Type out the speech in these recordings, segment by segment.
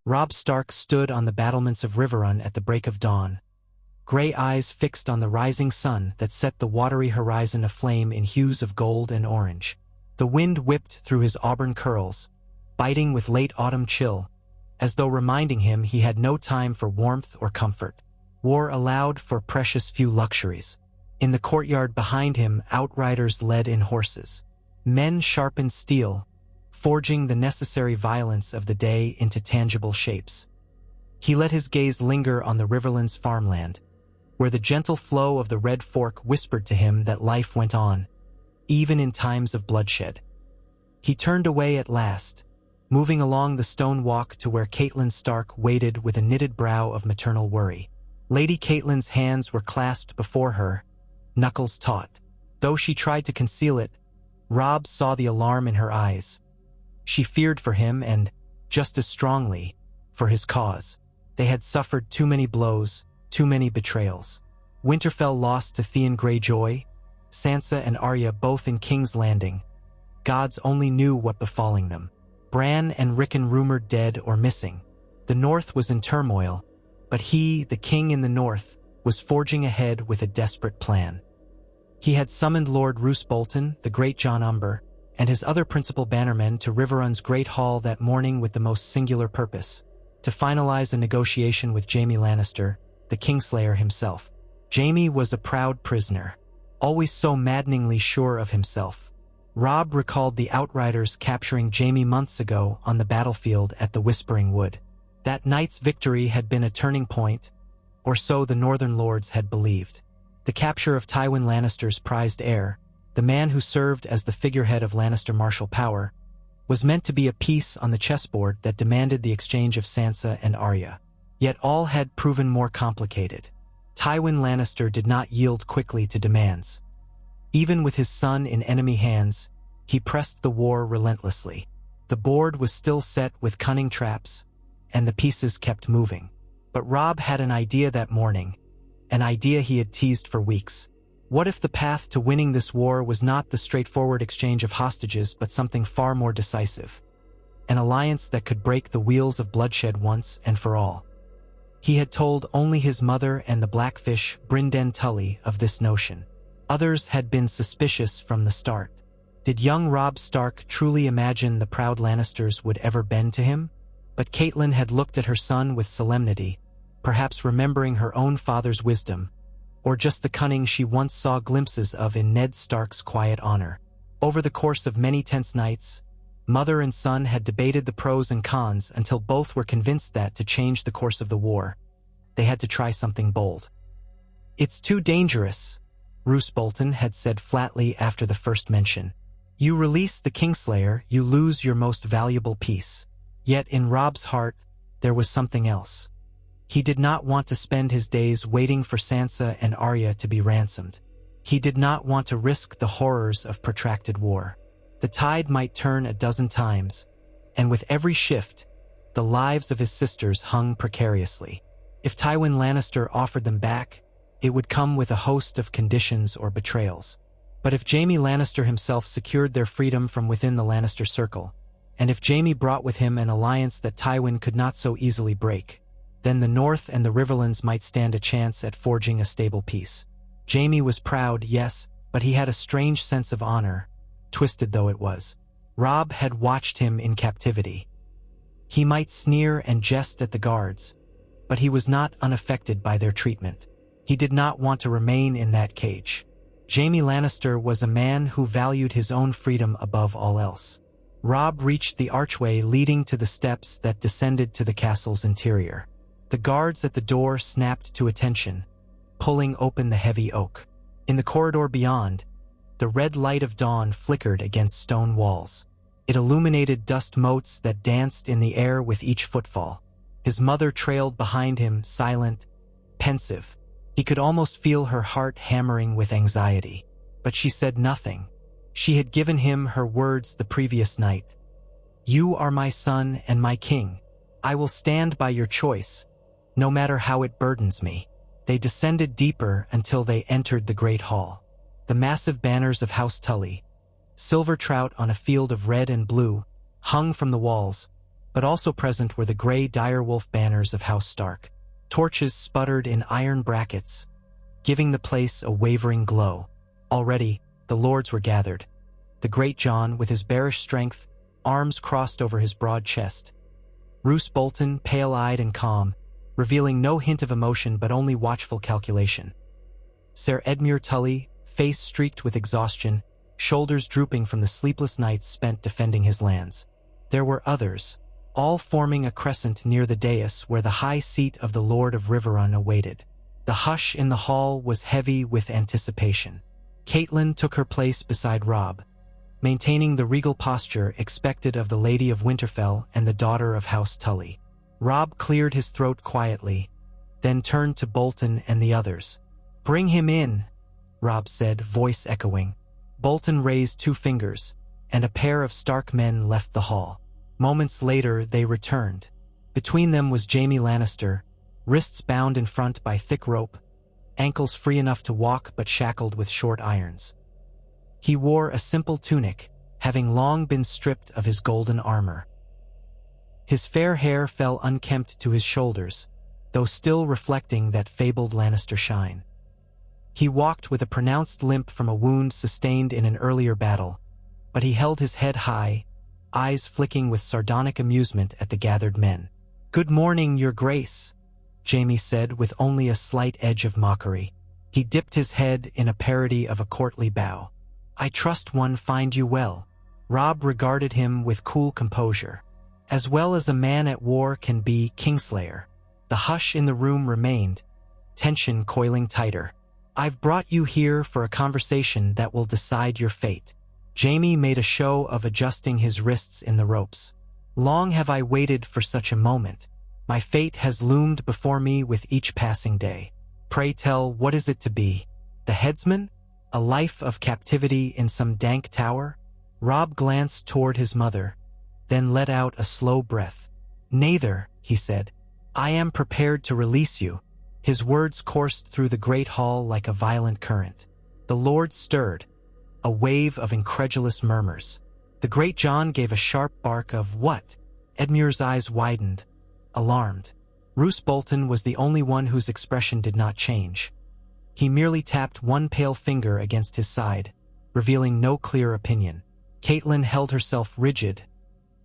Robb Stark stood on the battlements of Riverrun at the break of dawn, gray eyes fixed on the rising sun that set the watery horizon aflame in hues of gold and orange. The wind whipped through his auburn curls, biting with late autumn chill, as though reminding him he had no time for warmth or comfort. War allowed for precious few luxuries. In the courtyard behind him, outriders led in horses. Men sharpened steel, forging the necessary violence of the day into tangible shapes. He let his gaze linger on the Riverlands farmland, where the gentle flow of the Red Fork whispered to him that life went on, even in times of bloodshed. He turned away at last, moving along the stone walk to where Catelyn Stark waited with a knitted brow of maternal worry. Lady Catelyn's hands were clasped before her, knuckles taut. Though she tried to conceal it, Robb saw the alarm in her eyes. She feared for him and, just as strongly, for his cause. They had suffered too many blows, too many betrayals. Winterfell lost to Theon Greyjoy, Sansa and Arya both in King's Landing. Gods only knew what befalling them. Bran and Rickon rumored dead or missing. The North was in turmoil, but he, the king in the North, was forging ahead with a desperate plan. He had summoned Lord Roose Bolton, the great John Umber, and his other principal bannermen to Riverrun's Great Hall that morning with the most singular purpose: to finalize a negotiation with Jaime Lannister, the Kingslayer himself. Jaime was a proud prisoner, always so maddeningly sure of himself. Robb recalled the Outriders capturing Jaime months ago on the battlefield at the Whispering Wood. That night's victory had been a turning point, or so the Northern Lords had believed. The capture of Tywin Lannister's prized heir, the man who served as the figurehead of Lannister martial power, was meant to be a piece on the chessboard that demanded the exchange of Sansa and Arya. Yet all had proven more complicated. Tywin Lannister did not yield quickly to demands. Even with his son in enemy hands, he pressed the war relentlessly. The board was still set with cunning traps, and the pieces kept moving. But Robb had an idea that morning, an idea he had teased for weeks. What if the path to winning this war was not the straightforward exchange of hostages but something far more decisive? An alliance that could break the wheels of bloodshed once and for all. He had told only his mother and the Blackfish Brynden Tully of this notion. Others had been suspicious from the start. Did young Robb Stark truly imagine the proud Lannisters would ever bend to him? But Catelyn had looked at her son with solemnity, perhaps remembering her own father's wisdom, or just the cunning she once saw glimpses of in Ned Stark's quiet honor. Over the course of many tense nights, mother and son had debated the pros and cons until both were convinced that, to change the course of the war, they had to try something bold. "It's too dangerous," Roose Bolton had said flatly after the first mention. "You release the Kingslayer, you lose your most valuable piece." Yet in Robb's heart, there was something else. He did not want to spend his days waiting for Sansa and Arya to be ransomed. He did not want to risk the horrors of protracted war. The tide might turn a dozen times, and with every shift, the lives of his sisters hung precariously. If Tywin Lannister offered them back, it would come with a host of conditions or betrayals. But if Jaime Lannister himself secured their freedom from within the Lannister circle, and if Jaime brought with him an alliance that Tywin could not so easily break, then the North and the Riverlands might stand a chance at forging a stable peace. Jaime was proud, yes, but he had a strange sense of honor, twisted though it was. Robb had watched him in captivity. He might sneer and jest at the guards, but he was not unaffected by their treatment. He did not want to remain in that cage. Jaime Lannister was a man who valued his own freedom above all else. Robb reached the archway leading to the steps that descended to the castle's interior. The guards at the door snapped to attention, pulling open the heavy oak. In the corridor beyond, the red light of dawn flickered against stone walls. It illuminated dust motes that danced in the air with each footfall. His mother trailed behind him, silent, pensive. He could almost feel her heart hammering with anxiety. But she said nothing. She had given him her words the previous night. "You are my son and my king. I will stand by your choice, no matter how it burdens me." They descended deeper until they entered the Great Hall. The massive banners of House Tully, silver trout on a field of red and blue, hung from the walls, But also present were the gray direwolf banners of House Stark. Torches sputtered in iron brackets, giving the place a wavering glow. Already, the lords were gathered. The great Jon, with his bearish strength, arms crossed over his broad chest. Roose Bolton, pale-eyed and calm, revealing no hint of emotion but only watchful calculation. Ser Edmure Tully, face streaked with exhaustion, shoulders drooping from the sleepless nights spent defending his lands. There were others, all forming a crescent near the dais where the high seat of the Lord of Riverrun awaited. The hush in the hall was heavy with anticipation. Catelyn took her place beside Robb, maintaining the regal posture expected of the Lady of Winterfell and the daughter of House Tully. Robb cleared his throat quietly, then turned to Bolton and the others. "Bring him in," Robb said, voice echoing. Bolton raised 2 fingers, and a pair of Stark men left the hall. Moments later, they returned. Between them was Jaime Lannister, wrists bound in front by thick rope, ankles free enough to walk but shackled with short irons. He wore a simple tunic, having long been stripped of his golden armor. His fair hair fell unkempt to his shoulders, though still reflecting that fabled Lannister shine. He walked with a pronounced limp from a wound sustained in an earlier battle, but he held his head high, eyes flicking with sardonic amusement at the gathered men. "Good morning, Your Grace," Jaime said with only a slight edge of mockery. He dipped his head in a parody of a courtly bow. "I trust one find you well." Robb regarded him with cool composure. As well as a man at war can be, Kingslayer. The hush in the room remained, tension coiling tighter. "I've brought you here for a conversation that will decide your fate." Jaime made a show of adjusting his wrists in the ropes. "Long have I waited for such a moment. My fate has loomed before me with each passing day. Pray tell, what is it to be? The headsman? A life of captivity in some dank tower?" Robb glanced toward his mother, then let out a slow breath. "Neither," he said. "I am prepared to release you." His words coursed through the great hall like a violent current. The lords stirred, a wave of incredulous murmurs. The great Jon gave a sharp bark of "What?" Edmure's eyes widened, alarmed. Roose Bolton was the only one whose expression did not change. He merely tapped one pale finger against his side, revealing no clear opinion. Catelyn held herself rigid,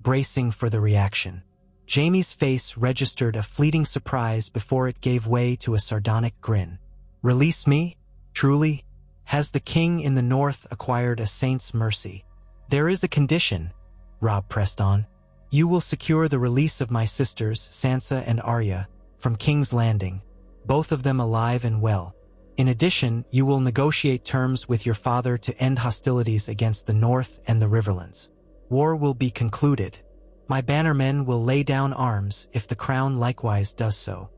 bracing for the reaction. Jaime's face registered a fleeting surprise before it gave way to a sardonic grin. "Release me? Truly? Has the king in the north acquired a saint's mercy?" "There is a condition," Robb pressed on. "You will secure the release of my sisters, Sansa and Arya, from King's Landing, both of them alive and well. In addition, you will negotiate terms with your father to end hostilities against the North and the Riverlands. War will be concluded. My bannermen will lay down arms if the crown likewise does so."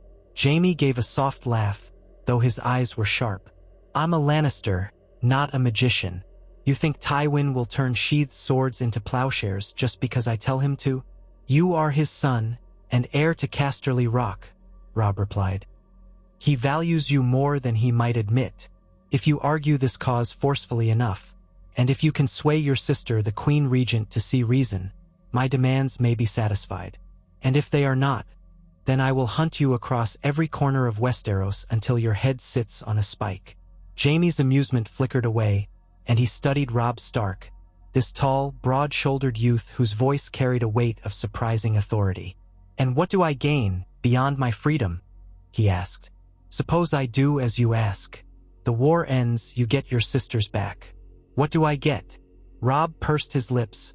Jaime gave a soft laugh, though his eyes were sharp. "I'm a Lannister, not a magician. You think Tywin will turn sheathed swords into plowshares just because I tell him to?" "You are his son, and heir to Casterly Rock," Robb replied. "He values you more than he might admit, if you argue this cause forcefully enough, and if you can sway your sister, the Queen Regent, to see reason, my demands may be satisfied. And if they are not, then I will hunt you across every corner of Westeros until your head sits on a spike." Jaime's amusement flickered away, and he studied Robb Stark, this tall, broad-shouldered youth whose voice carried a weight of surprising authority. "And what do I gain, beyond my freedom?" he asked. "Suppose I do as you ask. The war ends, you get your sisters back. What do I get?" Robb pursed his lips,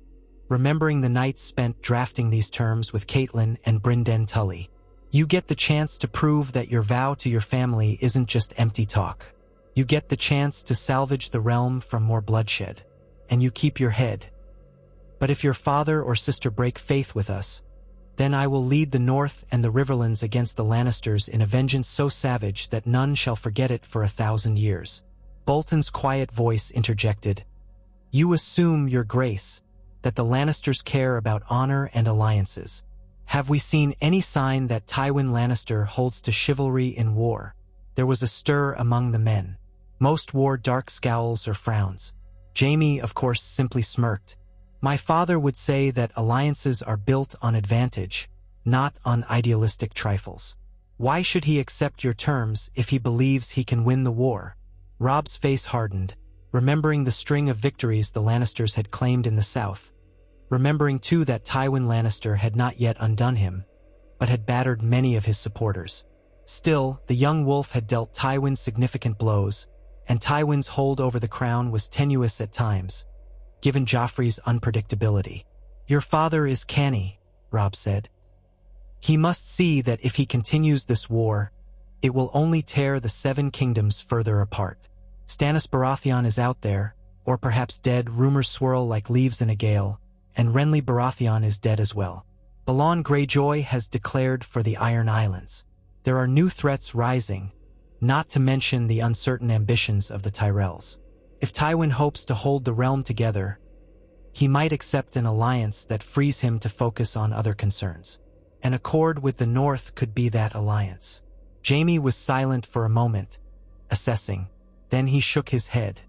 remembering the nights spent drafting these terms with Catelyn and Brynden Tully. "You get the chance to prove that your vow to your family isn't just empty talk. You get the chance to salvage the realm from more bloodshed, and you keep your head. But if your father or sister break faith with us, then I will lead the North and the Riverlands against the Lannisters in a vengeance so savage that none shall forget it for 1,000 years." Bolton's quiet voice interjected, "You assume, Your Grace, that the Lannisters care about honor and alliances. Have we seen any sign that Tywin Lannister holds to chivalry in war?" There was a stir among the men. Most wore dark scowls or frowns. Jaime, of course, simply smirked, My father would say that alliances are built on advantage, not on idealistic trifles. Why should he accept your terms if he believes he can win the war? Robb's face hardened, remembering the string of victories the Lannisters had claimed in the south. Remembering too that Tywin Lannister had not yet undone him, but had battered many of his supporters. Still, the young wolf had dealt Tywin significant blows, and Tywin's hold over the crown was tenuous at times, given Joffrey's unpredictability. Your father is canny, Robb said. He must see that if he continues this war, it will only tear the Seven Kingdoms further apart. Stannis Baratheon is out there, or perhaps dead. Rumors swirl like leaves in a gale, and Renly Baratheon is dead as well. Balon Greyjoy has declared for the Iron Islands. There are new threats rising, not to mention the uncertain ambitions of the Tyrells. If Tywin hopes to hold the realm together, he might accept an alliance that frees him to focus on other concerns. An accord with the North could be that alliance. Jaime was silent for a moment, assessing. Then he shook his head.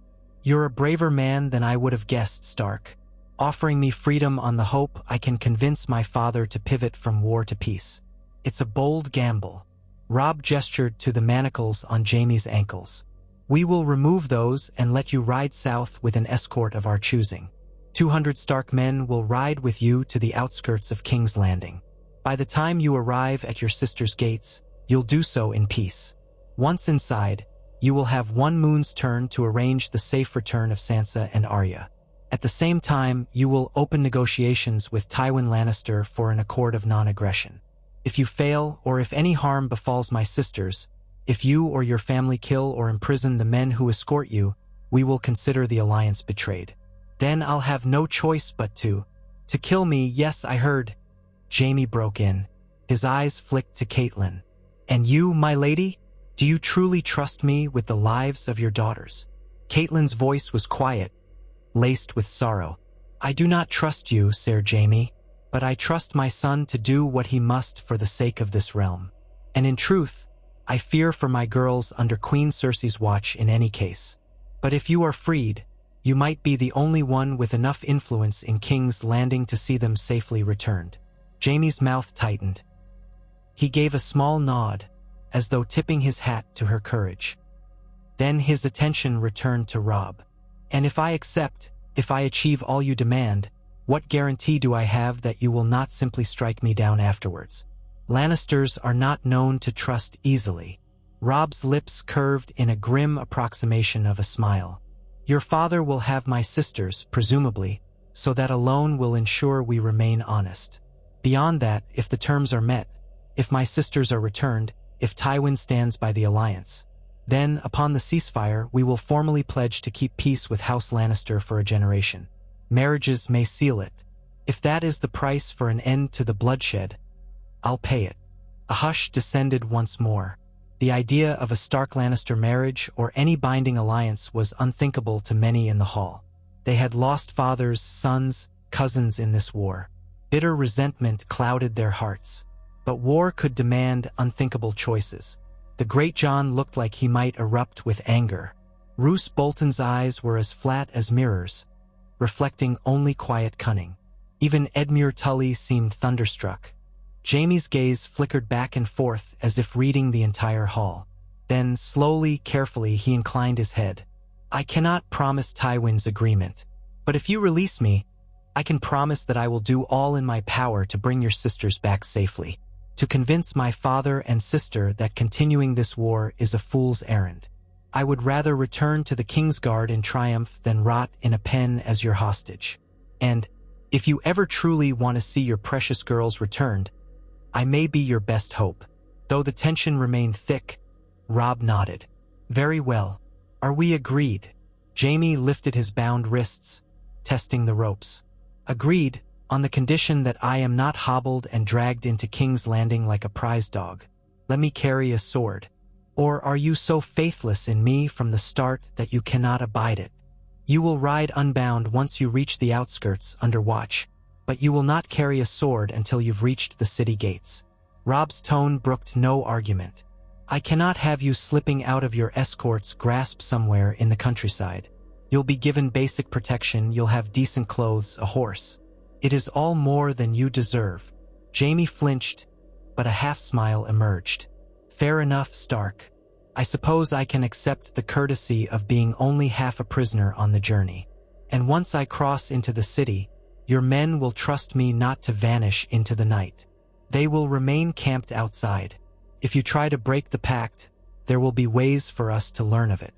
You're a braver man than I would have guessed, Stark. Offering me freedom on the hope I can convince my father to pivot from war to peace. It's a bold gamble. Robb gestured to the manacles on Jaime's ankles. We will remove those and let you ride south with an escort of our choosing. 200 Stark men will ride with you to the outskirts of King's Landing. By the time you arrive at your sister's gates, you'll do so in peace. Once inside, you will have one moon's turn to arrange the safe return of Sansa and Arya. At the same time, you will open negotiations with Tywin Lannister for an accord of non-aggression. If you fail, or if any harm befalls my sisters, if you or your family kill or imprison the men who escort you, we will consider the alliance betrayed. Then I'll have no choice but to kill me. Yes, I heard. Jaime broke in. His eyes flicked to Catelyn. And you, my lady? Do you truly trust me with the lives of your daughters? Catelyn's voice was quiet, laced with sorrow. I do not trust you, Sir Jaime, but I trust my son to do what he must for the sake of this realm. And in truth, I fear for my girls under Queen Cersei's watch in any case. But if you are freed, you might be the only one with enough influence in King's Landing to see them safely returned. Jaime's mouth tightened. He gave a small nod, as though tipping his hat to her courage. Then his attention returned to Robb. And if I accept, if I achieve all you demand, what guarantee do I have that you will not simply strike me down afterwards? Lannisters are not known to trust easily. Robb's lips curved in a grim approximation of a smile. Your father will have my sisters, presumably, so that alone will ensure we remain honest. Beyond that, if the terms are met, if my sisters are returned, if Tywin stands by the alliance, then, upon the ceasefire, we will formally pledge to keep peace with House Lannister for a generation. Marriages may seal it. If that is the price for an end to the bloodshed, I'll pay it. A hush descended once more. The idea of a Stark Lannister marriage or any binding alliance was unthinkable to many in the hall. They had lost fathers, sons, cousins in this war. Bitter resentment clouded their hearts. But war could demand unthinkable choices. The Great John looked like he might erupt with anger. Roose Bolton's eyes were as flat as mirrors, reflecting only quiet cunning. Even Edmure Tully seemed thunderstruck. Jaime's gaze flickered back and forth as if reading the entire hall. Then, slowly, carefully, he inclined his head. I cannot promise Tywin's agreement, but if you release me, I can promise that I will do all in my power to bring your sisters back safely, to convince my father and sister that continuing this war is a fool's errand. I would rather return to the Kingsguard in triumph than rot in a pen as your hostage. And, if you ever truly want to see your precious girls returned, I may be your best hope. Though the tension remained thick, Robb nodded. Very well. Are we agreed? Jaime lifted his bound wrists, testing the ropes. Agreed, on the condition that I am not hobbled and dragged into King's Landing like a prize dog. Let me carry a sword. Or are you so faithless in me from the start that you cannot abide it? You will ride unbound once you reach the outskirts under watch, but you will not carry a sword until you've reached the city gates. Robb's tone brooked no argument. I cannot have you slipping out of your escort's grasp somewhere in the countryside. You'll be given basic protection, you'll have decent clothes, a horse. It is all more than you deserve." Jaime flinched, but a half-smile emerged. "Fair enough, Stark. I suppose I can accept the courtesy of being only half a prisoner on the journey. And once I cross into the city, your men will trust me not to vanish into the night. They will remain camped outside. If you try to break the pact, there will be ways for us to learn of it.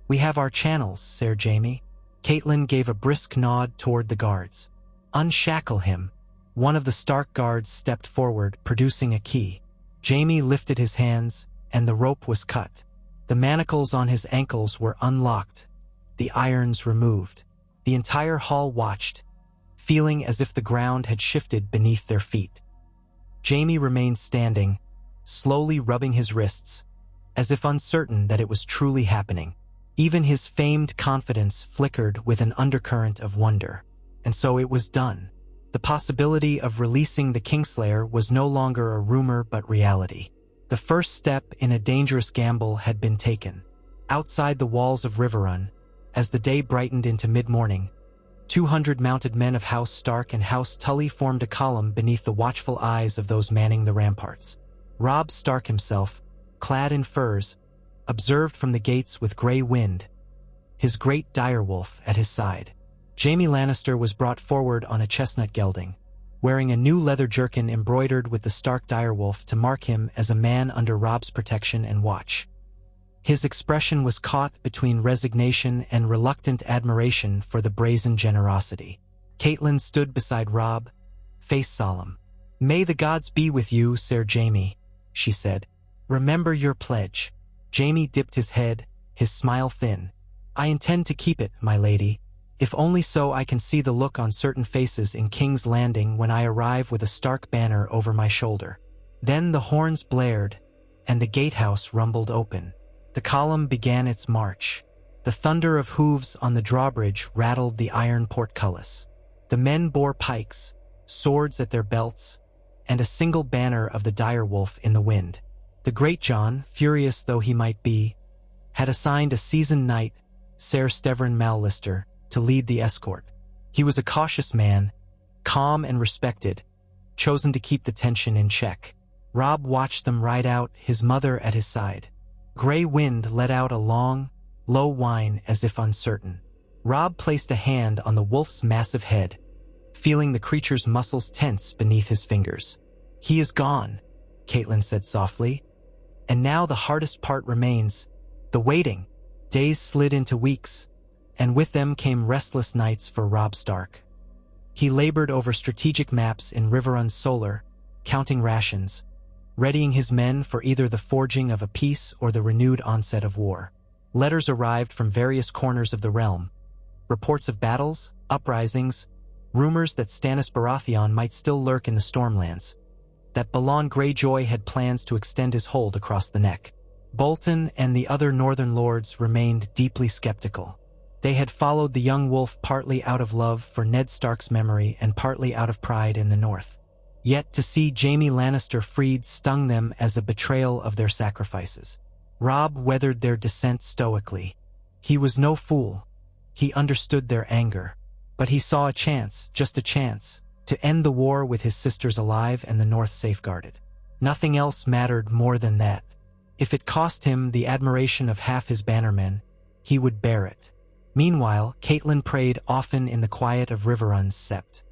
We have our channels, Ser Jaime." Catelyn gave a brisk nod toward the guards. "Unshackle him." One of the Stark guards stepped forward, producing a key. Jaime lifted his hands, and the rope was cut. The manacles on his ankles were unlocked, the irons removed. The entire hall watched, feeling as if the ground had shifted beneath their feet. Jaime remained standing, slowly rubbing his wrists, as if uncertain that it was truly happening. Even his famed confidence flickered with an undercurrent of wonder. And so it was done. The possibility of releasing the Kingslayer was no longer a rumor but reality. The first step in a dangerous gamble had been taken. Outside the walls of Riverrun, as the day brightened into mid-morning, 200 mounted men of House Stark and House Tully formed a column beneath the watchful eyes of those manning the ramparts. Robb Stark himself, clad in furs, observed from the gates with Grey Wind, his great direwolf at his side. Jaime Lannister was brought forward on a chestnut gelding, wearing a new leather jerkin embroidered with the Stark direwolf to mark him as a man under Robb's protection and watch. His expression was caught between resignation and reluctant admiration for the brazen generosity. Catelyn stood beside Robb, face solemn. "May the gods be with you, Ser Jaime," she said. "Remember your pledge." Jaime dipped his head, his smile thin. "I intend to keep it, my lady, if only so I can see the look on certain faces in King's Landing when I arrive with a Stark banner over my shoulder." Then the horns blared, and the gatehouse rumbled open. The column began its march. The thunder of hooves on the drawbridge rattled the iron portcullis. The men bore pikes, swords at their belts, and a single banner of the direwolf in the wind. The Great John, furious though he might be, had assigned a seasoned knight, Ser Stevran Mallister, to lead the escort. He was a cautious man, calm and respected, chosen to keep the tension in check. Robb watched them ride out, his mother at his side. Grey Wind let out a long, low whine as if uncertain. Robb placed a hand on the wolf's massive head, feeling the creature's muscles tense beneath his fingers. "He is gone," Catelyn said softly. "And now the hardest part remains, the waiting." Days slid into weeks, and with them came restless nights for Robb Stark. He labored over strategic maps in Riverrun Solar, counting rations, readying his men for either the forging of a peace or the renewed onset of war. Letters arrived from various corners of the realm, reports of battles, uprisings, rumors that Stannis Baratheon might still lurk in the Stormlands, that Balon Greyjoy had plans to extend his hold across the neck. Bolton and the other northern lords remained deeply skeptical. They had followed the young wolf partly out of love for Ned Stark's memory and partly out of pride in the north. Yet to see Jaime Lannister freed stung them as a betrayal of their sacrifices. Robb weathered their descent stoically. He was no fool. He understood their anger. But he saw a chance, just a chance, to end the war with his sisters alive and the north safeguarded. Nothing else mattered more than that. If it cost him the admiration of half his bannermen, he would bear it. Meanwhile, Catelyn prayed often in the quiet of Riverrun's sept.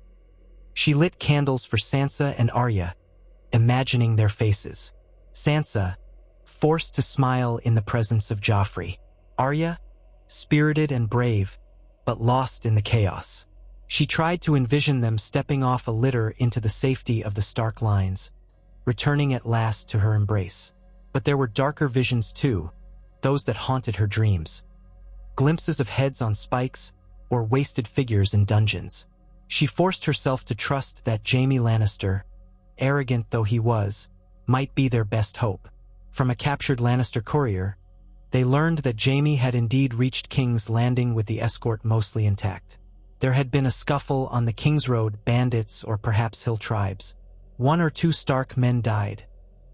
She lit candles for Sansa and Arya, imagining their faces. Sansa, forced to smile in the presence of Joffrey. Arya, spirited and brave, but lost in the chaos. She tried to envision them stepping off a litter into the safety of the Stark lines, returning at last to her embrace. But there were darker visions too, those that haunted her dreams. Glimpses of heads on spikes, or wasted figures in dungeons. She forced herself to trust that Jaime Lannister, arrogant though he was, might be their best hope. From a captured Lannister courier, they learned that Jaime had indeed reached King's Landing with the escort mostly intact. There had been a scuffle on the King's Road, bandits or perhaps hill tribes. 1 or 2 Stark men died,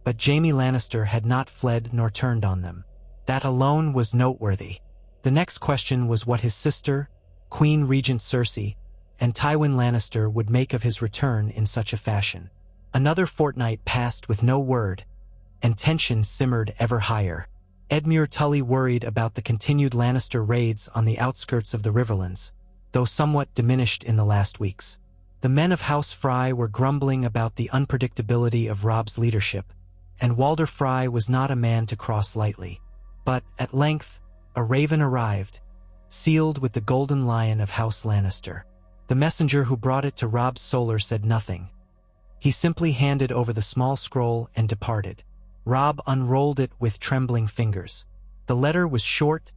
but Jaime Lannister had not fled nor turned on them. That alone was noteworthy. The next question was what his sister, Queen Regent Cersei, and Tywin Lannister would make of his return in such a fashion. Another fortnight passed with no word, and tension simmered ever higher. Edmure Tully worried about the continued Lannister raids on the outskirts of the Riverlands, though somewhat diminished in the last weeks. The men of House Frey were grumbling about the unpredictability of Robb's leadership, and Walder Frey was not a man to cross lightly. But, at length, a raven arrived, sealed with the golden lion of House Lannister. The messenger who brought it to Robb Solar said nothing. He simply handed over the small scroll and departed. Robb unrolled it with trembling fingers. The letter was short,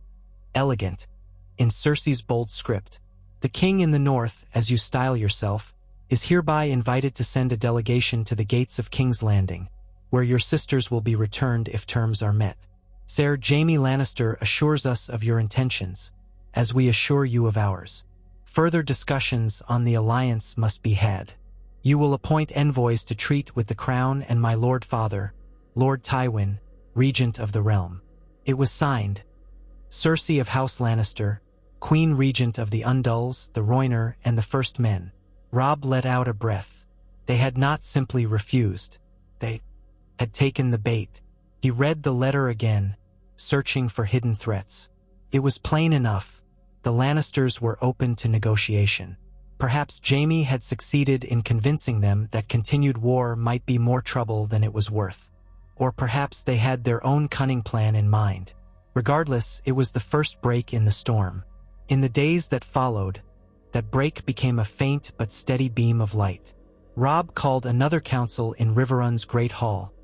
elegant, in Cersei's bold script. The king in the north, as you style yourself, is hereby invited to send a delegation to the gates of King's Landing, where your sisters will be returned if terms are met. Sir Jaime Lannister assures us of your intentions, as we assure you of ours. Further discussions on the alliance must be had. You will appoint envoys to treat with the crown and my lord father, Lord Tywin, regent of the realm. It was signed, Cersei of House Lannister, Queen Regent of the Undulls, the Royner, and the First Men. Robb let out a breath. They had not simply refused. They had taken the bait. He read the letter again, searching for hidden threats. It was plain enough. The Lannisters were open to negotiation. Perhaps Jaime had succeeded in convincing them that continued war might be more trouble than it was worth. Or perhaps they had their own cunning plan in mind. Regardless, it was the first break in the storm. In the days that followed, that break became a faint but steady beam of light. Robb called another council in Riverrun's Great Hall,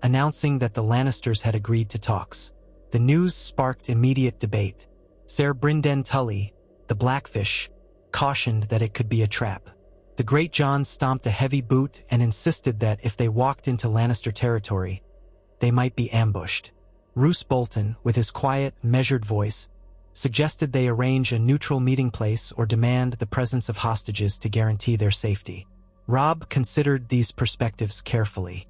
announcing that the Lannisters had agreed to talks. The news sparked immediate debate. Ser Brynden Tully, the Blackfish, cautioned that it could be a trap. The Great John stomped a heavy boot and insisted that if they walked into Lannister territory, they might be ambushed. Roose Bolton, with his quiet, measured voice, suggested they arrange a neutral meeting place or demand the presence of hostages to guarantee their safety. Robb considered these perspectives carefully.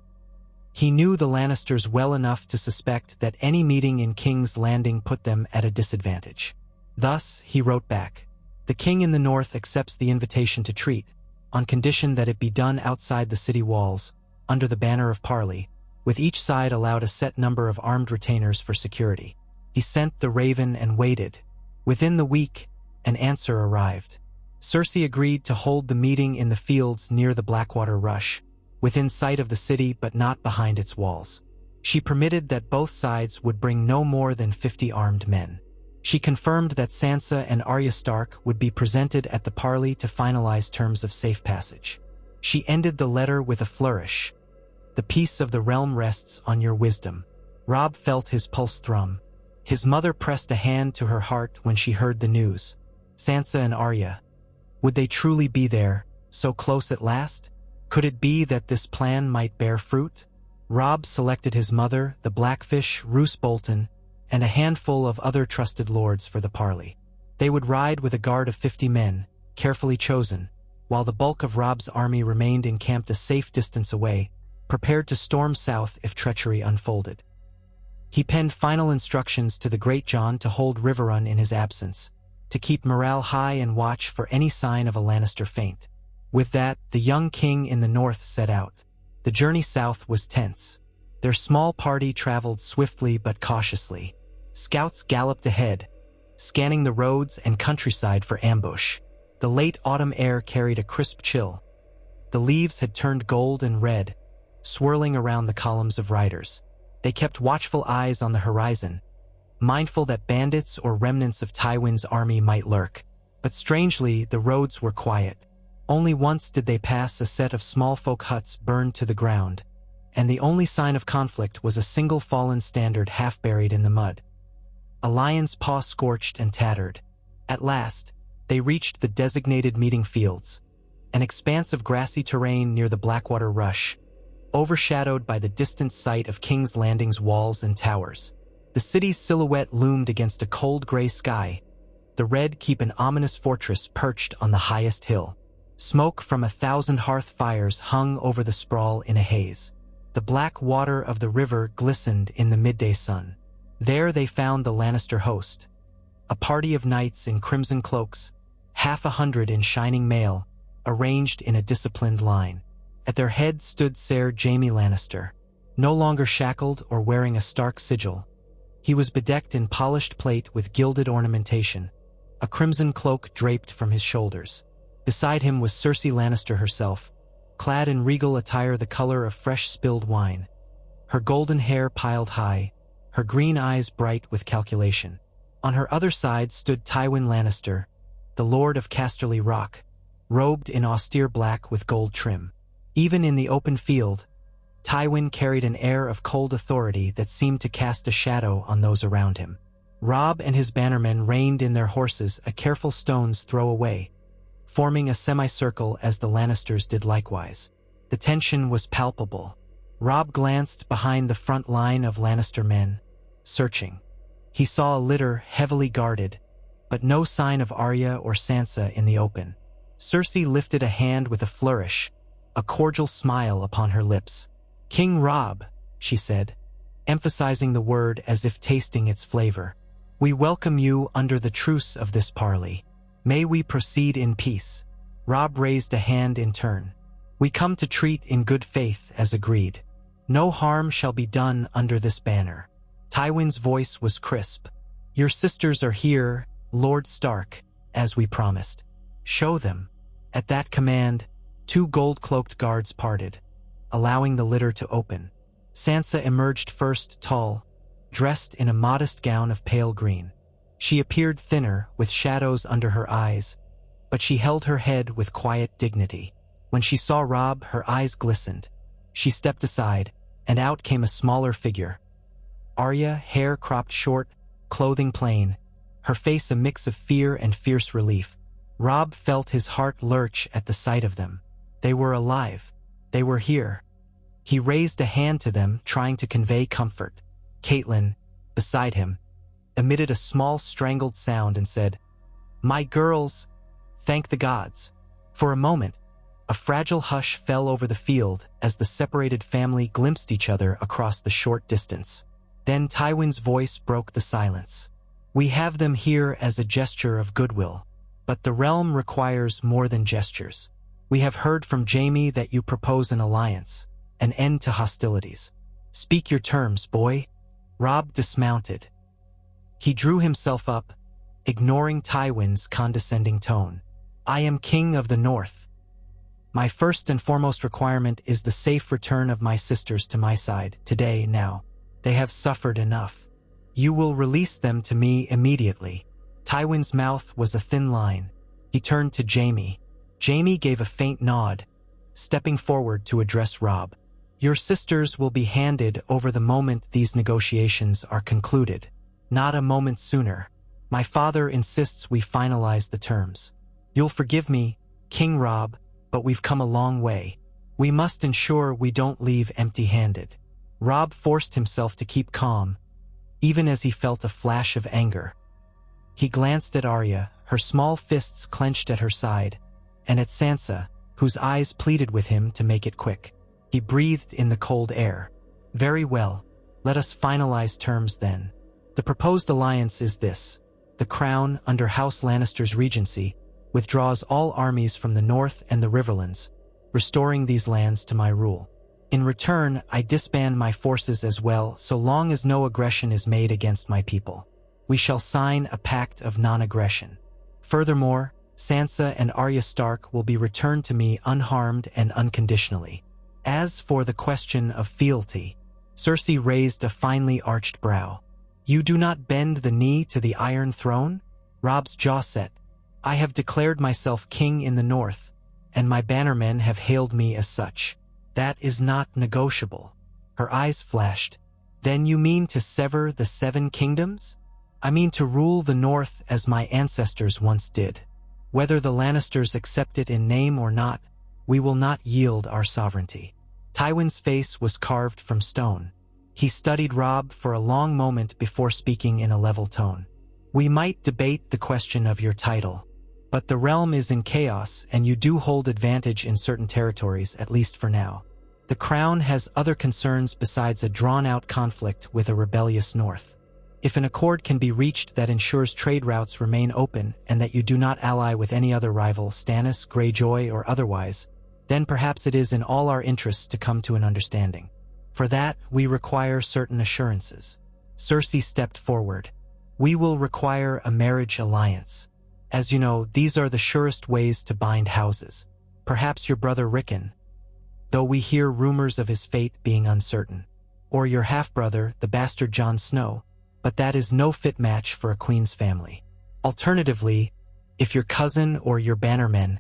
He knew the Lannisters well enough to suspect that any meeting in King's Landing put them at a disadvantage. Thus, he wrote back, "The king in the north accepts the invitation to treat, on condition that it be done outside the city walls, under the banner of parley, with each side allowed a set number of armed retainers for security." He sent the raven and waited. Within the week, an answer arrived. Cersei agreed to hold the meeting in the fields near the Blackwater Rush, within sight of the city but not behind its walls. She permitted that both sides would bring no more than 50 armed men. She confirmed that Sansa and Arya Stark would be presented at the parley to finalize terms of safe passage. She ended the letter with a flourish. "The peace of the realm rests on your wisdom." Robb felt his pulse thrum. His mother pressed a hand to her heart when she heard the news. Sansa and Arya. Would they truly be there, so close at last? Could it be that this plan might bear fruit? Robb selected his mother, the Blackfish, Roose Bolton, and a handful of other trusted lords for the parley. They would ride with a guard of 50 men, carefully chosen, while the bulk of Robb's army remained encamped a safe distance away, prepared to storm south if treachery unfolded. He penned final instructions to the Great John to hold Riverrun in his absence, to keep morale high and watch for any sign of a Lannister feint. With that, the young king in the north set out. The journey south was tense. Their small party traveled swiftly but cautiously. Scouts galloped ahead, scanning the roads and countryside for ambush. The late autumn air carried a crisp chill. The leaves had turned gold and red, swirling around the columns of riders. They kept watchful eyes on the horizon, mindful that bandits or remnants of Tywin's army might lurk. But strangely, the roads were quiet. Only once did they pass a set of small folk huts burned to the ground, and the only sign of conflict was a single fallen standard half buried in the mud. A lion's paw scorched and tattered. At last, they reached the designated meeting fields, an expanse of grassy terrain near the Blackwater Rush, overshadowed by the distant sight of King's Landing's walls and towers. The city's silhouette loomed against a cold gray sky. The Red Keep, an ominous fortress perched on the highest hill. Smoke from 1,000 hearth fires hung over the sprawl in a haze. The black water of the river glistened in the midday sun. There they found the Lannister host. A party of knights in crimson cloaks, 100 in shining mail, arranged in a disciplined line. At their head stood Sir Jaime Lannister, no longer shackled or wearing a stark sigil. He was bedecked in polished plate with gilded ornamentation, a crimson cloak draped from his shoulders. Beside him was Cersei Lannister herself, clad in regal attire the color of fresh spilled wine, her golden hair piled high, her green eyes bright with calculation. On her other side stood Tywin Lannister, the Lord of Casterly Rock, robed in austere black with gold trim. Even in the open field, Tywin carried an air of cold authority that seemed to cast a shadow on those around him. Robb and his bannermen reined in their horses a careful stone's throw away, forming a semicircle as the Lannisters did likewise. The tension was palpable. Robb glanced behind the front line of Lannister men, searching. He saw a litter heavily guarded, but no sign of Arya or Sansa in the open. Cersei lifted a hand with a flourish, a cordial smile upon her lips. "King Robb," she said, emphasizing the word as if tasting its flavor. "We welcome you under the truce of this parley. May we proceed in peace." Robb raised a hand in turn. "We come to treat in good faith as agreed. No harm shall be done under this banner." Tywin's voice was crisp. "Your sisters are here, Lord Stark, as we promised. Show them." At that command, 2 gold-cloaked guards parted, allowing the litter to open. Sansa emerged first, tall, dressed in a modest gown of pale green. She appeared thinner, with shadows under her eyes, but she held her head with quiet dignity. When she saw Robb, her eyes glistened. She stepped aside, and out came a smaller figure. Arya, hair cropped short, clothing plain, her face a mix of fear and fierce relief. Robb felt his heart lurch at the sight of them. They were alive. They were here. He raised a hand to them, trying to convey comfort. Catelyn, beside him, emitted a small strangled sound and said, "My girls, thank the gods." For a moment, a fragile hush fell over the field as the separated family glimpsed each other across the short distance. Then Tywin's voice broke the silence. "We have them here as a gesture of goodwill, but the realm requires more than gestures. We have heard from Jaime that you propose an alliance, an end to hostilities. Speak your terms, boy." Robb dismounted. He drew himself up, ignoring Tywin's condescending tone. "I am king of the North. My first and foremost requirement is the safe return of my sisters to my side, today, now. They have suffered enough. You will release them to me immediately." Tywin's mouth was a thin line. He turned to Jaime. Jaime gave a faint nod, stepping forward to address Robb. "Your sisters will be handed over the moment these negotiations are concluded. Not a moment sooner. My father insists we finalize the terms. You'll forgive me, King Robb, but we've come a long way. We must ensure we don't leave empty-handed." Robb forced himself to keep calm, even as he felt a flash of anger. He glanced at Arya, her small fists clenched at her side, and at Sansa, whose eyes pleaded with him to make it quick. He breathed in the cold air. "Very well, let us finalize terms then. The proposed alliance is this. The Crown, under House Lannister's regency, withdraws all armies from the north and the Riverlands, restoring these lands to my rule. In return, I disband my forces as well, so long as no aggression is made against my people. We shall sign a pact of non-aggression. Furthermore, Sansa and Arya Stark will be returned to me unharmed and unconditionally. As for the question of fealty," Cersei raised a finely arched brow. "You do not bend the knee to the Iron Throne?" Robb's jaw set. "I have declared myself king in the north, and my bannermen have hailed me as such. That is not negotiable." Her eyes flashed. "Then you mean to sever the 7 kingdoms?" "I mean to rule the north as my ancestors once did. Whether the Lannisters accept it in name or not, we will not yield our sovereignty." Tywin's face was carved from stone. He studied Robb for a long moment before speaking in a level tone. "We might debate the question of your title, but the realm is in chaos and you do hold advantage in certain territories, at least for now. The Crown has other concerns besides a drawn-out conflict with a rebellious north. If an accord can be reached that ensures trade routes remain open and that you do not ally with any other rival, Stannis, Greyjoy, or otherwise, then perhaps it is in all our interests to come to an understanding. For that, we require certain assurances. Cersei stepped forward. We will require a marriage alliance. As you know, these are the surest ways to bind houses. Perhaps your brother Rickon, though we hear rumors of his fate being uncertain. Or your half-brother, the bastard Jon Snow, but that is no fit match for a queen's family. Alternatively, if your cousin or your bannermen,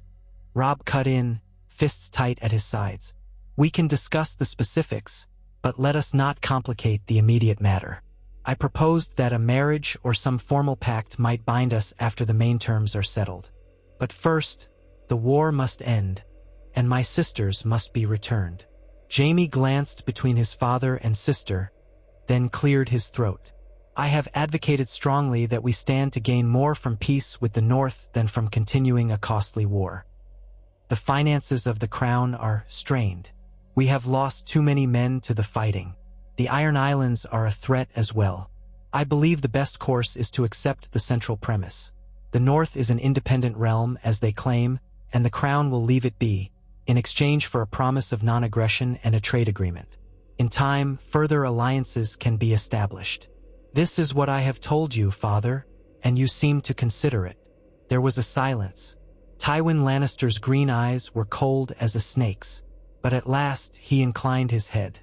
Robb cut in, fists tight at his sides. We can discuss the specifics, but let us not complicate the immediate matter. I proposed that a marriage or some formal pact might bind us after the main terms are settled. But first, the war must end, and my sisters must be returned. Jaime glanced between his father and sister, then cleared his throat. I have advocated strongly that we stand to gain more from peace with the North than from continuing a costly war. The finances of the crown are strained. We have lost too many men to the fighting. The Iron Islands are a threat as well. I believe the best course is to accept the central premise. The North is an independent realm, as they claim, and the crown will leave it be, in exchange for a promise of non-aggression and a trade agreement. In time, further alliances can be established. This is what I have told you, father, and you seem to consider it. There was a silence. Tywin Lannister's green eyes were cold as a snake's, but at last he inclined his head.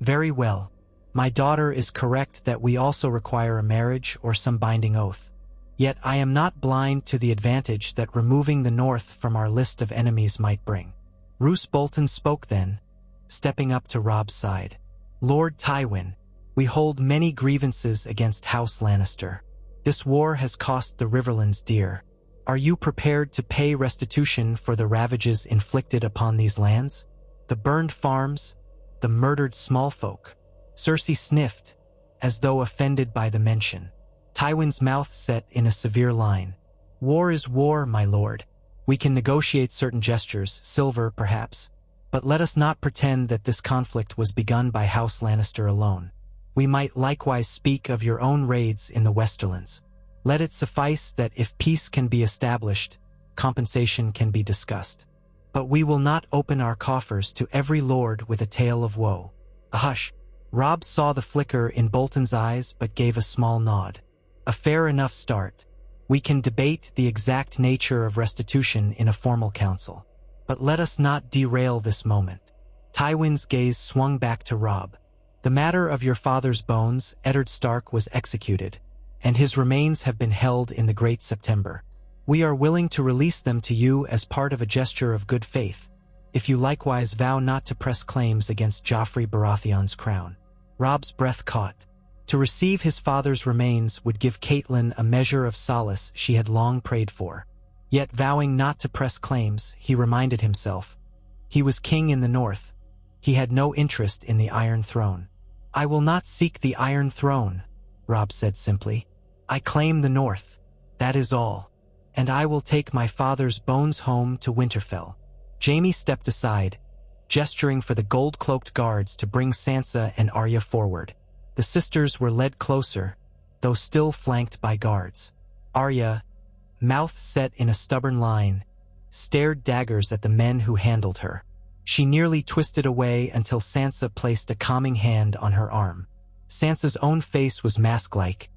Very well. My daughter is correct that we also require a marriage or some binding oath. Yet I am not blind to the advantage that removing the North from our list of enemies might bring. Roose Bolton spoke then, stepping up to Robb's side. Lord Tywin, we hold many grievances against House Lannister. This war has cost the Riverlands dear. Are you prepared to pay restitution for the ravages inflicted upon these lands? The burned farms, the murdered smallfolk. Cersei sniffed, as though offended by the mention. Tywin's mouth set in a severe line. War is war, my lord. We can negotiate certain gestures, silver perhaps, but let us not pretend that this conflict was begun by House Lannister alone. We might likewise speak of your own raids in the Westerlands. Let it suffice that if peace can be established, compensation can be discussed. But we will not open our coffers to every lord with a tale of woe. A hush. Robb saw the flicker in Bolton's eyes but gave a small nod. A fair enough start. We can debate the exact nature of restitution in a formal council. But let us not derail this moment. Tywin's gaze swung back to Robb. The matter of your father's bones, Eddard Stark, was executed, and his remains have been held in the Great September. We are willing to release them to you as part of a gesture of good faith, if you likewise vow not to press claims against Joffrey Baratheon's crown. Robb's breath caught. To receive his father's remains would give Catelyn a measure of solace she had long prayed for. Yet vowing not to press claims, he reminded himself. He was king in the North. He had no interest in the Iron Throne. I will not seek the Iron Throne, Robb said simply. I claim the North. That is all. And I will take my father's bones home to Winterfell. Jaime stepped aside, gesturing for the gold-cloaked guards to bring Sansa and Arya forward. The sisters were led closer, though still flanked by guards. Arya, mouth set in a stubborn line, stared daggers at the men who handled her. She nearly twisted away until Sansa placed a calming hand on her arm. Sansa's own face was mask-like,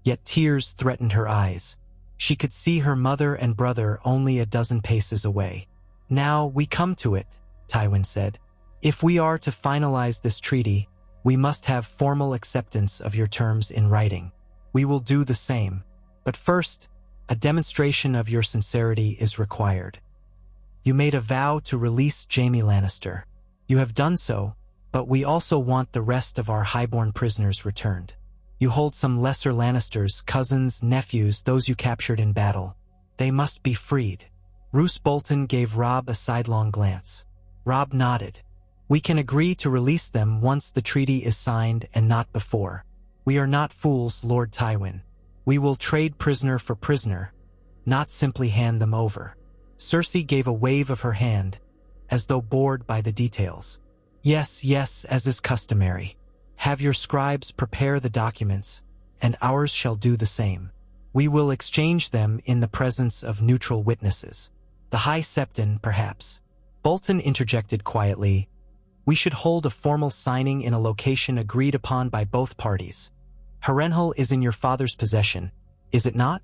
yet tears threatened her eyes. She could see her mother and brother only a dozen paces away. Now we come to it, Tywin said. If we are to finalize this treaty, we must have formal acceptance of your terms in writing. We will do the same. But first, a demonstration of your sincerity is required. You made a vow to release Jaime Lannister. You have done so, but we also want the rest of our highborn prisoners returned. You hold some lesser Lannisters, cousins, nephews, those you captured in battle. They must be freed. Roose Bolton gave Robb a sidelong glance. Robb nodded. We can agree to release them once the treaty is signed and not before. We are not fools, Lord Tywin. We will trade prisoner for prisoner, not simply hand them over. Cersei gave a wave of her hand, as though bored by the details. Yes, yes, as is customary. Have your scribes prepare the documents, and ours shall do the same. We will exchange them in the presence of neutral witnesses. The High Septon, perhaps. Bolton interjected quietly. We should hold a formal signing in a location agreed upon by both parties. Harrenhal is in your father's possession, is it not?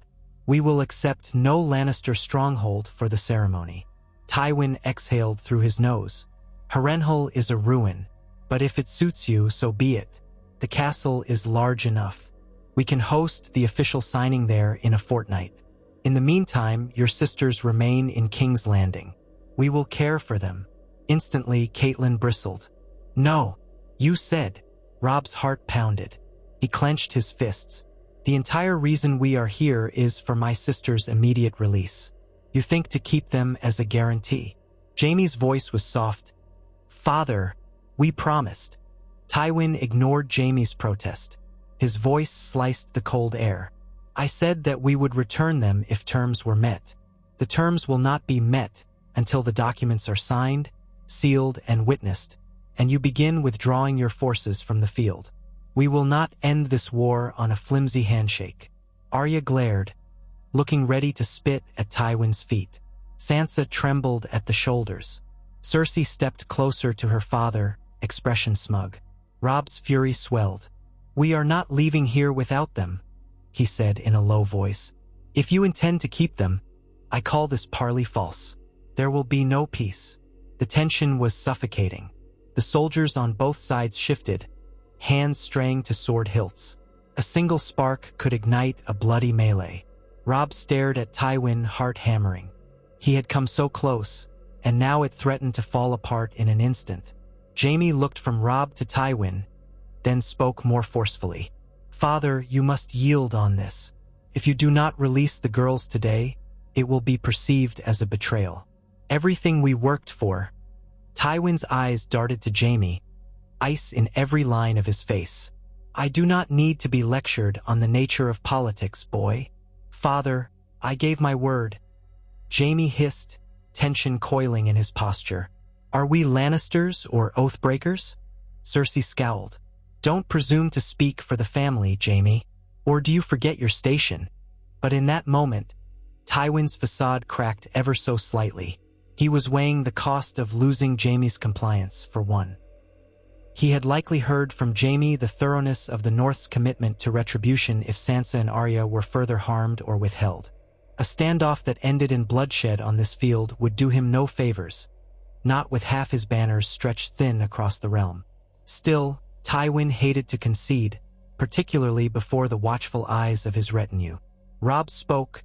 We will accept no Lannister stronghold for the ceremony. Tywin exhaled through his nose. Harrenhal is a ruin, but if it suits you, so be it. The castle is large enough. We can host the official signing there in a fortnight. In the meantime, your sisters remain in King's Landing. We will care for them. Instantly, Catelyn bristled. No, you said. Robb's heart pounded. He clenched his fists. The entire reason we are here is for my sister's immediate release. You think to keep them as a guarantee. Jaime's voice was soft. Father, we promised. Tywin ignored Jaime's protest. His voice sliced the cold air. I said that we would return them if terms were met. The terms will not be met until the documents are signed, sealed, and witnessed, and you begin withdrawing your forces from the field. We will not end this war on a flimsy handshake. Arya glared, looking ready to spit at Tywin's feet. Sansa trembled at the shoulders. Cersei stepped closer to her father, expression smug. Robb's fury swelled. We are not leaving here without them, he said in a low voice. If you intend to keep them, I call this parley false. There will be no peace. The tension was suffocating. The soldiers on both sides shifted, hands straying to sword hilts. A single spark could ignite a bloody melee. Robb stared at Tywin, heart hammering. He had come so close, and now it threatened to fall apart in an instant. Jaime looked from Robb to Tywin, then spoke more forcefully. Father, you must yield on this. If you do not release the girls today, it will be perceived as a betrayal. Everything we worked for. Tywin's eyes darted to Jaime, ice in every line of his face. I do not need to be lectured on the nature of politics, boy. Father, I gave my word. Jaime hissed, tension coiling in his posture. Are we Lannisters or oath-breakers? Cersei scowled. Don't presume to speak for the family, Jaime. Or do you forget your station? But in that moment, Tywin's facade cracked ever so slightly. He was weighing the cost of losing Jaime's compliance, for one. He had likely heard from Jaime the thoroughness of the North's commitment to retribution if Sansa and Arya were further harmed or withheld. A standoff that ended in bloodshed on this field would do him no favors, not with half his banners stretched thin across the realm. Still, Tywin hated to concede, particularly before the watchful eyes of his retinue. Robb spoke,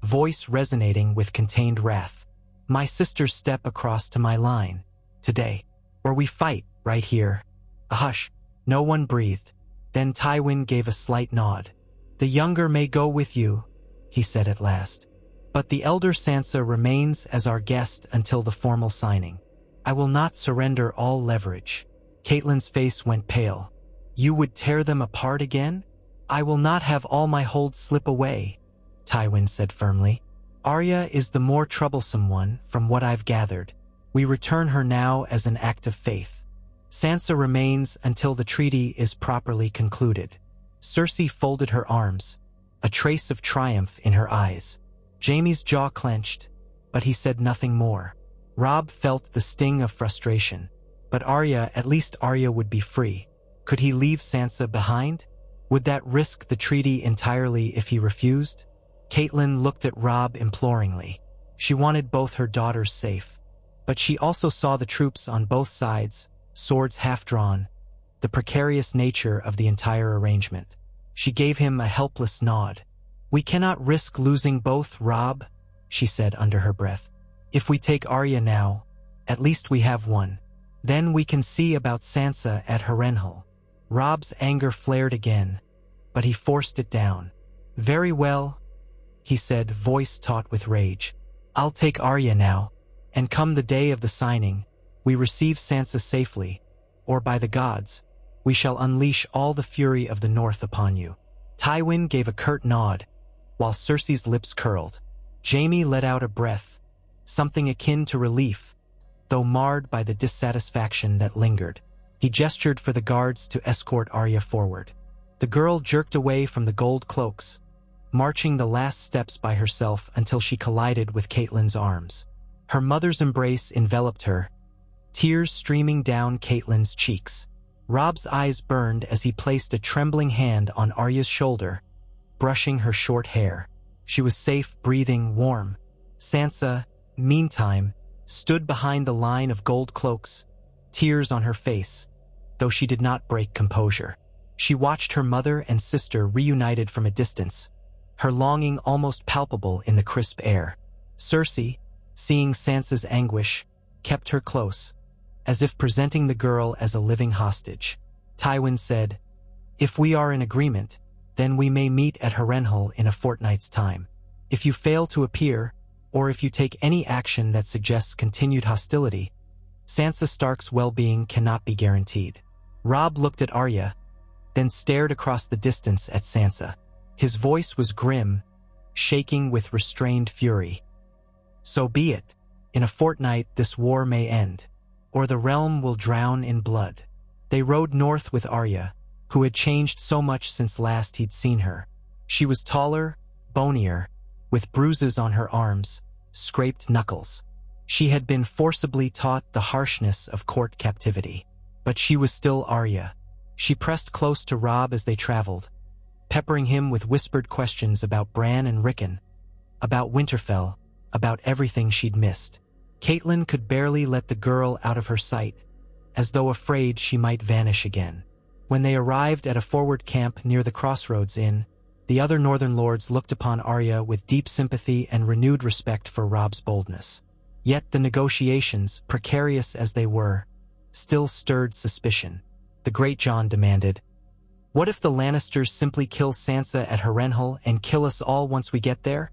voice resonating with contained wrath. My sisters step across to my line, today, or we fight right here. A hush. No one breathed. Then Tywin gave a slight nod. The younger may go with you, he said at last. But the elder Sansa remains as our guest until the formal signing. I will not surrender all leverage. Catelyn's face went pale. You would tear them apart again? I will not have all my hold slip away, Tywin said firmly. Arya is the more troublesome one, from what I've gathered. We return her now as an act of faith. Sansa remains until the treaty is properly concluded. Cersei folded her arms, a trace of triumph in her eyes. Jaime's jaw clenched, but he said nothing more. Robb felt the sting of frustration. But at least Arya would be free. Could he leave Sansa behind? Would that risk the treaty entirely if he refused? Catelyn looked at Robb imploringly. She wanted both her daughters safe. But she also saw the troops on both sides, swords half-drawn, the precarious nature of the entire arrangement. She gave him a helpless nod. We cannot risk losing both, Robb, she said under her breath. If we take Arya now, at least we have one. Then we can see about Sansa at Harrenhal. Robb's anger flared again, but he forced it down. Very well, he said, voice taut with rage. I'll take Arya now, and come the day of the signing, we receive Sansa safely, or by the gods, we shall unleash all the fury of the North upon you. Tywin gave a curt nod, while Cersei's lips curled. Jaime let out a breath, something akin to relief, though marred by the dissatisfaction that lingered. He gestured for the guards to escort Arya forward. The girl jerked away from the gold cloaks, marching the last steps by herself until she collided with Catelyn's arms. Her mother's embrace enveloped her, tears streaming down Catelyn's cheeks. Robb's eyes burned as he placed a trembling hand on Arya's shoulder, brushing her short hair. She was safe, breathing, warm. Sansa, meantime, stood behind the line of gold cloaks, tears on her face, though she did not break composure. She watched her mother and sister reunited from a distance, her longing almost palpable in the crisp air. Cersei, seeing Sansa's anguish, kept her close, as if presenting the girl as a living hostage. Tywin said, "If we are in agreement, then we may meet at Harrenhal in a fortnight's time. If you fail to appear, or if you take any action that suggests continued hostility, Sansa Stark's well-being cannot be guaranteed." Robb looked at Arya, then stared across the distance at Sansa. His voice was grim, shaking with restrained fury. "So be it. In a fortnight this war may end, or the realm will drown in blood." They rode north with Arya, who had changed so much since last he'd seen her. She was taller, bonier, with bruises on her arms, scraped knuckles. She had been forcibly taught the harshness of court captivity. But she was still Arya. She pressed close to Robb as they traveled, peppering him with whispered questions about Bran and Rickon, about Winterfell, about everything she'd missed. Catelyn could barely let the girl out of her sight, as though afraid she might vanish again. When they arrived at a forward camp near the Crossroads Inn, the other northern lords looked upon Arya with deep sympathy and renewed respect for Robb's boldness. Yet the negotiations, precarious as they were, still stirred suspicion. The Great John demanded, "What if the Lannisters simply kill Sansa at Harrenhal and kill us all once we get there?"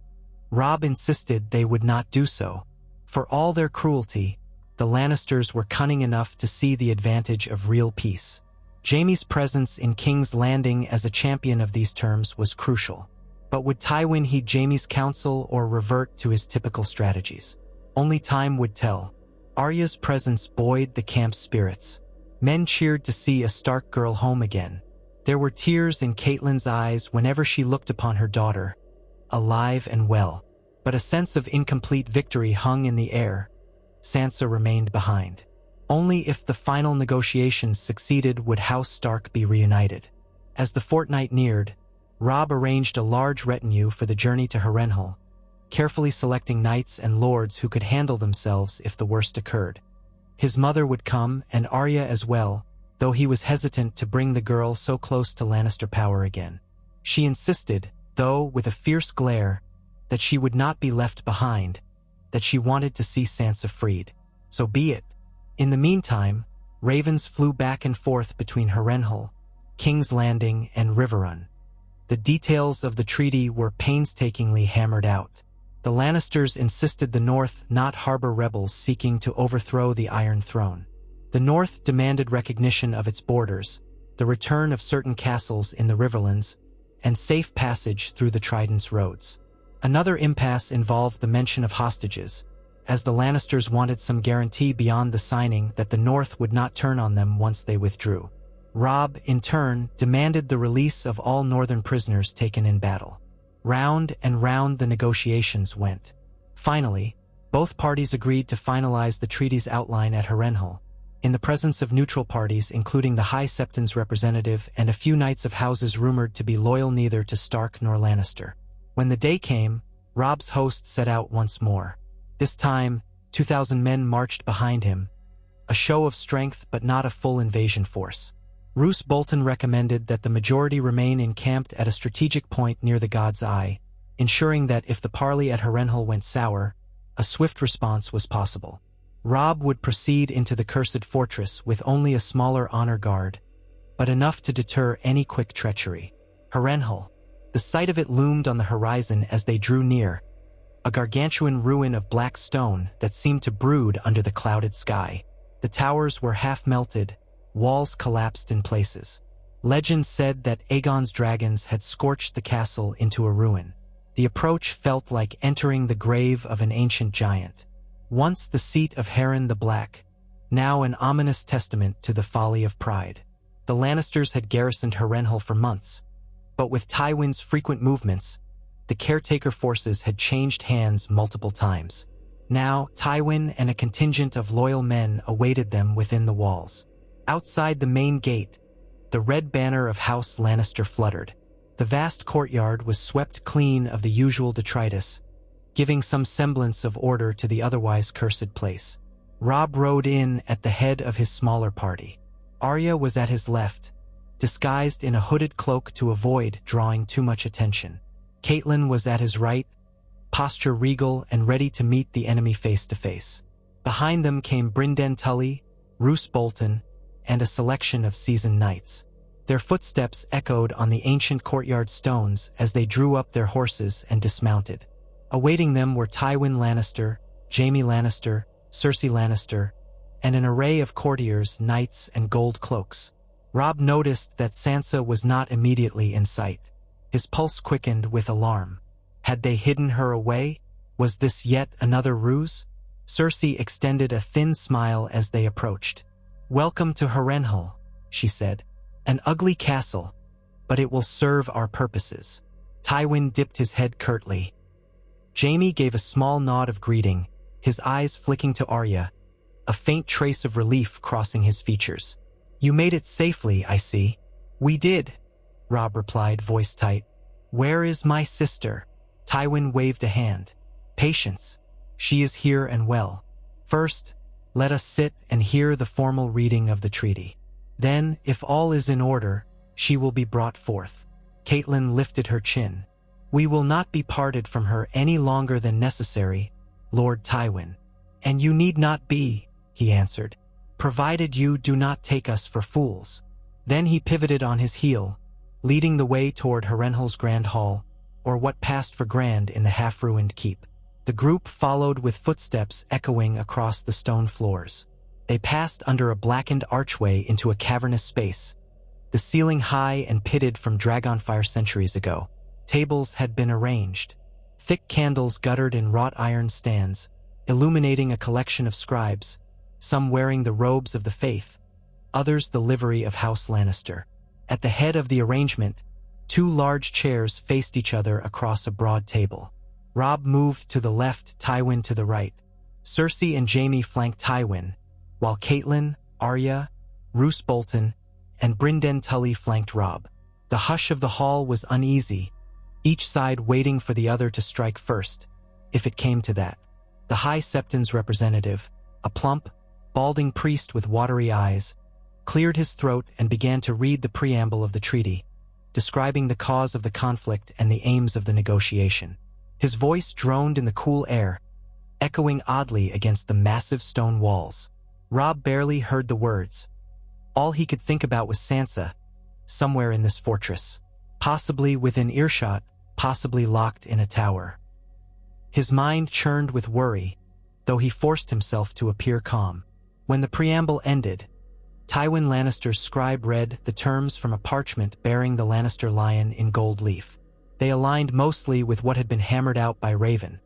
Robb insisted they would not do so. For all their cruelty, the Lannisters were cunning enough to see the advantage of real peace. Jaime's presence in King's Landing as a champion of these terms was crucial. But would Tywin heed Jaime's counsel or revert to his typical strategies? Only time would tell. Arya's presence buoyed the camp's spirits. Men cheered to see a Stark girl home again. There were tears in Catelyn's eyes whenever she looked upon her daughter, alive and well. But a sense of incomplete victory hung in the air. Sansa remained behind. Only if the final negotiations succeeded would House Stark be reunited. As the fortnight neared, Robb arranged a large retinue for the journey to Harrenhal, carefully selecting knights and lords who could handle themselves if the worst occurred. His mother would come, and Arya as well, though he was hesitant to bring the girl so close to Lannister power again. She insisted, though with a fierce glare, that she would not be left behind, that she wanted to see Sansa freed. So be it. In the meantime, ravens flew back and forth between Harrenhal, King's Landing, and Riverrun. The details of the treaty were painstakingly hammered out. The Lannisters insisted the North not harbor rebels seeking to overthrow the Iron Throne. The North demanded recognition of its borders, the return of certain castles in the Riverlands, and safe passage through the Trident's roads. Another impasse involved the mention of hostages, as the Lannisters wanted some guarantee beyond the signing that the North would not turn on them once they withdrew. Robb, in turn, demanded the release of all northern prisoners taken in battle. Round and round the negotiations went. Finally, both parties agreed to finalize the treaty's outline at Harrenhal, in the presence of neutral parties including the High Septon's representative and a few knights of houses rumored to be loyal neither to Stark nor Lannister. When the day came, Robb's host set out once more. This time, 2,000 men marched behind him, a show of strength but not a full invasion force. Roose Bolton recommended that the majority remain encamped at a strategic point near the God's Eye, ensuring that if the parley at Harrenhal went sour, a swift response was possible. Robb would proceed into the cursed fortress with only a smaller honor guard, but enough to deter any quick treachery. Harrenhal. The sight of it loomed on the horizon as they drew near, a gargantuan ruin of black stone that seemed to brood under the clouded sky. The towers were half melted, walls collapsed in places. Legend said that Aegon's dragons had scorched the castle into a ruin. The approach felt like entering the grave of an ancient giant. Once the seat of Harren the Black, now an ominous testament to the folly of pride. The Lannisters had garrisoned Harrenhal for months, but with Tywin's frequent movements, the caretaker forces had changed hands multiple times. Now, Tywin and a contingent of loyal men awaited them within the walls. Outside the main gate, the red banner of House Lannister fluttered. The vast courtyard was swept clean of the usual detritus, giving some semblance of order to the otherwise cursed place. Robb rode in at the head of his smaller party. Arya was at his left, disguised in a hooded cloak to avoid drawing too much attention. Catelyn was at his right, posture regal and ready to meet the enemy face to face. Behind them came Brynden Tully, Roose Bolton, and a selection of seasoned knights. Their footsteps echoed on the ancient courtyard stones as they drew up their horses and dismounted. Awaiting them were Tywin Lannister, Jaime Lannister, Cersei Lannister, and an array of courtiers, knights, and gold cloaks. Robb noticed that Sansa was not immediately in sight. His pulse quickened with alarm. Had they hidden her away? Was this yet another ruse? Cersei extended a thin smile as they approached. "Welcome to Harrenhal," she said. "An ugly castle, but it will serve our purposes." Tywin dipped his head curtly. Jaime gave a small nod of greeting, his eyes flicking to Arya, a faint trace of relief crossing his features. "You made it safely, I see." "We did," Robb replied, voice tight. "Where is my sister?" Tywin waved a hand. "Patience. She is here and well. First, let us sit and hear the formal reading of the treaty. Then, if all is in order, she will be brought forth." Catelyn lifted her chin. "We will not be parted from her any longer than necessary, Lord Tywin." "And you need not be," he answered, "provided you do not take us for fools." Then he pivoted on his heel, leading the way toward Harrenhal's Grand Hall, or what passed for grand in the half-ruined keep. The group followed with footsteps echoing across the stone floors. They passed under a blackened archway into a cavernous space, the ceiling high and pitted from dragonfire centuries ago. Tables had been arranged. Thick candles guttered in wrought iron stands, illuminating a collection of scribes, some wearing the robes of the faith, others the livery of House Lannister. At the head of the arrangement, two large chairs faced each other across a broad table. Robb moved to the left, Tywin to the right. Cersei and Jaime flanked Tywin, while Catelyn, Arya, Roose Bolton, and Brynden Tully flanked Robb. The hush of the hall was uneasy, each side waiting for the other to strike first, if it came to that. The High Septon's representative, a plump, balding priest with watery eyes, cleared his throat and began to read the preamble of the treaty, describing the cause of the conflict and the aims of the negotiation. His voice droned in the cool air, echoing oddly against the massive stone walls. Robb barely heard the words. All he could think about was Sansa, somewhere in this fortress, possibly within earshot, possibly locked in a tower. His mind churned with worry, though he forced himself to appear calm. When the preamble ended, Tywin Lannister's scribe read the terms from a parchment bearing the Lannister lion in gold leaf. They aligned mostly with what had been hammered out by Raven.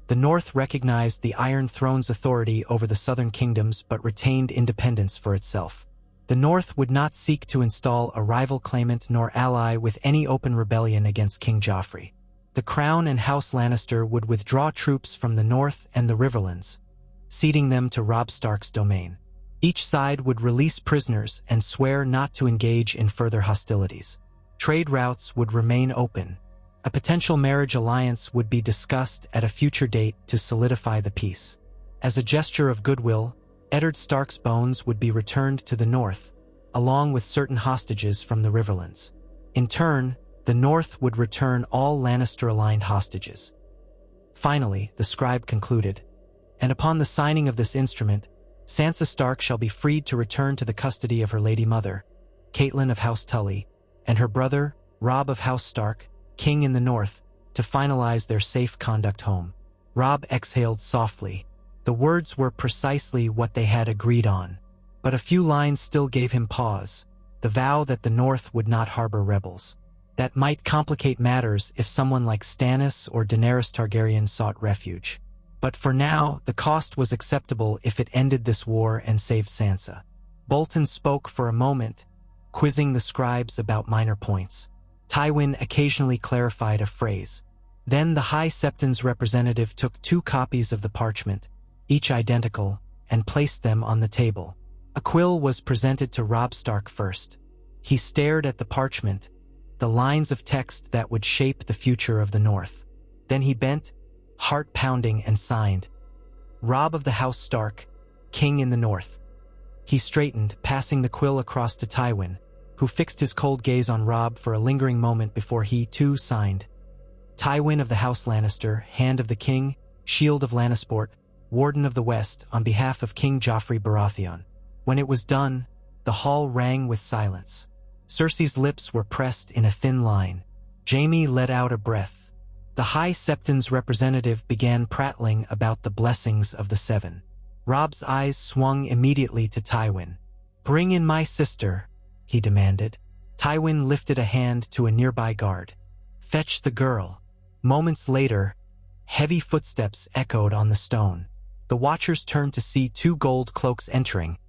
The North recognized the Iron Throne's authority over the southern kingdoms but retained independence for itself. The North would not seek to install a rival claimant nor ally with any open rebellion against King Joffrey. The Crown and House Lannister would withdraw troops from the North and the Riverlands, ceding them to Robb Stark's domain. Each side would release prisoners and swear not to engage in further hostilities. Trade routes would remain open. A potential marriage alliance would be discussed at a future date to solidify the peace. As a gesture of goodwill, Eddard Stark's bones would be returned to the North, along with certain hostages from the Riverlands. In turn, the North would return all Lannister-aligned hostages. Finally, the scribe concluded, and upon the signing of this instrument, Sansa Stark shall be freed to return to the custody of her lady mother, Catelyn of House Tully, and her brother, Robb of House Stark, king in the North, to finalize their safe conduct home. Robb exhaled softly. The words were precisely what they had agreed on, but a few lines still gave him pause. The vow that the North would not harbor rebels. That might complicate matters if someone like Stannis or Daenerys Targaryen sought refuge. But for now, the cost was acceptable if it ended this war and saved Sansa. Bolton spoke for a moment, quizzing the scribes about minor points. Tywin occasionally clarified a phrase. Then the High Septon's representative took 2 copies of the parchment, each identical, and placed them on the table. A quill was presented to Robb Stark first. He stared at the parchment, the lines of text that would shape the future of the North. Then he bent, heart pounding, and signed, "Robb of the House Stark, King in the North." He straightened, passing the quill across to Tywin, who fixed his cold gaze on Robb for a lingering moment before he, too, signed. Tywin of the House Lannister, Hand of the King, Shield of Lannisport, Warden of the West, on behalf of King Joffrey Baratheon. When it was done, the hall rang with silence. Cersei's lips were pressed in a thin line. Jaime let out a breath. The High Septon's representative began prattling about the blessings of the Seven. Robb's eyes swung immediately to Tywin. "Bring in my sister," he demanded. Tywin lifted a hand to a nearby guard. "Fetch the girl." Moments later, heavy footsteps echoed on the stone. The watchers turned to see 2 gold cloaks entering,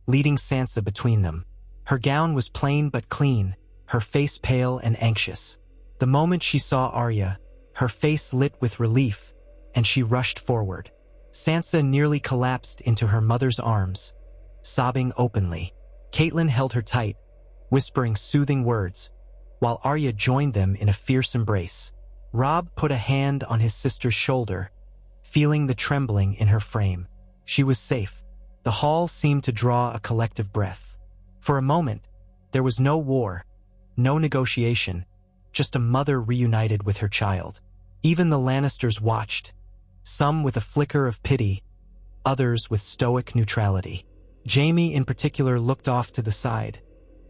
leading Sansa between them. Her gown was plain but clean, her face pale and anxious. The moment she saw Arya, her face lit with relief, and she rushed forward. Sansa nearly collapsed into her mother's arms, sobbing openly. Catelyn held her tight, whispering soothing words, while Arya joined them in a fierce embrace. Robb put a hand on his sister's shoulder, feeling the trembling in her frame. She was safe. The hall seemed to draw a collective breath. For a moment, there was no war, no negotiation, just a mother reunited with her child. Even the Lannisters watched, some with a flicker of pity, others with stoic neutrality. Jaime in particular looked off to the side,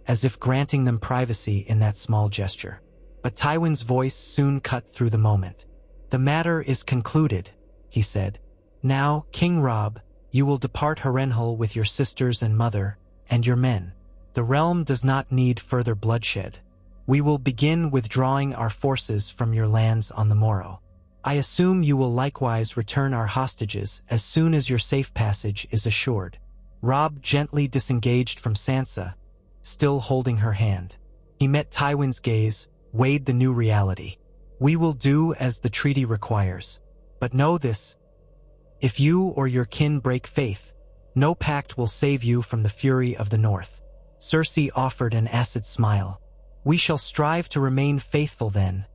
as if granting them privacy in that small gesture. But Tywin's voice soon cut through the moment. "The matter is concluded," he said. "Now, King Robb, you will depart Harrenhal with your sisters and mother, and your men. The realm does not need further bloodshed. We will begin withdrawing our forces from your lands on the morrow. I assume you will likewise return our hostages as soon as your safe passage is assured." Robb gently disengaged from Sansa, still holding her hand. He met Tywin's gaze, weighed the new reality. "We will do as the treaty requires. But know this, if you or your kin break faith, no pact will save you from the fury of the North." Cersei offered an acid smile. "We shall strive to remain faithful then,"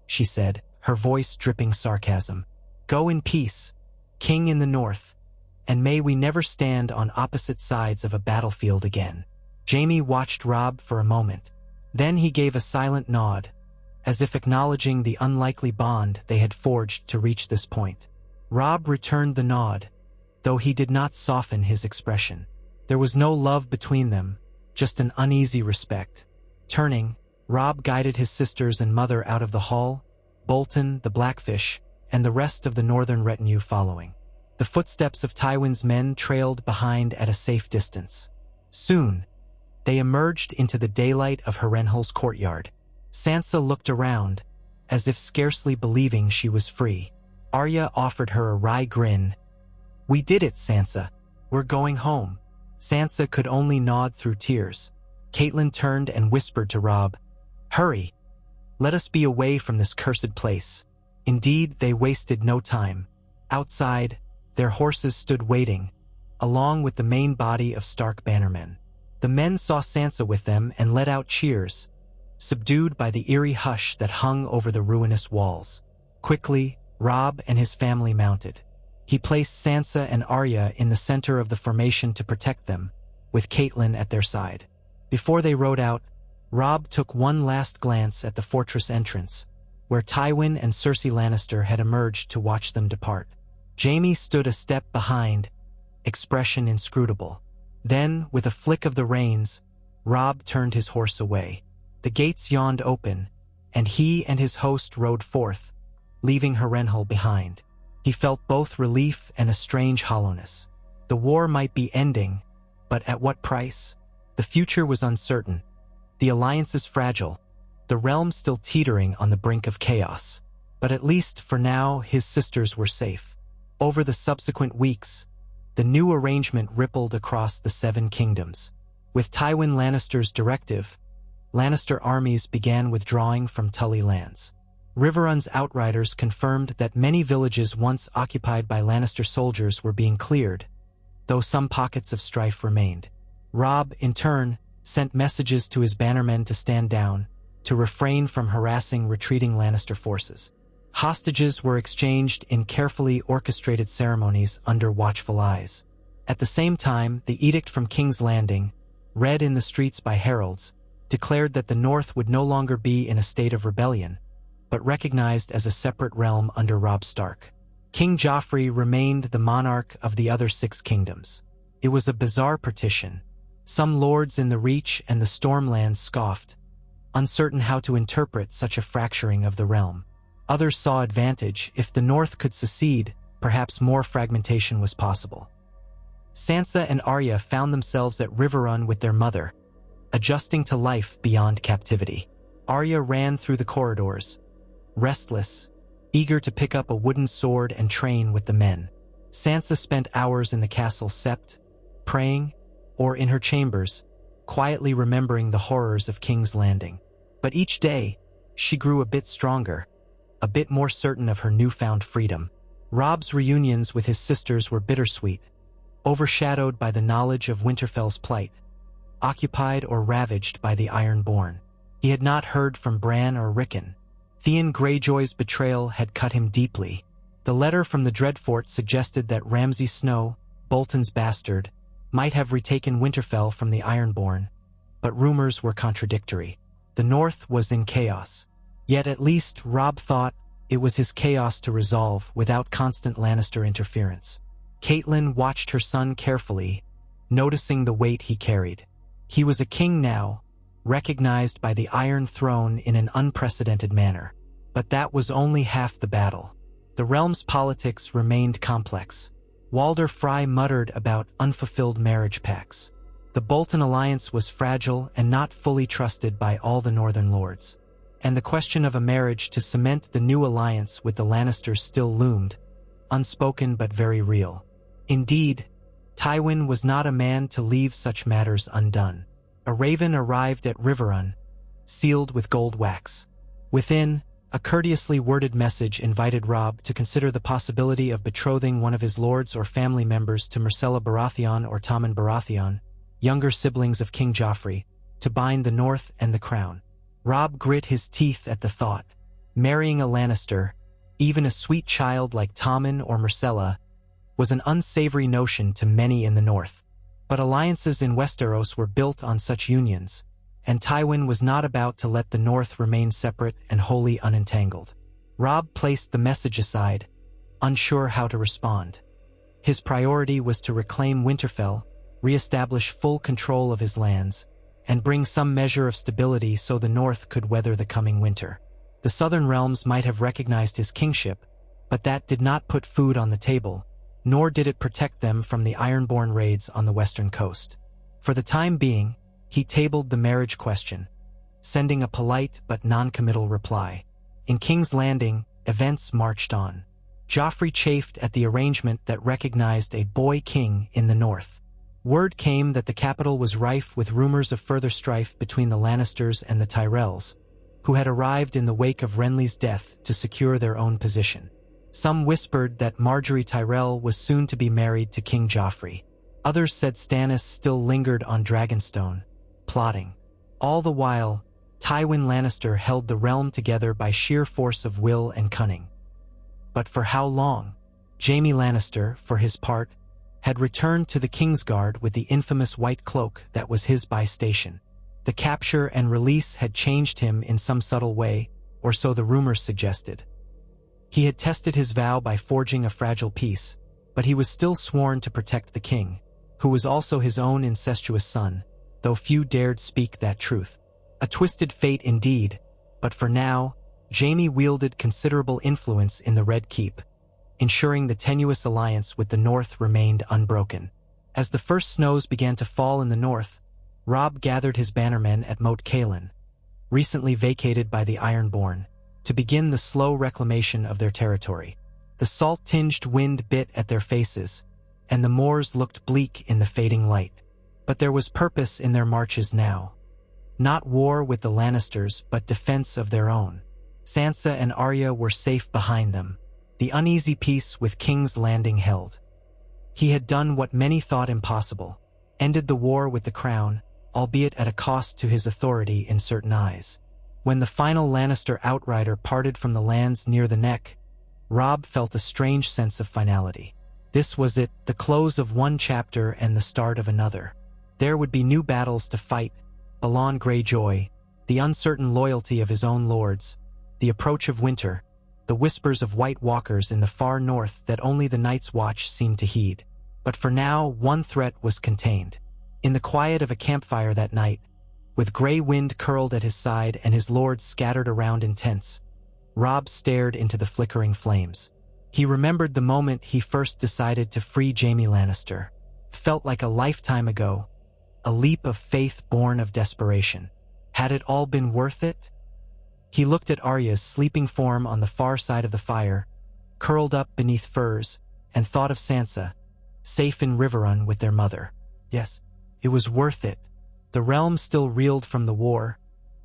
she said, her voice dripping sarcasm. "Go in peace, King in the North, and may we never stand on opposite sides of a battlefield again." Jaime watched Robb for a moment. Then he gave a silent nod, as if acknowledging the unlikely bond they had forged to reach this point. Robb returned the nod, though he did not soften his expression. There was no love between them, just an uneasy respect. Turning, Robb guided his sisters and mother out of the hall, Bolton, the Blackfish, and the rest of the northern retinue following. The footsteps of Tywin's men trailed behind at a safe distance. Soon, they emerged into the daylight of Harrenhal's courtyard. Sansa looked around, as if scarcely believing she was free. Arya offered her a wry grin. "We did it, Sansa. We're going home." Sansa could only nod through tears. Catelyn turned and whispered to Robb, "Hurry! Let us be away from this cursed place." Indeed, they wasted no time. Outside, their horses stood waiting, along with the main body of Stark bannermen. The men saw Sansa with them and let out cheers, subdued by the eerie hush that hung over the ruinous walls. Quickly, Robb and his family mounted. He placed Sansa and Arya in the center of the formation to protect them, with Catelyn at their side. Before they rode out, Robb took one last glance at the fortress entrance, where Tywin and Cersei Lannister had emerged to watch them depart. Jaime stood a step behind, expression inscrutable. Then, with a flick of the reins, Robb turned his horse away. The gates yawned open, and he and his host rode forth, leaving Harrenhal behind. He felt both relief and a strange hollowness. The war might be ending, but at what price? The future was uncertain, the alliances fragile, the realm still teetering on the brink of chaos. But at least for now, his sisters were safe. Over the subsequent weeks, the new arrangement rippled across the 7 kingdoms. With Tywin Lannister's directive, Lannister armies began withdrawing from Tully lands. Riverrun's outriders confirmed that many villages once occupied by Lannister soldiers were being cleared, though some pockets of strife remained. Robb, in turn, sent messages to his bannermen to stand down, to refrain from harassing retreating Lannister forces. Hostages were exchanged in carefully orchestrated ceremonies under watchful eyes. At the same time, the edict from King's Landing, read in the streets by heralds, declared that the North would no longer be in a state of rebellion, but recognized as a separate realm under Robb Stark. King Joffrey remained the monarch of the other 6 kingdoms. It was a bizarre partition. Some lords in the Reach and the Stormlands scoffed, uncertain how to interpret such a fracturing of the realm. Others saw advantage. If the North could secede, perhaps more fragmentation was possible. Sansa and Arya found themselves at Riverrun with their mother, adjusting to life beyond captivity. Arya ran through the corridors, restless, eager to pick up a wooden sword and train with the men. Sansa spent hours in the castle sept, praying, or in her chambers, quietly remembering the horrors of King's Landing. But each day, she grew a bit stronger, a bit more certain of her newfound freedom. Robb's reunions with his sisters were bittersweet, overshadowed by the knowledge of Winterfell's plight, occupied or ravaged by the Ironborn. He had not heard from Bran or Rickon. Theon Greyjoy's betrayal had cut him deeply. The letter from the Dreadfort suggested that Ramsay Snow, Bolton's bastard, might have retaken Winterfell from the Ironborn, but rumors were contradictory. The North was in chaos. Yet at least Robb thought it was his chaos to resolve without constant Lannister interference. Catelyn watched her son carefully, noticing the weight he carried. He was a king now, recognized by the Iron Throne in an unprecedented manner. But that was only half the battle. The realm's politics remained complex. Walder Frey muttered about unfulfilled marriage pacts. The Bolton alliance was fragile and not fully trusted by all the Northern lords. And the question of a marriage to cement the new alliance with the Lannisters still loomed, unspoken but very real. Indeed, Tywin was not a man to leave such matters undone. A raven arrived at Riverrun, sealed with gold wax. Within, a courteously worded message invited Robb to consider the possibility of betrothing one of his lords or family members to Myrcella Baratheon or Tommen Baratheon, younger siblings of King Joffrey, to bind the North and the crown. Robb grit his teeth at the thought. Marrying a Lannister, even a sweet child like Tommen or Myrcella, was an unsavory notion to many in the North. But alliances in Westeros were built on such unions, and Tywin was not about to let the North remain separate and wholly unentangled. Robb placed the message aside, unsure how to respond. His priority was to reclaim Winterfell, re-establish full control of his lands, and bring some measure of stability so the North could weather the coming winter. The Southern realms might have recognized his kingship, but that did not put food on the table, nor did it protect them from the Ironborn raids on the western coast. For the time being, he tabled the marriage question, sending a polite but non-committal reply. In King's Landing, events marched on. Joffrey chafed at the arrangement that recognized a boy king in the North. Word came that the capital was rife with rumors of further strife between the Lannisters and the Tyrells, who had arrived in the wake of Renly's death to secure their own position. Some whispered that Margaery Tyrell was soon to be married to King Joffrey. Others said Stannis still lingered on Dragonstone, plotting. All the while, Tywin Lannister held the realm together by sheer force of will and cunning. But for how long? Jaime Lannister, for his part, had returned to the Kingsguard with the infamous white cloak that was his by station. The capture and release had changed him in some subtle way, or so the rumors suggested. He had tested his vow by forging a fragile peace, but he was still sworn to protect the king, who was also his own incestuous son, though few dared speak that truth. A twisted fate indeed, but for now, Jaime wielded considerable influence in the Red Keep, ensuring the tenuous alliance with the North remained unbroken. As the first snows began to fall in the North, Robb gathered his bannermen at Moat Cailin, recently vacated by the Ironborn, to begin the slow reclamation of their territory. The salt-tinged wind bit at their faces, and the moors looked bleak in the fading light. But there was purpose in their marches now. Not war with the Lannisters, but defense of their own. Sansa and Arya were safe behind them, the uneasy peace with King's Landing held. He had done what many thought impossible, ended the war with the crown, albeit at a cost to his authority in certain eyes. When the final Lannister outrider parted from the lands near the neck, Robb felt a strange sense of finality. This was it, the close of one chapter and the start of another. There would be new battles to fight, Balon Greyjoy, the uncertain loyalty of his own lords, the approach of winter, the whispers of White Walkers in the far north that only the Night's Watch seemed to heed. But for now, one threat was contained. In the quiet of a campfire that night, with Grey Wind curled at his side and his lords scattered around in tents, Robb stared into the flickering flames. He remembered the moment he first decided to free Jaime Lannister. Felt like a lifetime ago, a leap of faith born of desperation. Had it all been worth it? He looked at Arya's sleeping form on the far side of the fire, curled up beneath furs, and thought of Sansa, safe in Riverrun with their mother. Yes, it was worth it. The realm still reeled from the war,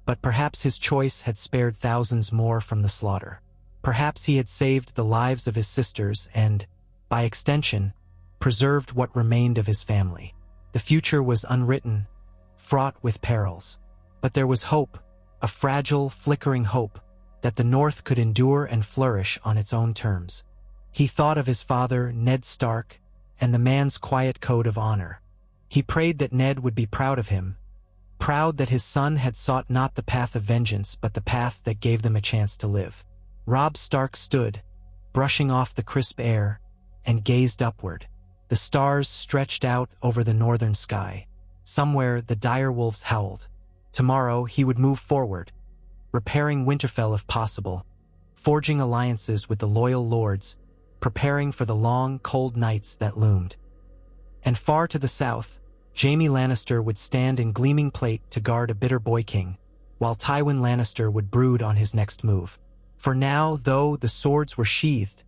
but perhaps his choice had spared thousands more from the slaughter. Perhaps he had saved the lives of his sisters and, by extension, preserved what remained of his family. The future was unwritten, fraught with perils. But there was hope, a fragile, flickering hope, that the North could endure and flourish on its own terms. He thought of his father, Ned Stark, and the man's quiet code of honor. He prayed that Ned would be proud of him, proud that his son had sought not the path of vengeance but the path that gave them a chance to live. Robb Stark stood, brushing off the crisp air, and gazed upward. The stars stretched out over the northern sky. Somewhere the dire wolves howled. Tomorrow he would move forward, repairing Winterfell if possible, forging alliances with the loyal lords, preparing for the long, cold nights that loomed. And far to the south, Jaime Lannister would stand in gleaming plate to guard a bitter boy king, while Tywin Lannister would brood on his next move. For now, though, the swords were sheathed,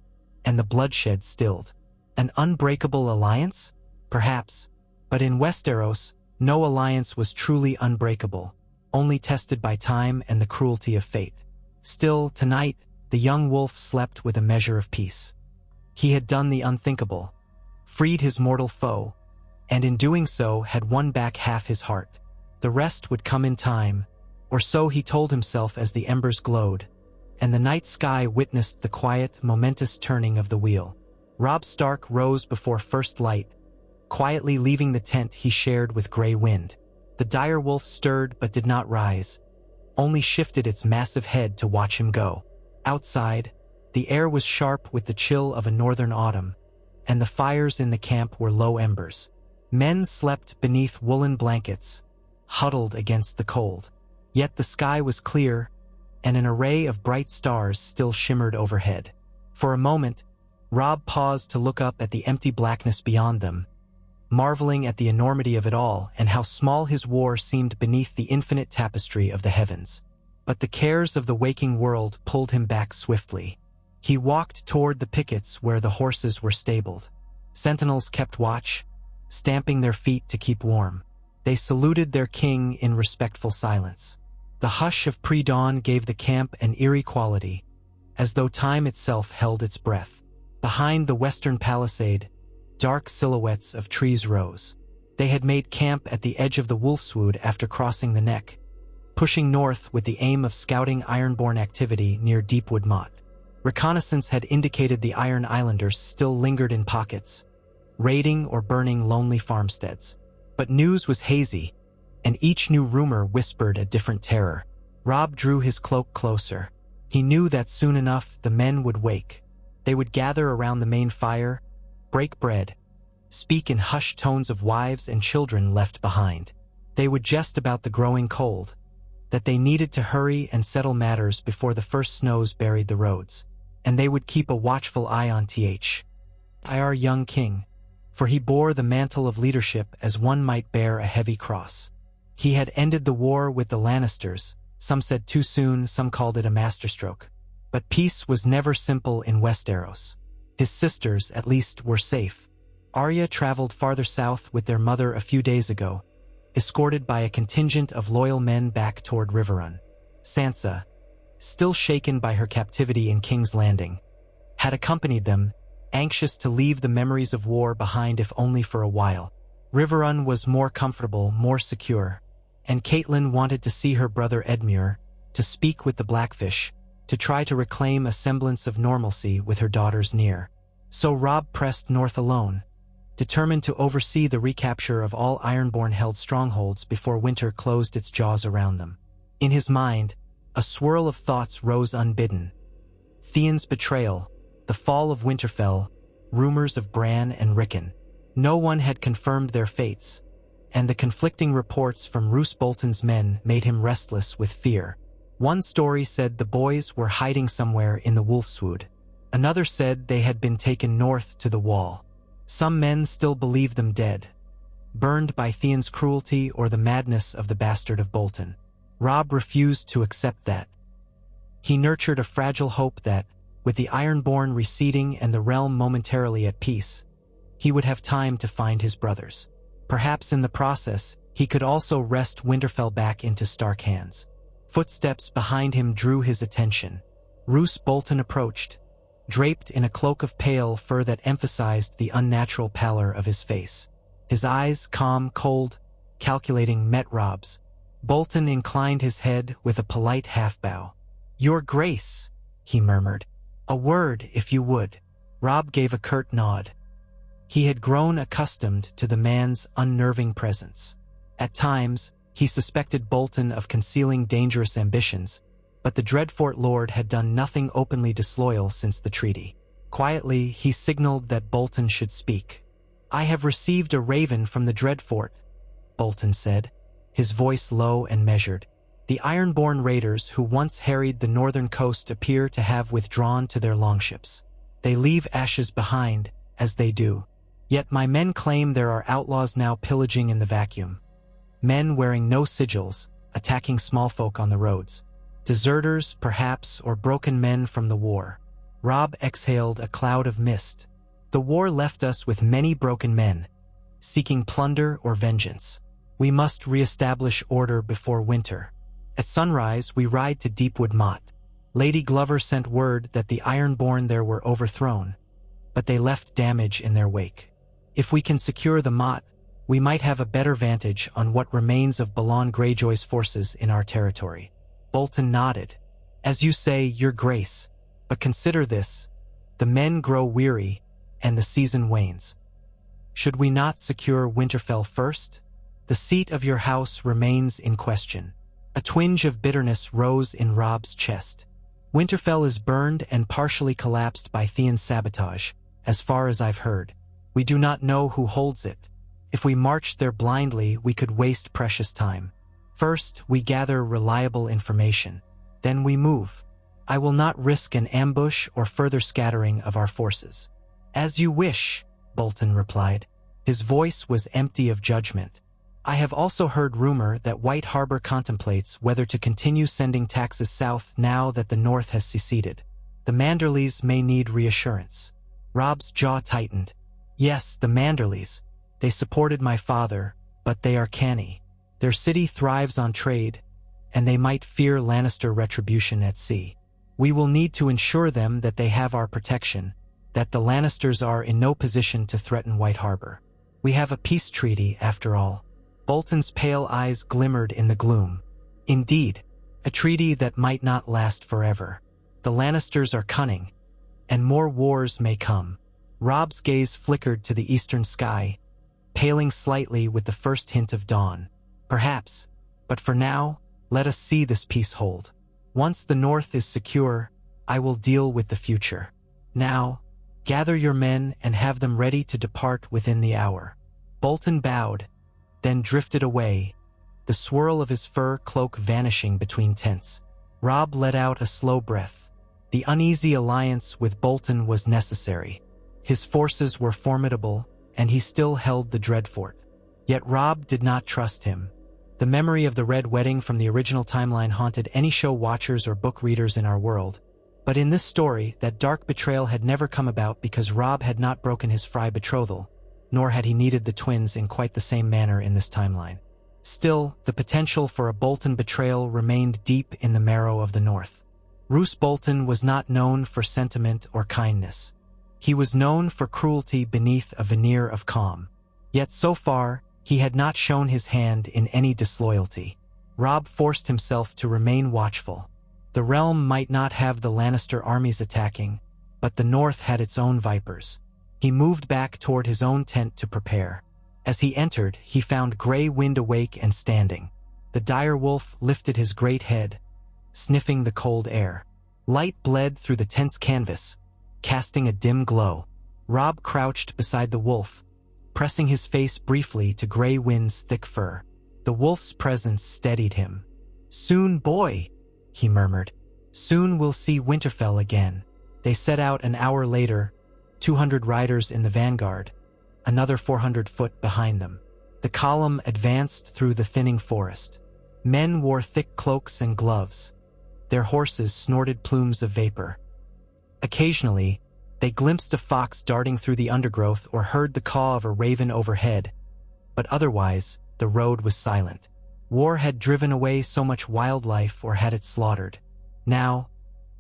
and the bloodshed stilled. An unbreakable alliance? Perhaps. But in Westeros, no alliance was truly unbreakable, only tested by time and the cruelty of fate. Still, tonight, the young wolf slept with a measure of peace. He had done the unthinkable, freed his mortal foe, and in doing so had won back half his heart. The rest would come in time, or so he told himself as the embers glowed, and the night sky witnessed the quiet, momentous turning of the wheel. Robb Stark rose before first light, quietly leaving the tent he shared with Grey Wind. The dire wolf stirred but did not rise, only shifted its massive head to watch him go. Outside, the air was sharp with the chill of a northern autumn, and the fires in the camp were low embers. Men slept beneath woolen blankets, huddled against the cold. Yet the sky was clear, and an array of bright stars still shimmered overhead. For a moment, Robb paused to look up at the empty blackness beyond them, marveling at the enormity of it all and how small his war seemed beneath the infinite tapestry of the heavens. But the cares of the waking world pulled him back swiftly. He walked toward the pickets where the horses were stabled. Sentinels kept watch, stamping their feet to keep warm. They saluted their king in respectful silence. The hush of pre-dawn gave the camp an eerie quality, as though time itself held its breath. Behind the western palisade, dark silhouettes of trees rose. They had made camp at the edge of the Wolfswood after crossing the neck, pushing north with the aim of scouting Ironborn activity near Deepwood Motte. Reconnaissance had indicated the Iron Islanders still lingered in pockets, raiding or burning lonely farmsteads. But news was hazy, and each new rumor whispered a different terror. Robb drew his cloak closer. He knew that soon enough the men would wake. They would gather around the main fire, break bread, speak in hushed tones of wives and children left behind. They would jest about the growing cold, that they needed to hurry and settle matters before the first snows buried the roads. And they would keep a watchful eye on our young king, for he bore the mantle of leadership as one might bear a heavy cross. He had ended the war with the Lannisters. Some said too soon, some called it a masterstroke. But peace was never simple in Westeros. His sisters, at least, were safe. Arya traveled farther south with their mother a few days ago, escorted by a contingent of loyal men back toward Riverrun. Sansa, still shaken by her captivity in King's Landing, had accompanied them, anxious to leave the memories of war behind if only for a while. Riverrun was more comfortable, more secure, and Catelyn wanted to see her brother Edmure, to speak with the Blackfish, to try to reclaim a semblance of normalcy with her daughters near. So Robb pressed north alone, determined to oversee the recapture of all Ironborn-held strongholds before winter closed its jaws around them. In his mind, a swirl of thoughts rose unbidden. Theon's betrayal, the fall of Winterfell, rumors of Bran and Rickon. No one had confirmed their fates, and the conflicting reports from Roose Bolton's men made him restless with fear. One story said the boys were hiding somewhere in the Wolfswood. Another said they had been taken north to the Wall. Some men still believed them dead, burned by Theon's cruelty or the madness of the bastard of Bolton. Robb refused to accept that. He nurtured a fragile hope that, with the Ironborn receding and the realm momentarily at peace, he would have time to find his brothers. Perhaps in the process, he could also wrest Winterfell back into Stark hands. Footsteps behind him drew his attention. Roose Bolton approached, draped in a cloak of pale fur that emphasized the unnatural pallor of his face. His eyes, calm, cold, calculating, met Robb's. Bolton inclined his head with a polite half-bow. "Your Grace," he murmured. "A word, if you would." Robb gave a curt nod. He had grown accustomed to the man's unnerving presence. At times, he suspected Bolton of concealing dangerous ambitions, but the Dreadfort Lord had done nothing openly disloyal since the treaty. Quietly, he signaled that Bolton should speak. "I have received a raven from the Dreadfort," Bolton said, his voice low and measured. "The Ironborn raiders who once harried the northern coast appear to have withdrawn to their longships. They leave ashes behind, as they do. Yet my men claim there are outlaws now pillaging in the vacuum. Men wearing no sigils, attacking small folk on the roads. Deserters, perhaps, or broken men from the war." Robb exhaled a cloud of mist. "The war left us with many broken men, seeking plunder or vengeance. We must re-establish order before winter. At sunrise, we ride to Deepwood Motte. Lady Glover sent word that the Ironborn there were overthrown, but they left damage in their wake. If we can secure the Motte, we might have a better vantage on what remains of Balon Greyjoy's forces in our territory." Bolton nodded. "As you say, Your Grace, but consider this. The men grow weary, and the season wanes. Should we not secure Winterfell first? The seat of your house remains in question." A twinge of bitterness rose in Robb's chest. "Winterfell is burned and partially collapsed by Theon's sabotage, as far as I've heard. We do not know who holds it. If we marched there blindly, we could waste precious time. First, we gather reliable information. Then we move. I will not risk an ambush or further scattering of our forces." "As you wish," Bolton replied. His voice was empty of judgment. "I have also heard rumor that White Harbor contemplates whether to continue sending taxes south now that the North has seceded. The Manderleys may need reassurance." Robb's jaw tightened. "Yes, the Manderleys. They supported my father, but they are canny. Their city thrives on trade, and they might fear Lannister retribution at sea. We will need to ensure them that they have our protection, that the Lannisters are in no position to threaten White Harbor. We have a peace treaty, after all." Bolton's pale eyes glimmered in the gloom. "Indeed, a treaty that might not last forever. The Lannisters are cunning, and more wars may come." Robb's gaze flickered to the eastern sky, paling slightly with the first hint of dawn. "Perhaps, but for now, let us see this peace hold. Once the North is secure, I will deal with the future. Now, gather your men and have them ready to depart within the hour." Bolton bowed, then drifted away, the swirl of his fur cloak vanishing between tents. Robb let out a slow breath. The uneasy alliance with Bolton was necessary. His forces were formidable, and he still held the Dreadfort. Yet Robb did not trust him. The memory of the Red Wedding from the original timeline haunted any show watchers or book readers in our world. But in this story, that dark betrayal had never come about because Robb had not broken his Frey betrothal. nor had he needed the twins in quite the same manner in this timeline. Still, the potential for a Bolton betrayal remained deep in the marrow of the North. Roose Bolton was not known for sentiment or kindness. He was known for cruelty beneath a veneer of calm. Yet so far, he had not shown his hand in any disloyalty. Robb forced himself to remain watchful. The realm might not have the Lannister armies attacking, but the North had its own vipers. He moved back toward his own tent to prepare. As he entered, he found Grey Wind awake and standing. The dire wolf lifted his great head, sniffing the cold air. Light bled through the tent's canvas, casting a dim glow. Robb crouched beside the wolf, pressing his face briefly to Grey Wind's thick fur. The wolf's presence steadied him. "Soon, boy," he murmured. "Soon we'll see Winterfell again." They set out an hour later, 200 riders in the vanguard, another 400 foot behind them. The column advanced through the thinning forest. Men wore thick cloaks and gloves. Their horses snorted plumes of vapor. Occasionally, they glimpsed a fox darting through the undergrowth or heard the caw of a raven overhead, but otherwise, the road was silent. War had driven away so much wildlife or had it slaughtered. Now,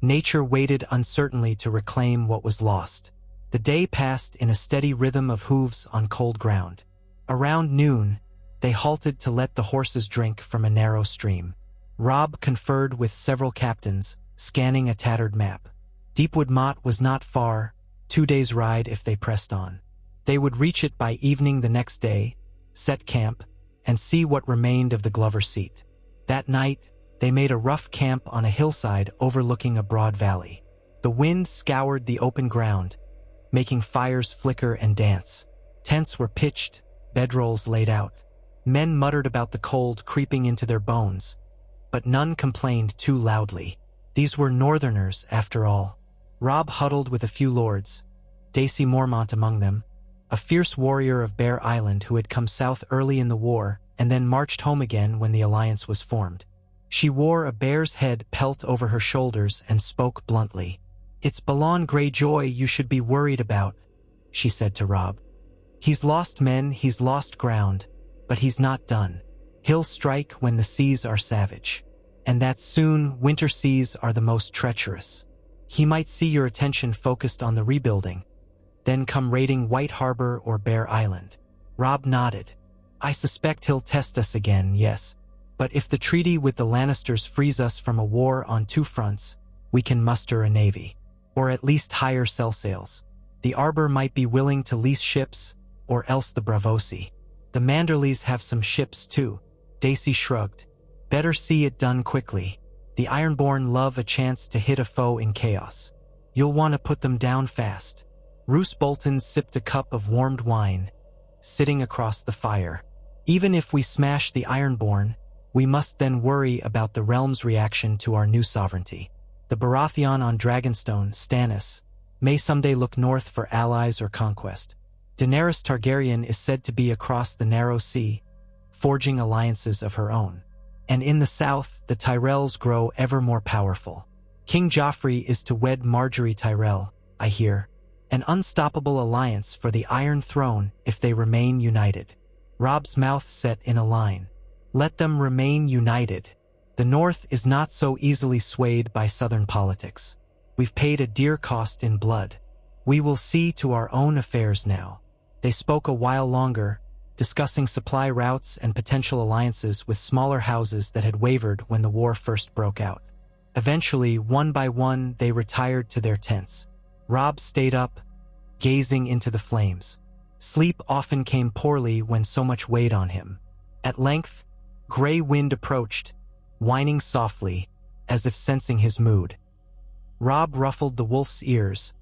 nature waited uncertainly to reclaim what was lost. The day passed in a steady rhythm of hooves on cold ground. Around noon, they halted to let the horses drink from a narrow stream. Robb conferred with several captains, scanning a tattered map. Deepwood Motte was not far, 2 days' ride if they pressed on. They would reach it by evening the next day, set camp, and see what remained of the Glover seat. That night, they made a rough camp on a hillside overlooking a broad valley. The wind scoured the open ground, making fires flicker and dance. Tents were pitched, bedrolls laid out. Men muttered about the cold creeping into their bones, but none complained too loudly. These were northerners, after all. Robb huddled with a few lords, Dacey Mormont among them, a fierce warrior of Bear Island who had come south early in the war and then marched home again when the alliance was formed. She wore a bear's head pelt over her shoulders and spoke bluntly. "It's Balon Greyjoy you should be worried about," she said to Robb. "He's lost men, he's lost ground, but he's not done. He'll strike when the seas are savage. And that soon winter seas are the most treacherous. He might see your attention focused on the rebuilding, then come raiding White Harbor or Bear Island." Robb nodded. "I suspect he'll test us again, yes. But if the treaty with the Lannisters frees us from a war on 2 fronts, we can muster a navy. Or at least hire sail sails. The Arbor might be willing to lease ships, or else the Bravosi. The Manderleys have some ships too." Dacey shrugged. "Better see it done quickly. The Ironborn love a chance to hit a foe in chaos. You'll want to put them down fast." Roose Bolton sipped a cup of warmed wine, sitting across the fire. "Even if we smash the Ironborn, we must then worry about the realm's reaction to our new sovereignty. The Baratheon on Dragonstone, Stannis, may someday look north for allies or conquest. Daenerys Targaryen is said to be across the narrow sea, forging alliances of her own. And in the south, the Tyrells grow ever more powerful. King Joffrey is to wed Margaery Tyrell, I hear. An unstoppable alliance for the Iron Throne if they remain united." Robb's mouth set in a line. "Let them remain united. The North is not so easily swayed by Southern politics. We've paid a dear cost in blood. We will see to our own affairs now." They spoke a while longer, discussing supply routes and potential alliances with smaller houses that had wavered when the war first broke out. Eventually, one by one, they retired to their tents. Robb stayed up, gazing into the flames. Sleep often came poorly when so much weighed on him. At length, Grey Wind approached, whining softly, as if sensing his mood. Robb ruffled the wolf's ears,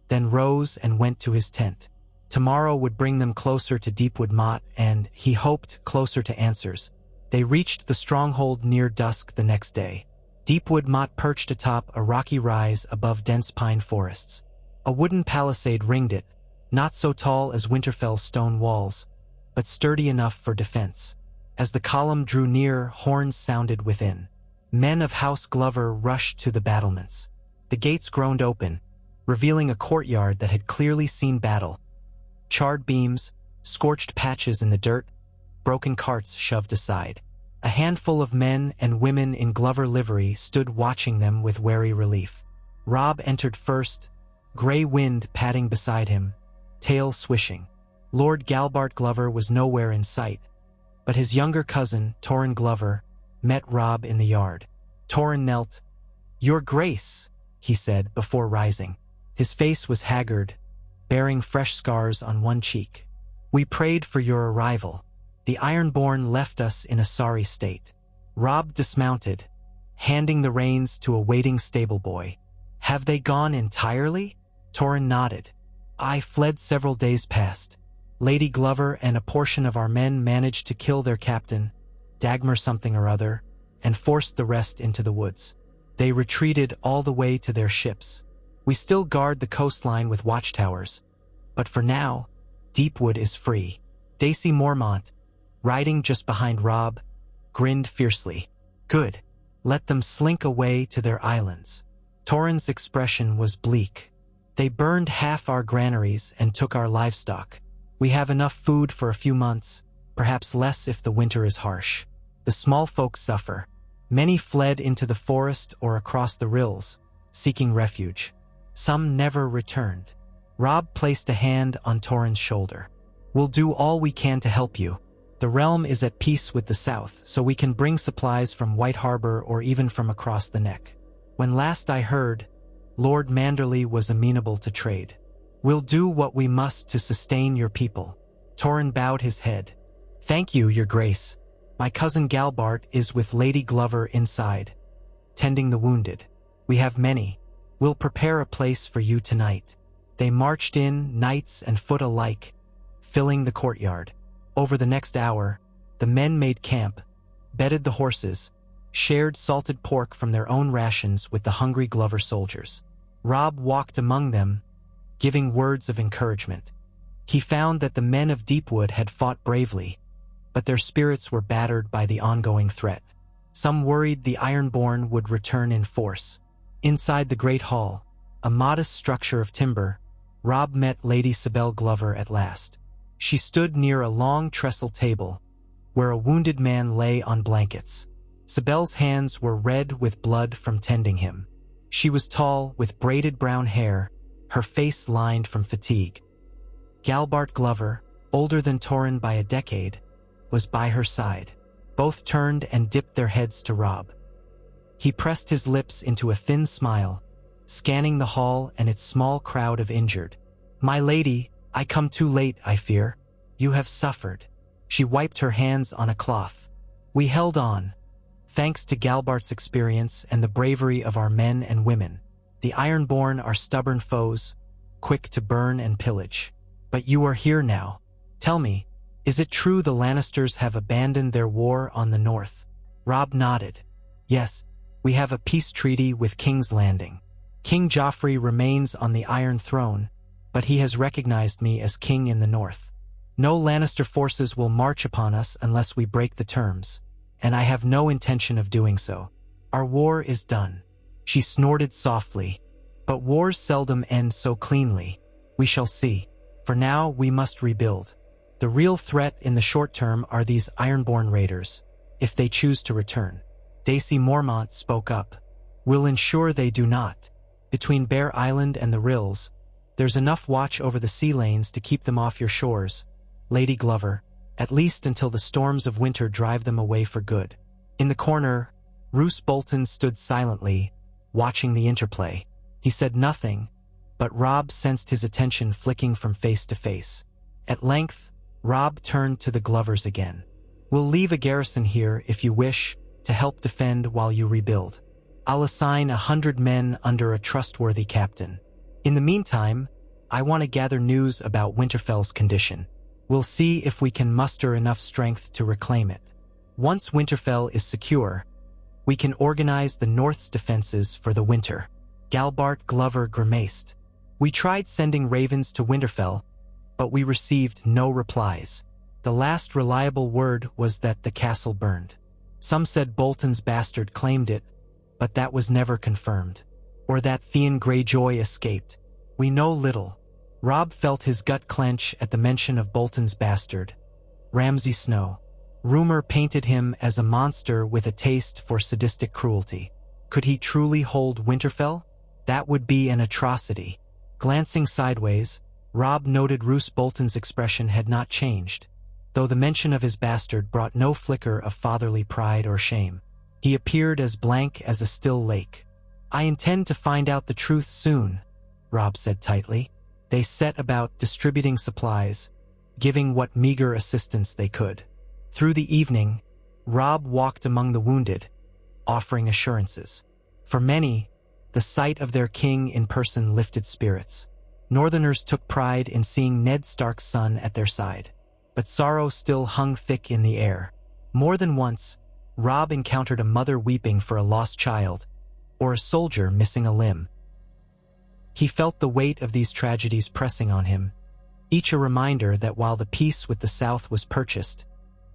then rose and went to his tent. Tomorrow would bring them closer to Deepwood Motte and, he hoped, closer to answers. They reached the stronghold near dusk the next day. Deepwood Motte perched atop a rocky rise above dense pine forests. A wooden palisade ringed it, not so tall as Winterfell's stone walls, but sturdy enough for defense. As the column drew near, horns sounded within. Men of House Glover rushed to the battlements. The gates groaned open, revealing a courtyard that had clearly seen battle. Charred beams, scorched patches in the dirt, broken carts shoved aside. A handful of men and women in Glover livery stood watching them with wary relief. Robb entered first, gray wind padding beside him, tail swishing. Lord Galbart Glover was nowhere in sight, but his younger cousin, Torrin Glover, met Robb in the yard. Torrin knelt. "Your Grace," he said before rising. His face was haggard, bearing fresh scars on one cheek. "We prayed for your arrival. The Ironborn left us in a sorry state." Robb dismounted, handing the reins to a waiting stable boy. "Have they gone entirely?" Torrin nodded. "I fled several days past. Lady Glover and a portion of our men managed to kill their captain, Dagmar something or other, and forced the rest into the woods. They retreated all the way to their ships. We still guard the coastline with watchtowers, but for now, Deepwood is free." Daisy Mormont, riding just behind Robb, grinned fiercely. "Good. Let them slink away to their islands." Torrin's expression was bleak. "They burned half our granaries and took our livestock. We have enough food for a few months, perhaps less if the winter is harsh. The small folk suffer. Many fled into the forest or across the rills, seeking refuge. Some never returned." Robb placed a hand on Torrin's shoulder. "We'll do all we can to help you. The realm is at peace with the south, so we can bring supplies from White Harbor or even from across the neck. When last I heard, Lord Manderley was amenable to trade. We'll do what we must to sustain your people." Torrin bowed his head. "Thank you, Your Grace. My cousin Galbart is with Lady Glover inside, tending the wounded. We have many. We'll prepare a place for you tonight." They marched in, knights and foot alike, filling the courtyard. Over the next hour, the men made camp, bedded the horses, shared salted pork from their own rations with the hungry Glover soldiers. Robb walked among them, giving words of encouragement. He found that the men of Deepwood had fought bravely, but their spirits were battered by the ongoing threat. Some worried the Ironborn would return in force. Inside the great hall, a modest structure of timber, Robb met Lady Sibel Glover at last. She stood near a long trestle table, where a wounded man lay on blankets. Sibel's hands were red with blood from tending him. She was tall, with braided brown hair, her face lined from fatigue. Galbart Glover, older than Torrin by a decade, was by her side. Both turned and dipped their heads to Robb. He pressed his lips into a thin smile, scanning the hall and its small crowd of injured. "My lady, I come too late, I fear. You have suffered." She wiped her hands on a cloth. "We held on, thanks to Galbart's experience and the bravery of our men and women. The Ironborn are stubborn foes, quick to burn and pillage. But you are here now. Tell me, is it true the Lannisters have abandoned their war on the north?" Robb nodded. "Yes, we have a peace treaty with King's Landing. King Joffrey remains on the Iron Throne, but he has recognized me as king in the north. No Lannister forces will march upon us unless we break the terms, and I have no intention of doing so. Our war is done." She snorted softly. "But wars seldom end so cleanly. We shall see. For now, we must rebuild. The real threat in the short term are these Ironborn raiders, if they choose to return." Daisy Mormont spoke up. "We'll ensure they do not. Between Bear Island and the Rills, there's enough watch over the sea lanes to keep them off your shores, Lady Glover, at least until the storms of winter drive them away for good." In the corner, Roose Bolton stood silently, watching the interplay. He said nothing, but Robb sensed his attention flicking from face to face. At length, Robb turned to the Glovers again. "We'll leave a garrison here, if you wish, to help defend while you rebuild. I'll assign 100 men under a trustworthy captain. In the meantime, I want to gather news about Winterfell's condition. We'll see if we can muster enough strength to reclaim it. Once Winterfell is secure, we can organize the North's defenses for the winter." Galbart Glover grimaced. "We tried sending ravens to Winterfell, but we received no replies. The last reliable word was that the castle burned. Some said Bolton's bastard claimed it, but that was never confirmed. Or that Theon Greyjoy escaped. We know little. Robb felt his gut clench at the mention of Bolton's bastard, Ramsay Snow. Rumor painted him as a monster with a taste for sadistic cruelty. Could he truly hold Winterfell? That would be an atrocity. Glancing sideways, Robb noted Roose Bolton's expression had not changed, though the mention of his bastard brought no flicker of fatherly pride or shame. He appeared as blank as a still lake. "I intend to find out the truth soon," Robb said tightly. They set about distributing supplies, giving what meager assistance they could. Through the evening, Robb walked among the wounded, offering assurances. For many, the sight of their king in person lifted spirits. Northerners took pride in seeing Ned Stark's son at their side. But sorrow still hung thick in the air. More than once, Robb encountered a mother weeping for a lost child, or a soldier missing a limb. He felt the weight of these tragedies pressing on him, each a reminder that while the peace with the South was purchased,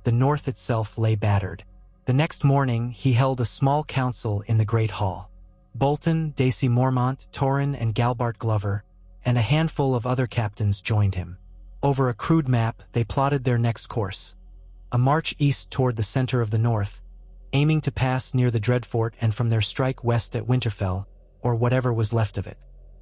the North itself lay battered. The next morning, he held a small council in the Great Hall. Bolton, Dacey Mormont, Torrin, and Galbart Glover, and a handful of other captains joined him. Over a crude map, they plotted their next course. A march east toward the center of the North, aiming to pass near the Dreadfort and from there strike west at Winterfell, or whatever was left of it.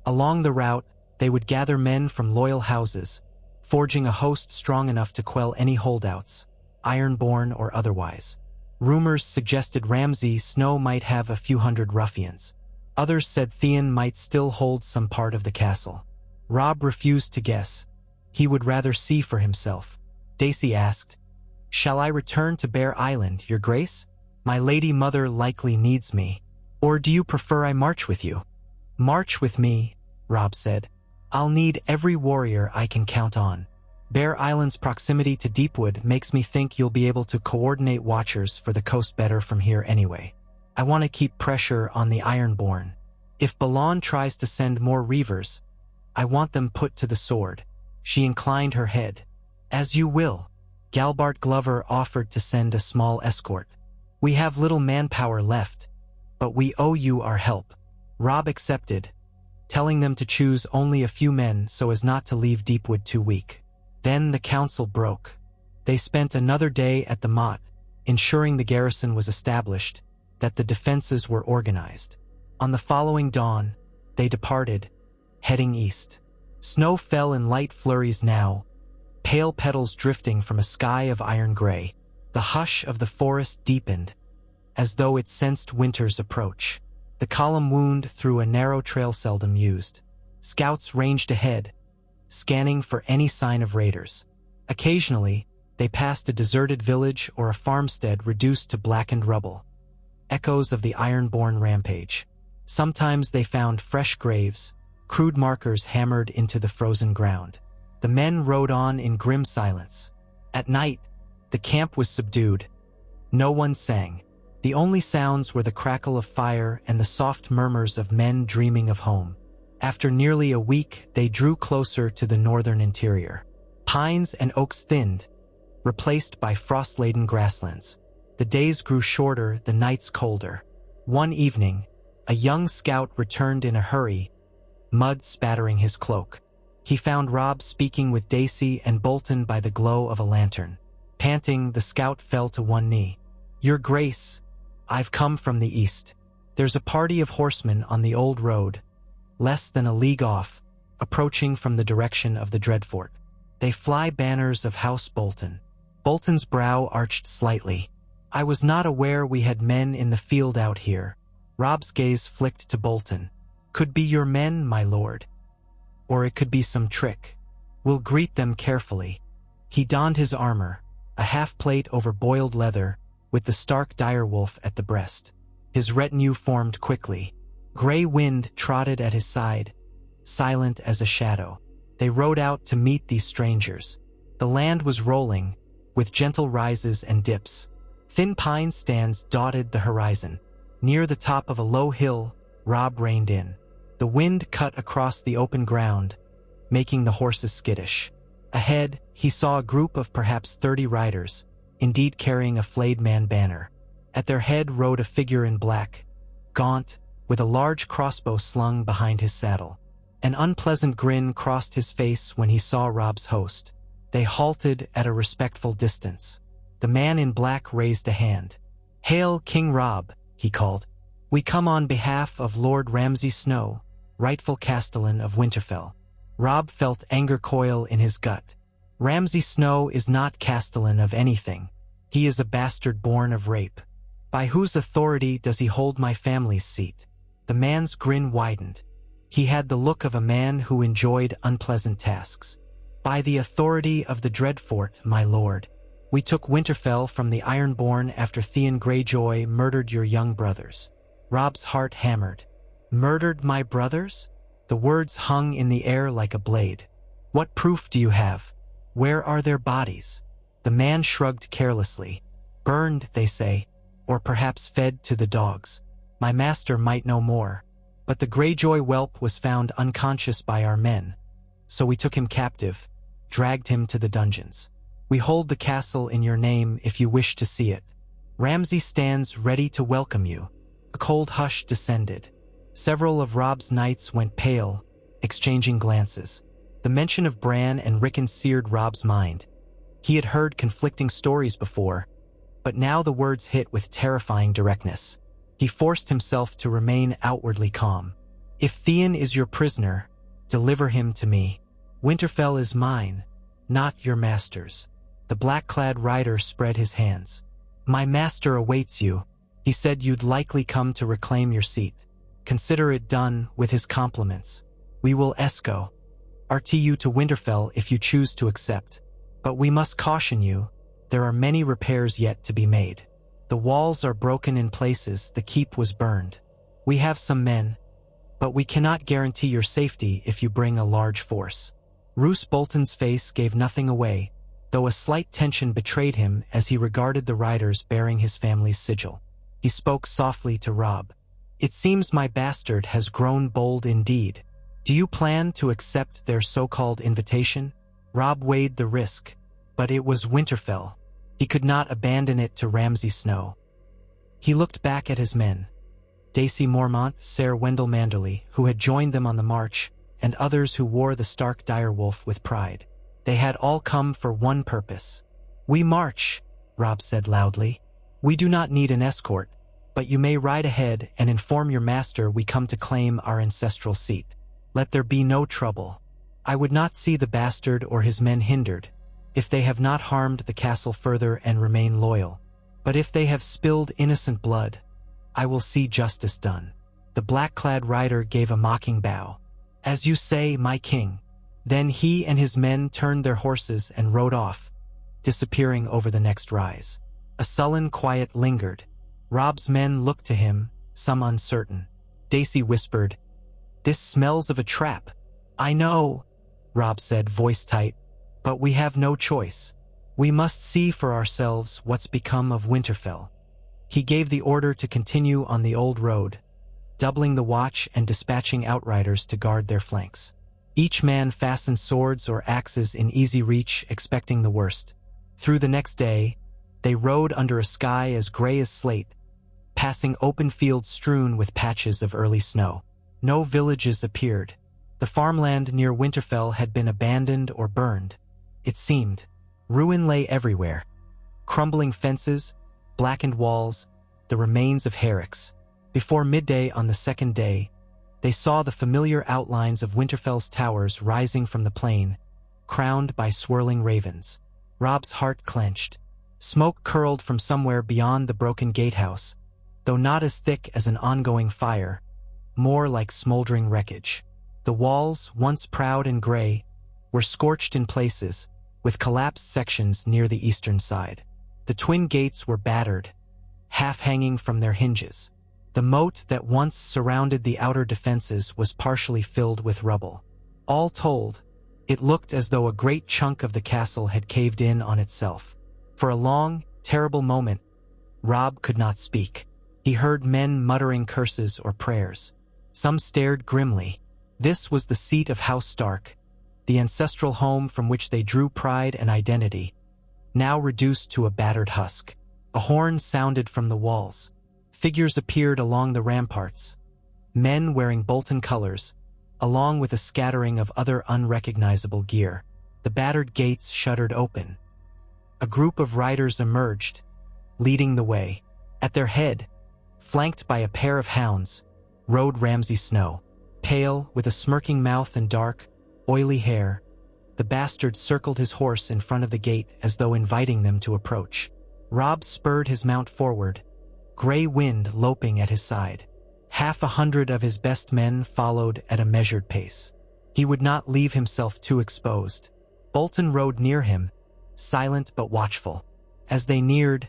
Along the route, they would gather men from loyal houses, forging a host strong enough to quell any holdouts, ironborn or otherwise. Rumors suggested Ramsay Snow might have a few hundred ruffians. Others said Theon might still hold some part of the castle. Robb refused to guess. He would rather see for himself. Dacey asked, "Shall I return to Bear Island, your grace? My lady mother likely needs me. Or do you prefer I march with you?" "March with me," Robb said. "I'll need every warrior I can count on. Bear Island's proximity to Deepwood makes me think you'll be able to coordinate watchers for the coast better from here anyway. I want to keep pressure on the Ironborn. If Balon tries to send more reavers, I want them put to the sword." She inclined her head. "As you will." Galbart Glover offered to send a small escort. "We have little manpower left, but we owe you our help." Robb accepted, telling them to choose only a few men so as not to leave Deepwood too weak. Then the council broke. They spent another day at the Motte, ensuring the garrison was established, that the defenses were organized. On the following dawn, they departed, heading east. Snow fell in light flurries now, pale petals drifting from a sky of iron gray. The hush of the forest deepened, as though it sensed winter's approach. The column wound through a narrow trail seldom used. Scouts ranged ahead, scanning for any sign of raiders. Occasionally, they passed a deserted village or a farmstead reduced to blackened rubble, echoes of the Ironborn rampage. Sometimes they found fresh graves, crude markers hammered into the frozen ground. The men rode on in grim silence. At night, the camp was subdued. No one sang. The only sounds were the crackle of fire and the soft murmurs of men dreaming of home. After nearly a week, they drew closer to the northern interior. Pines and oaks thinned, replaced by frost-laden grasslands. The days grew shorter, the nights colder. One evening, a young scout returned in a hurry, mud spattering his cloak. He found Robb speaking with Dacey and Bolton by the glow of a lantern. Panting, the scout fell to one knee. "Your Grace, I've come from the east. There's a party of horsemen on the old road, less than a league off, approaching from the direction of the Dreadfort. They fly banners of House Bolton." Bolton's brow arched slightly. "I was not aware we had men in the field out here." Robb's gaze flicked to Bolton. "Could be your men, my lord. Or it could be some trick. We'll greet them carefully." He donned his armor, a half-plate over boiled leather, with the Stark direwolf at the breast. His retinue formed quickly. Gray Wind trotted at his side, silent as a shadow. They rode out to meet these strangers. The land was rolling, with gentle rises and dips. Thin pine stands dotted the horizon. Near the top of a low hill, Robb reined in. The wind cut across the open ground, making the horses skittish. Ahead, he saw a group of perhaps 30 riders, indeed carrying a flayed man banner. At their head rode a figure in black, gaunt, with a large crossbow slung behind his saddle. An unpleasant grin crossed his face when he saw Robb's host. They halted at a respectful distance. The man in black raised a hand. "Hail, King Robb," he called. "We come on behalf of Lord Ramsay Snow, rightful castellan of Winterfell." Robb felt anger coil in his gut. Ramsay Snow is not castellan of anything. He is a bastard born of rape. By whose authority does he hold my family's seat? The man's grin widened. He had the look of a man who enjoyed unpleasant tasks. "By the authority of the Dreadfort, my lord. We took Winterfell from the Ironborn after Theon Greyjoy murdered your young brothers." Robb's heart hammered. "Murdered my brothers?" The words hung in the air like a blade. "What proof do you have? Where are their bodies?" The man shrugged carelessly. "Burned, they say, or perhaps fed to the dogs. My master might know more. But the Greyjoy whelp was found unconscious by our men, so we took him captive, dragged him to the dungeons. We hold the castle in your name if you wish to see it. Ramsay stands ready to welcome you." A cold hush descended. Several of Robb's knights went pale, exchanging glances. The mention of Bran and Rickon seared Robb's mind. He had heard conflicting stories before, but now the words hit with terrifying directness. He forced himself to remain outwardly calm. "If Theon is your prisoner, deliver him to me. Winterfell is mine, not your master's." The black-clad rider spread his hands. "My master awaits you. He said you'd likely come to reclaim your seat. Consider it done with his compliments. We will esco you to Winterfell if you choose to accept. But we must caution you, there are many repairs yet to be made. The walls are broken in places, the keep was burned. We have some men, but we cannot guarantee your safety if you bring a large force." Roose Bolton's face gave nothing away, though a slight tension betrayed him as he regarded the riders bearing his family's sigil. He spoke softly to Robb. "It seems my bastard has grown bold indeed. Do you plan to accept their so-called invitation?" Robb weighed the risk, but it was Winterfell. He could not abandon it to Ramsay Snow. He looked back at his men. Dacy Mormont, Ser Wendell Manderly, who had joined them on the march, and others who wore the Stark direwolf with pride. They had all come for one purpose. "We march," Robb said loudly. "We do not need an escort, but you may ride ahead and inform your master we come to claim our ancestral seat. Let there be no trouble. I would not see the bastard or his men hindered, if they have not harmed the castle further and remain loyal. But if they have spilled innocent blood, I will see justice done." The black-clad rider gave a mocking bow. "As you say, my king." Then he and his men turned their horses and rode off, disappearing over the next rise. A sullen quiet lingered. Robb's men looked to him, some uncertain. Dacy whispered, "This smells of a trap." "I know," Robb said, voice tight, "but we have no choice. We must see for ourselves what's become of Winterfell." He gave the order to continue on the old road, doubling the watch and dispatching outriders to guard their flanks. Each man fastened swords or axes in easy reach, expecting the worst. Through the next day, they rode under a sky as gray as slate, passing open fields strewn with patches of early snow. No villages appeared. The farmland near Winterfell had been abandoned or burned. It seemed. Ruin lay everywhere. Crumbling fences, blackened walls, the remains of herricks. Before midday on the second day, they saw the familiar outlines of Winterfell's towers rising from the plain, crowned by swirling ravens. Robb's heart clenched. Smoke curled from somewhere beyond the broken gatehouse, though not as thick as an ongoing fire, more like smoldering wreckage. The walls, once proud and gray, were scorched in places, with collapsed sections near the eastern side. The twin gates were battered, half hanging from their hinges. The moat that once surrounded the outer defenses was partially filled with rubble. All told, it looked as though a great chunk of the castle had caved in on itself. For a long, terrible moment, Robb could not speak. He heard men muttering curses or prayers. Some stared grimly. This was the seat of House Stark, the ancestral home from which they drew pride and identity, now reduced to a battered husk. A horn sounded from the walls. Figures appeared along the ramparts. Men wearing Bolton colors, along with a scattering of other unrecognizable gear. The battered gates shuddered open. A group of riders emerged, leading the way. At their head, flanked by a pair of hounds, rode Ramsay Snow. Pale, with a smirking mouth and dark, oily hair, the bastard circled his horse in front of the gate as though inviting them to approach. Robb spurred his mount forward, Grey Wind loping at his side. 100 of his best men followed at a measured pace. He would not leave himself too exposed. Bolton rode near him, silent but watchful. As they neared,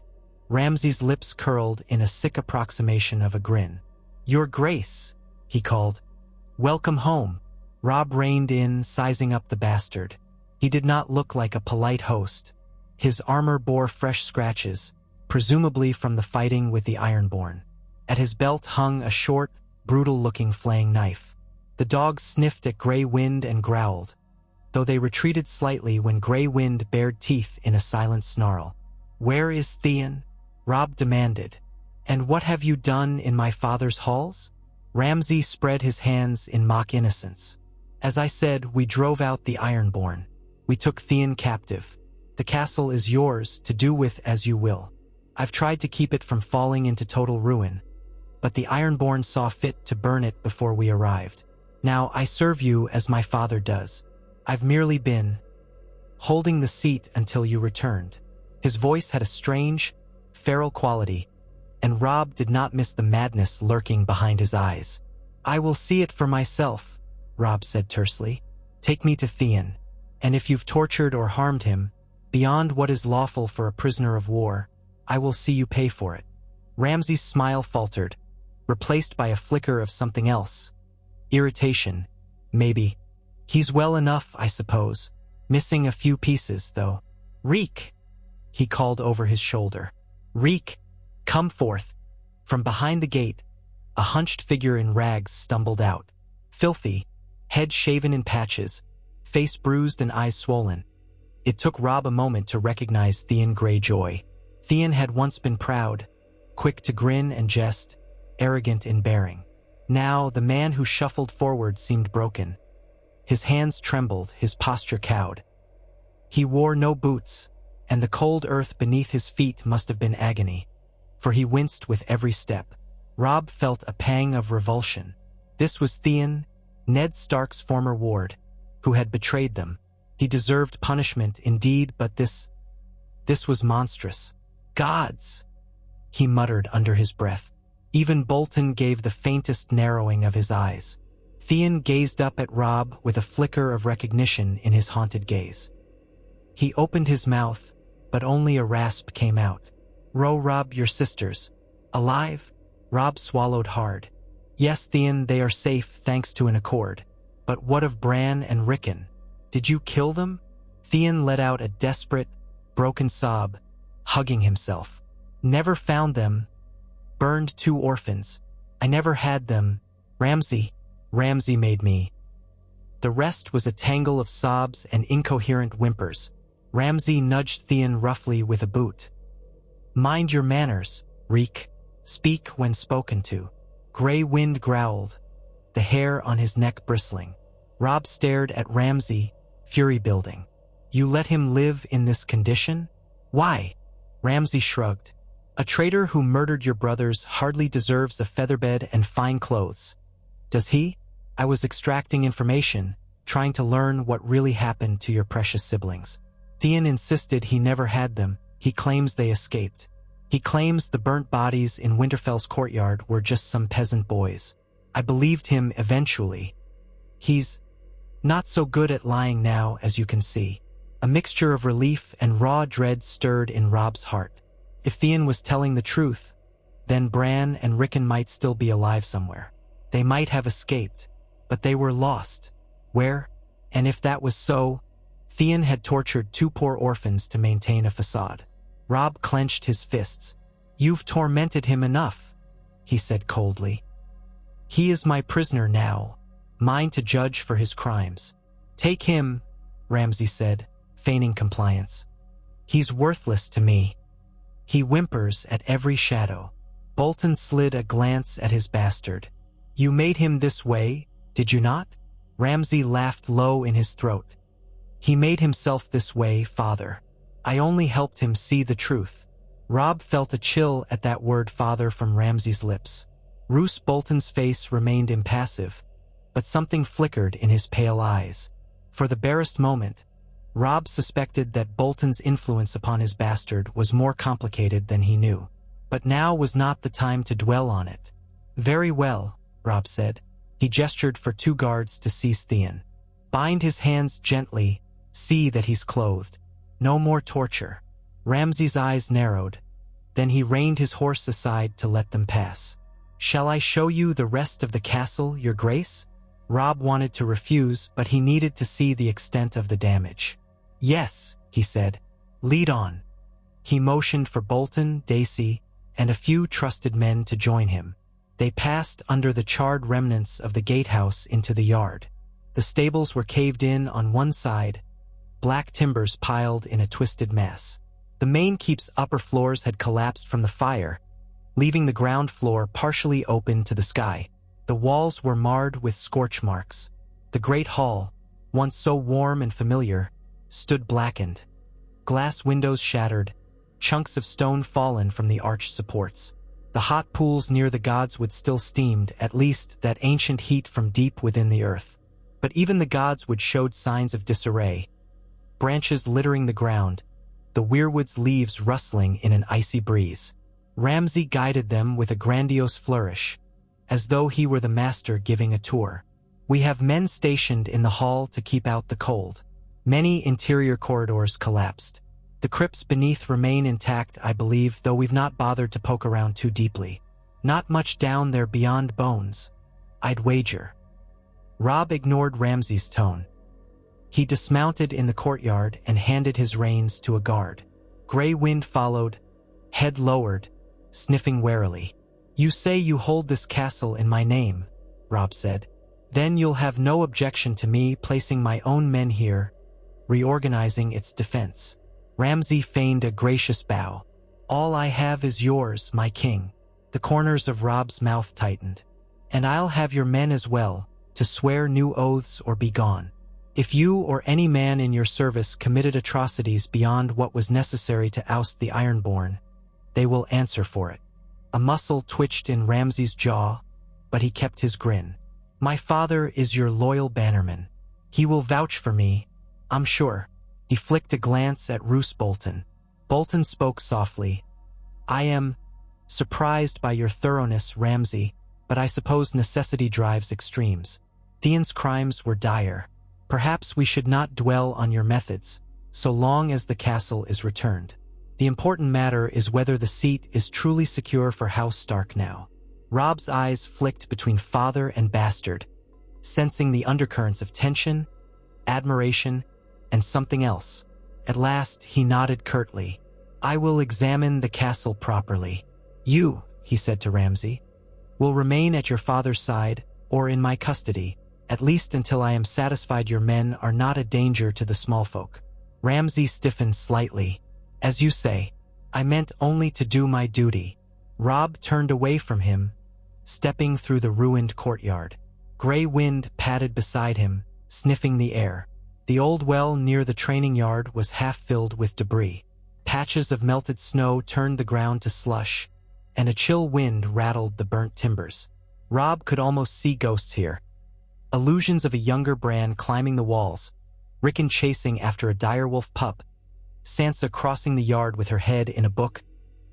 Ramsay's lips curled in a sick approximation of a grin. "Your Grace," he called. "Welcome home." Robb reined in, sizing up the bastard. He did not look like a polite host. His armor bore fresh scratches, presumably from the fighting with the Ironborn. At his belt hung a short, brutal-looking flaying knife. The dogs sniffed at Grey Wind and growled, though they retreated slightly when Grey Wind bared teeth in a silent snarl. "Where is Theon?" Robb demanded. "And what have you done in my father's halls?" Ramsay spread his hands in mock innocence. "As I said, we drove out the Ironborn. We took Theon captive. The castle is yours to do with as you will. I've tried to keep it from falling into total ruin, but the Ironborn saw fit to burn it before we arrived. Now I serve you as my father does. I've merely been holding the seat until you returned." His voice had a strange, feral quality, and Robb did not miss the madness lurking behind his eyes. "I will see it for myself," Robb said tersely. "Take me to Theon, and if you've tortured or harmed him, beyond what is lawful for a prisoner of war, I will see you pay for it." Ramsay's smile faltered, replaced by a flicker of something else. Irritation, maybe. "He's well enough, I suppose. Missing a few pieces, though." "Reek!" he called over his shoulder. "Reek, come forth." From behind the gate, a hunched figure in rags stumbled out. Filthy, head shaven in patches, face bruised and eyes swollen. It took Robb a moment to recognize Theon Greyjoy. Theon had once been proud, quick to grin and jest, arrogant in bearing. Now, the man who shuffled forward seemed broken. His hands trembled, his posture cowed. He wore no boots, and the cold earth beneath his feet must have been agony, for he winced with every step. Robb felt a pang of revulsion. This was Theon, Ned Stark's former ward, who had betrayed them. He deserved punishment indeed, but this was monstrous. "Gods!" he muttered under his breath. Even Bolton gave the faintest narrowing of his eyes. Theon gazed up at Robb with a flicker of recognition in his haunted gaze. He opened his mouth, but only a rasp came out. Robb, your sisters. Alive?" Robb swallowed hard. "Yes, Theon, they are safe thanks to an accord. But what of Bran and Rickon? Did you kill them?" Theon let out a desperate, broken sob, hugging himself. "Never found them. Burned 2 orphans. I never had them. Ramsay made me." The rest was a tangle of sobs and incoherent whimpers. Ramsay nudged Theon roughly with a boot. "Mind your manners, Reek. Speak when spoken to." Grey Wind growled, the hair on his neck bristling. Robb stared at Ramsay, fury building. "You let him live in this condition? Why?" Ramsay shrugged. "A traitor who murdered your brothers hardly deserves a featherbed and fine clothes. Does he? I was extracting information, trying to learn what really happened to your precious siblings. Theon insisted he never had them. He claims they escaped. He claims the burnt bodies in Winterfell's courtyard were just some peasant boys. I believed him eventually. He's not so good at lying now, as you can see." A mixture of relief and raw dread stirred in Robb's heart. If Theon was telling the truth, then Bran and Rickon might still be alive somewhere. They might have escaped, but they were lost. Where? And if that was so, Theon had tortured 2 poor orphans to maintain a facade. Robb clenched his fists. "You've tormented him enough," he said coldly. "He is my prisoner now, mine to judge for his crimes." "Take him," Ramsay said, feigning compliance. "He's worthless to me. He whimpers at every shadow." Bolton slid a glance at his bastard. "You made him this way, did you not?" Ramsay laughed low in his throat. He made himself this way, father. I only helped him see the truth. Robb felt a chill at that word father from Ramsay's lips. Roose Bolton's face remained impassive, but something flickered in his pale eyes. For the barest moment, Robb suspected that Bolton's influence upon his bastard was more complicated than he knew. But now was not the time to dwell on it. Very well, Robb said. He gestured for 2 guards to seize Theon. Bind his hands gently, see that he's clothed. No more torture. Ramsay's eyes narrowed. Then he reined his horse aside to let them pass. Shall I show you the rest of the castle, your grace? Robb wanted to refuse, but he needed to see the extent of the damage. Yes, he said. Lead on. He motioned for Bolton, Dacey, and a few trusted men to join him. They passed under the charred remnants of the gatehouse into the yard. The stables were caved in on one side, black timbers piled in a twisted mass. The main keep's upper floors had collapsed from the fire, leaving the ground floor partially open to the sky. The walls were marred with scorch marks. The great hall, once so warm and familiar, stood blackened. Glass windows shattered, chunks of stone fallen from the arched supports. The hot pools near the godswood still steamed, at least that ancient heat from deep within the earth. But even the godswood showed signs of disarray. Branches littering the ground, the weirwood's leaves rustling in an icy breeze. Ramsay guided them with a grandiose flourish, as though he were the master giving a tour. We have men stationed in the hall to keep out the cold. Many interior corridors collapsed. The crypts beneath remain intact, I believe, though we've not bothered to poke around too deeply. Not much down there beyond bones, I'd wager. Robb ignored Ramsay's tone. He dismounted in the courtyard and handed his reins to a guard. Grey Wind followed, head lowered, sniffing warily. You say you hold this castle in my name, Robb said. Then you'll have no objection to me placing my own men here, reorganizing its defense. Ramsay feigned a gracious bow. All I have is yours, my king. The corners of Robb's mouth tightened. And I'll have your men as well, to swear new oaths or be gone. If you or any man in your service committed atrocities beyond what was necessary to oust the Ironborn, they will answer for it. A muscle twitched in Ramsay's jaw, but he kept his grin. My father is your loyal bannerman. He will vouch for me, I'm sure. He flicked a glance at Roose Bolton. Bolton spoke softly. I am surprised by your thoroughness, Ramsay, but I suppose necessity drives extremes. Theon's crimes were dire. Perhaps we should not dwell on your methods, so long as the castle is returned. The important matter is whether the seat is truly secure for House Stark now. Robb's eyes flicked between father and bastard, sensing the undercurrents of tension, admiration, and something else. At last, he nodded curtly. I will examine the castle properly. You, he said to Ramsay, will remain at your father's side or in my custody, at least until I am satisfied your men are not a danger to the small folk. Ramsay stiffened slightly. As you say, I meant only to do my duty. Robb turned away from him, stepping through the ruined courtyard. Grey Wind padded beside him, sniffing the air. The old well near the training yard was half filled with debris. Patches of melted snow turned the ground to slush, and a chill wind rattled the burnt timbers. Robb could almost see ghosts here. Illusions of a younger Bran climbing the walls, Rickon chasing after a direwolf pup, Sansa crossing the yard with her head in a book,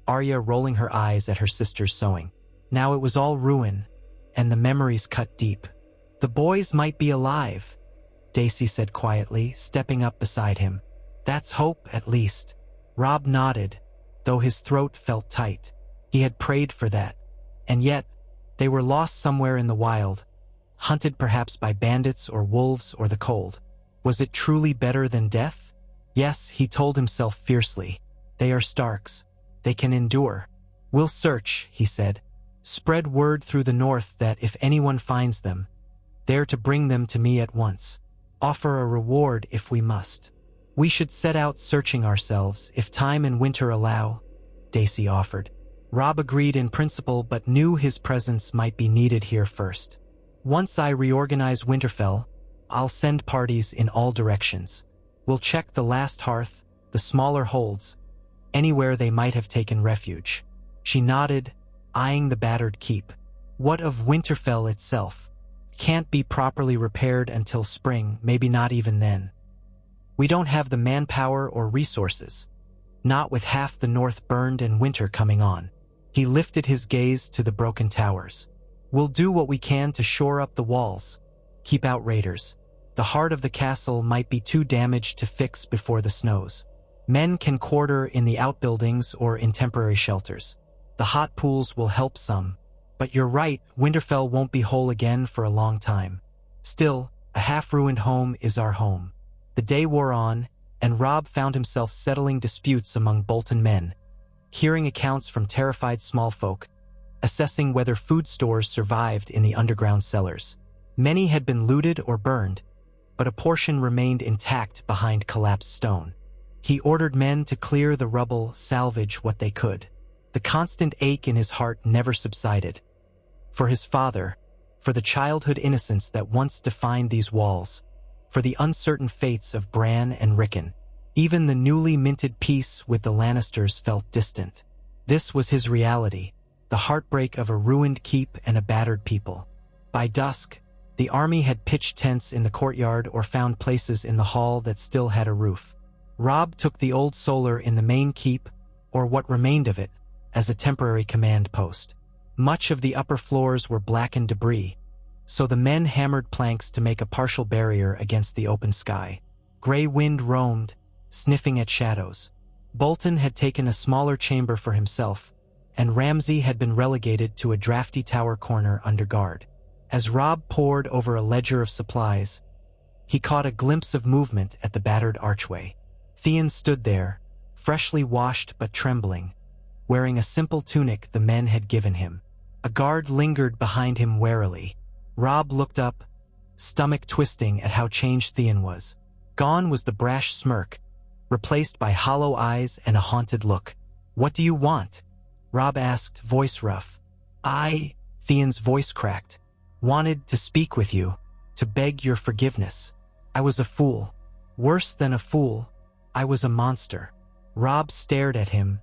Arya rolling her eyes at her sister's sewing. Now it was all ruin, and the memories cut deep. The boys might be alive, Dacey said quietly, stepping up beside him. That's hope, at least. Robb nodded, though his throat felt tight. He had prayed for that. And yet, they were lost somewhere in the wild, hunted perhaps by bandits or wolves or the cold. Was it truly better than death? Yes, he told himself fiercely. They are Starks. They can endure. We'll search, he said. Spread word through the north that if anyone finds them, they're to bring them to me at once. Offer a reward if we must. We should set out searching ourselves, if time and winter allow, Dacey offered. Robb agreed in principle but knew his presence might be needed here first. Once I reorganize Winterfell, I'll send parties in all directions. We'll check the last hearth, the smaller holds, anywhere they might have taken refuge. She nodded, eyeing the battered keep. What of Winterfell itself? Can't be properly repaired until spring, maybe not even then. We don't have the manpower or resources. Not with half the north burned and winter coming on. He lifted his gaze to the broken towers. We'll do what we can to shore up the walls. Keep out raiders. The heart of the castle might be too damaged to fix before the snows. Men can quarter in the outbuildings or in temporary shelters. The hot pools will help some. But you're right, Winterfell won't be whole again for a long time. Still, a half-ruined home is our home. The day wore on, and Robb found himself settling disputes among Bolton men, hearing accounts from terrified small folk, assessing whether food stores survived in the underground cellars. Many had been looted or burned, but a portion remained intact behind collapsed stone. He ordered men to clear the rubble, salvage what they could. The constant ache in his heart never subsided. For his father, for the childhood innocence that once defined these walls, for the uncertain fates of Bran and Rickon. Even the newly minted peace with the Lannisters felt distant. This was his reality, the heartbreak of a ruined keep and a battered people. By dusk, the army had pitched tents in the courtyard or found places in the hall that still had a roof. Robb took the old solar in the main keep, or what remained of it, as a temporary command post. Much of the upper floors were blackened debris, so the men hammered planks to make a partial barrier against the open sky. Gray wind roamed, sniffing at shadows. Bolton had taken a smaller chamber for himself, and Ramsay had been relegated to a drafty tower corner under guard. As Robb pored over a ledger of supplies, he caught a glimpse of movement at the battered archway. Theon stood there, freshly washed but trembling, wearing a simple tunic the men had given him. A guard lingered behind him warily. Robb looked up, stomach twisting at how changed Theon was. Gone was the brash smirk, replaced by hollow eyes and a haunted look. "What do you want?" Robb asked, voice rough. Theon's voice cracked. "Wanted to speak with you, to beg your forgiveness. I was a fool. Worse than a fool, I was a monster." Robb stared at him,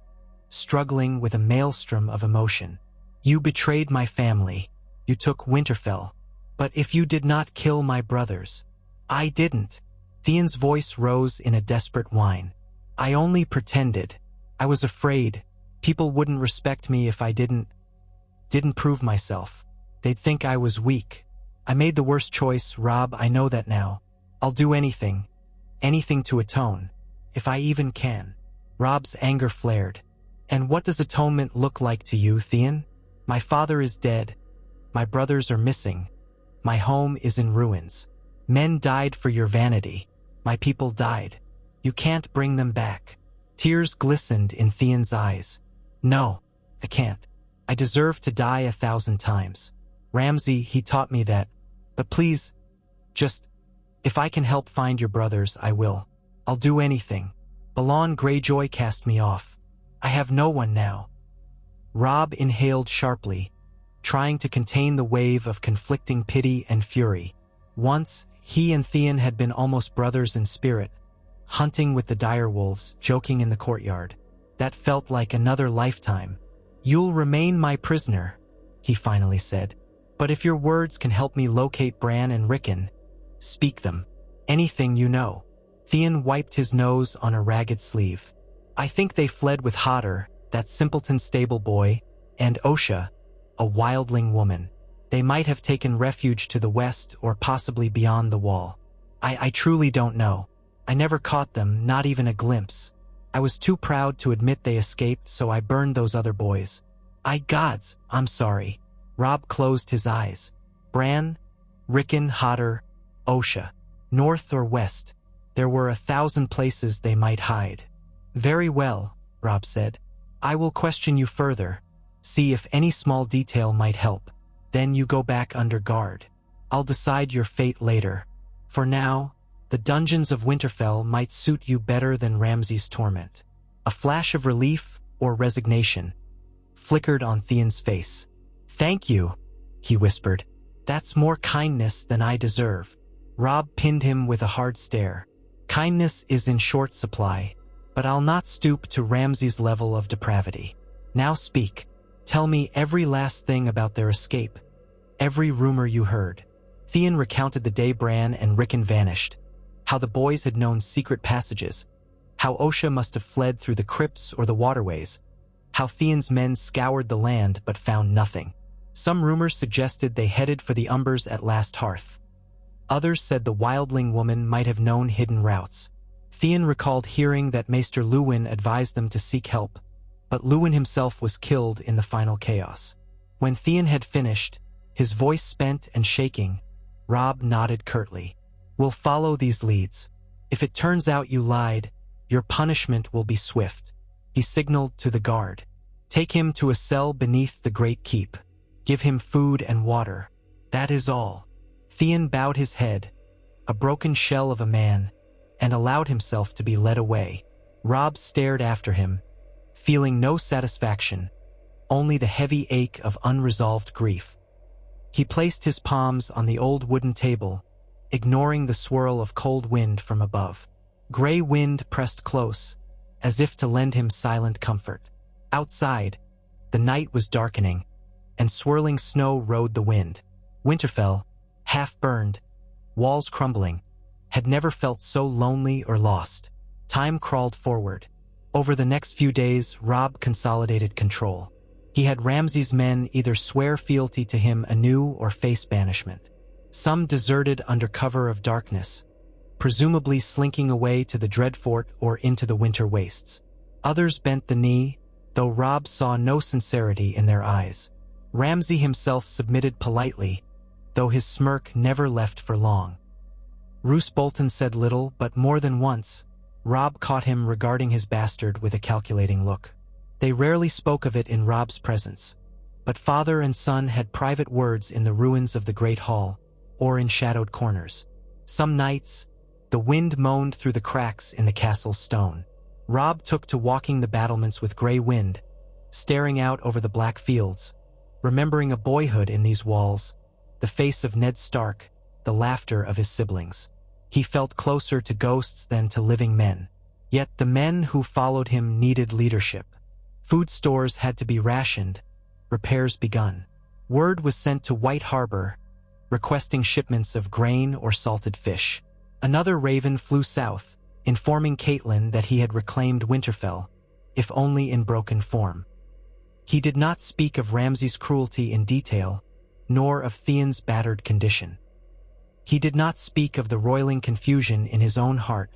struggling with a maelstrom of emotion. "You betrayed my family. You took Winterfell. But if you did not kill my brothers..." "I didn't." Theon's voice rose in a desperate whine. "I only pretended. I was afraid. People wouldn't respect me if I didn't prove myself. They'd think I was weak. I made the worst choice, Robb, I know that now. I'll do anything to atone, if I even can." Robb's anger flared. "And what does atonement look like to you, Theon? My father is dead. My brothers are missing. My home is in ruins. Men died for your vanity. My people died. You can't bring them back." Tears glistened in Theon's eyes. "No, I can't. I deserve to die 1,000 times. Ramsay, he taught me that. But please, if I can help find your brothers, I will. I'll do anything. Balon Greyjoy cast me off. I have no one now." Robb inhaled sharply, trying to contain the wave of conflicting pity and fury. Once, he and Theon had been almost brothers in spirit, hunting with the direwolves, joking in the courtyard. That felt like another lifetime. "You'll remain my prisoner," he finally said. "But if your words can help me locate Bran and Rickon, speak them. Anything you know." Theon wiped his nose on a ragged sleeve. "I think they fled with Hodder, that simpleton stable boy, and Osha, a wildling woman. They might have taken refuge to the west or possibly beyond the wall. I truly don't know. I never caught them, not even a glimpse. I was too proud to admit they escaped, so I burned those other boys. Gods, I'm sorry." Robb closed his eyes. Bran, Rickon, Hodder, Osha. North or west, there were 1,000 places they might hide. "Very well," Robb said. "I will question you further, see if any small detail might help. Then you go back under guard. I'll decide your fate later. For now, the dungeons of Winterfell might suit you better than Ramsay's torment." A flash of relief or resignation flickered on Theon's face. "Thank you," he whispered. "That's more kindness than I deserve." Robb pinned him with a hard stare. Kindness is in short supply, but I'll not stoop to Ramsay's level of depravity. Now speak. Tell me every last thing about their escape. Every rumor you heard. Theon recounted the day Bran and Rickon vanished, how the boys had known secret passages, how Osha must have fled through the crypts or the waterways, how Theon's men scoured the land but found nothing. Some rumors suggested they headed for the Umbers at Last Hearth. Others said the wildling woman might have known hidden routes. Theon recalled hearing that Maester Luwin advised them to seek help, but Luwin himself was killed in the final chaos. When Theon had finished, his voice spent and shaking, Robb nodded curtly. We'll follow these leads. If it turns out you lied, your punishment will be swift. He signaled to the guard. Take him to a cell beneath the great keep. Give him food and water. That is all. Theon bowed his head, a broken shell of a man, and allowed himself to be led away. Robb stared after him, feeling no satisfaction, only the heavy ache of unresolved grief. He placed his palms on the old wooden table, ignoring the swirl of cold wind from above. Gray wind pressed close, as if to lend him silent comfort. Outside, the night was darkening, and swirling snow rode the wind. Winterfell, half-burned, walls crumbling, had never felt so lonely or lost. Time crawled forward. Over the next few days, Robb consolidated control. He had Ramsay's men either swear fealty to him anew or face banishment. Some deserted under cover of darkness, presumably slinking away to the Dreadfort or into the winter wastes. Others bent the knee, though Robb saw no sincerity in their eyes. Ramsay himself submitted politely, though his smirk never left for long. Roose Bolton said little, but more than once, Robb caught him regarding his bastard with a calculating look. They rarely spoke of it in Robb's presence, but father and son had private words in the ruins of the Great Hall, or in shadowed corners. Some nights, the wind moaned through the cracks in the castle's stone. Robb took to walking the battlements with Grey Wind, staring out over the black fields, remembering a boyhood in these walls, the face of Ned Stark, the laughter of his siblings. He felt closer to ghosts than to living men. Yet the men who followed him needed leadership. Food stores had to be rationed, repairs begun. Word was sent to White Harbor, requesting shipments of grain or salted fish. Another raven flew south, informing Catelyn that he had reclaimed Winterfell, if only in broken form. He did not speak of Ramsay's cruelty in detail, nor of Theon's battered condition. He did not speak of the roiling confusion in his own heart,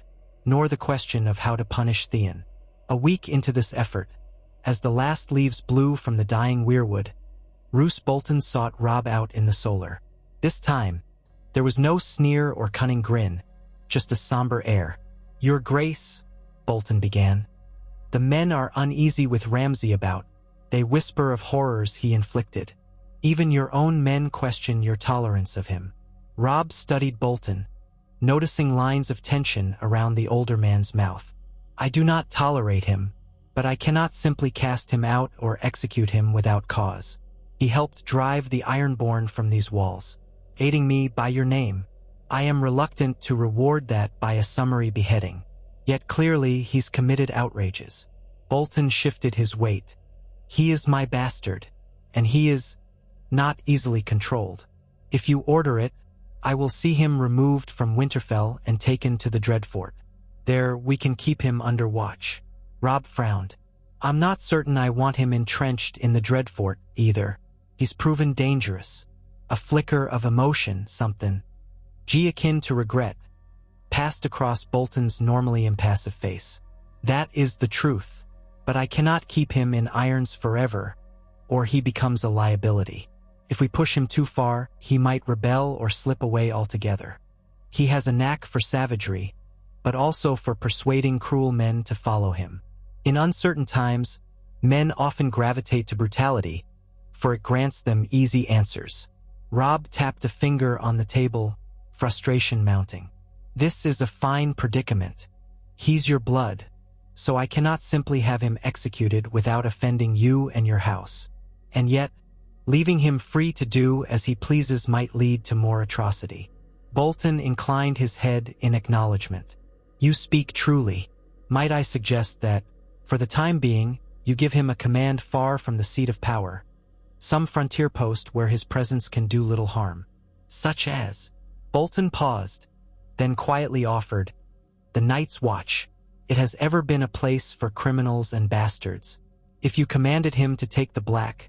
nor the question of how to punish Theon. A week into this effort, as the last leaves blew from the dying weirwood, Roose Bolton sought Robb out in the solar. This time, there was no sneer or cunning grin, just a somber air. "Your Grace," Bolton began, "the men are uneasy with Ramsay about. They whisper of horrors he inflicted. Even your own men question your tolerance of him." Robb studied Bolton, noticing lines of tension around the older man's mouth. "I do not tolerate him, but I cannot simply cast him out or execute him without cause. He helped drive the Ironborn from these walls, aiding me by your name. I am reluctant to reward that by a summary beheading. Yet clearly he's committed outrages." Bolton shifted his weight. "He is my bastard, and he is not easily controlled. If you order it, I will see him removed from Winterfell and taken to the Dreadfort. There we can keep him under watch." Robb frowned. "I'm not certain I want him entrenched in the Dreadfort, either. He's proven dangerous. A flicker of emotion, something akin to regret, passed across Bolton's normally impassive face. That is the truth, but I cannot keep him in irons forever, or he becomes a liability. If we push him too far, he might rebel or slip away altogether. He has a knack for savagery, but also for persuading cruel men to follow him. In uncertain times, men often gravitate to brutality, for it grants them easy answers." Robb tapped a finger on the table, frustration mounting. "This is a fine predicament. He's your blood, so I cannot simply have him executed without offending you and your house. And yet, leaving him free to do as he pleases might lead to more atrocity." Bolton inclined his head in acknowledgement. You speak truly. Might I suggest that, for the time being, you give him a command far from the seat of power, some frontier post where his presence can do little harm. Such as... Bolton paused, then quietly offered, the Night's Watch. It has ever been a place for criminals and bastards. If you commanded him to take the black,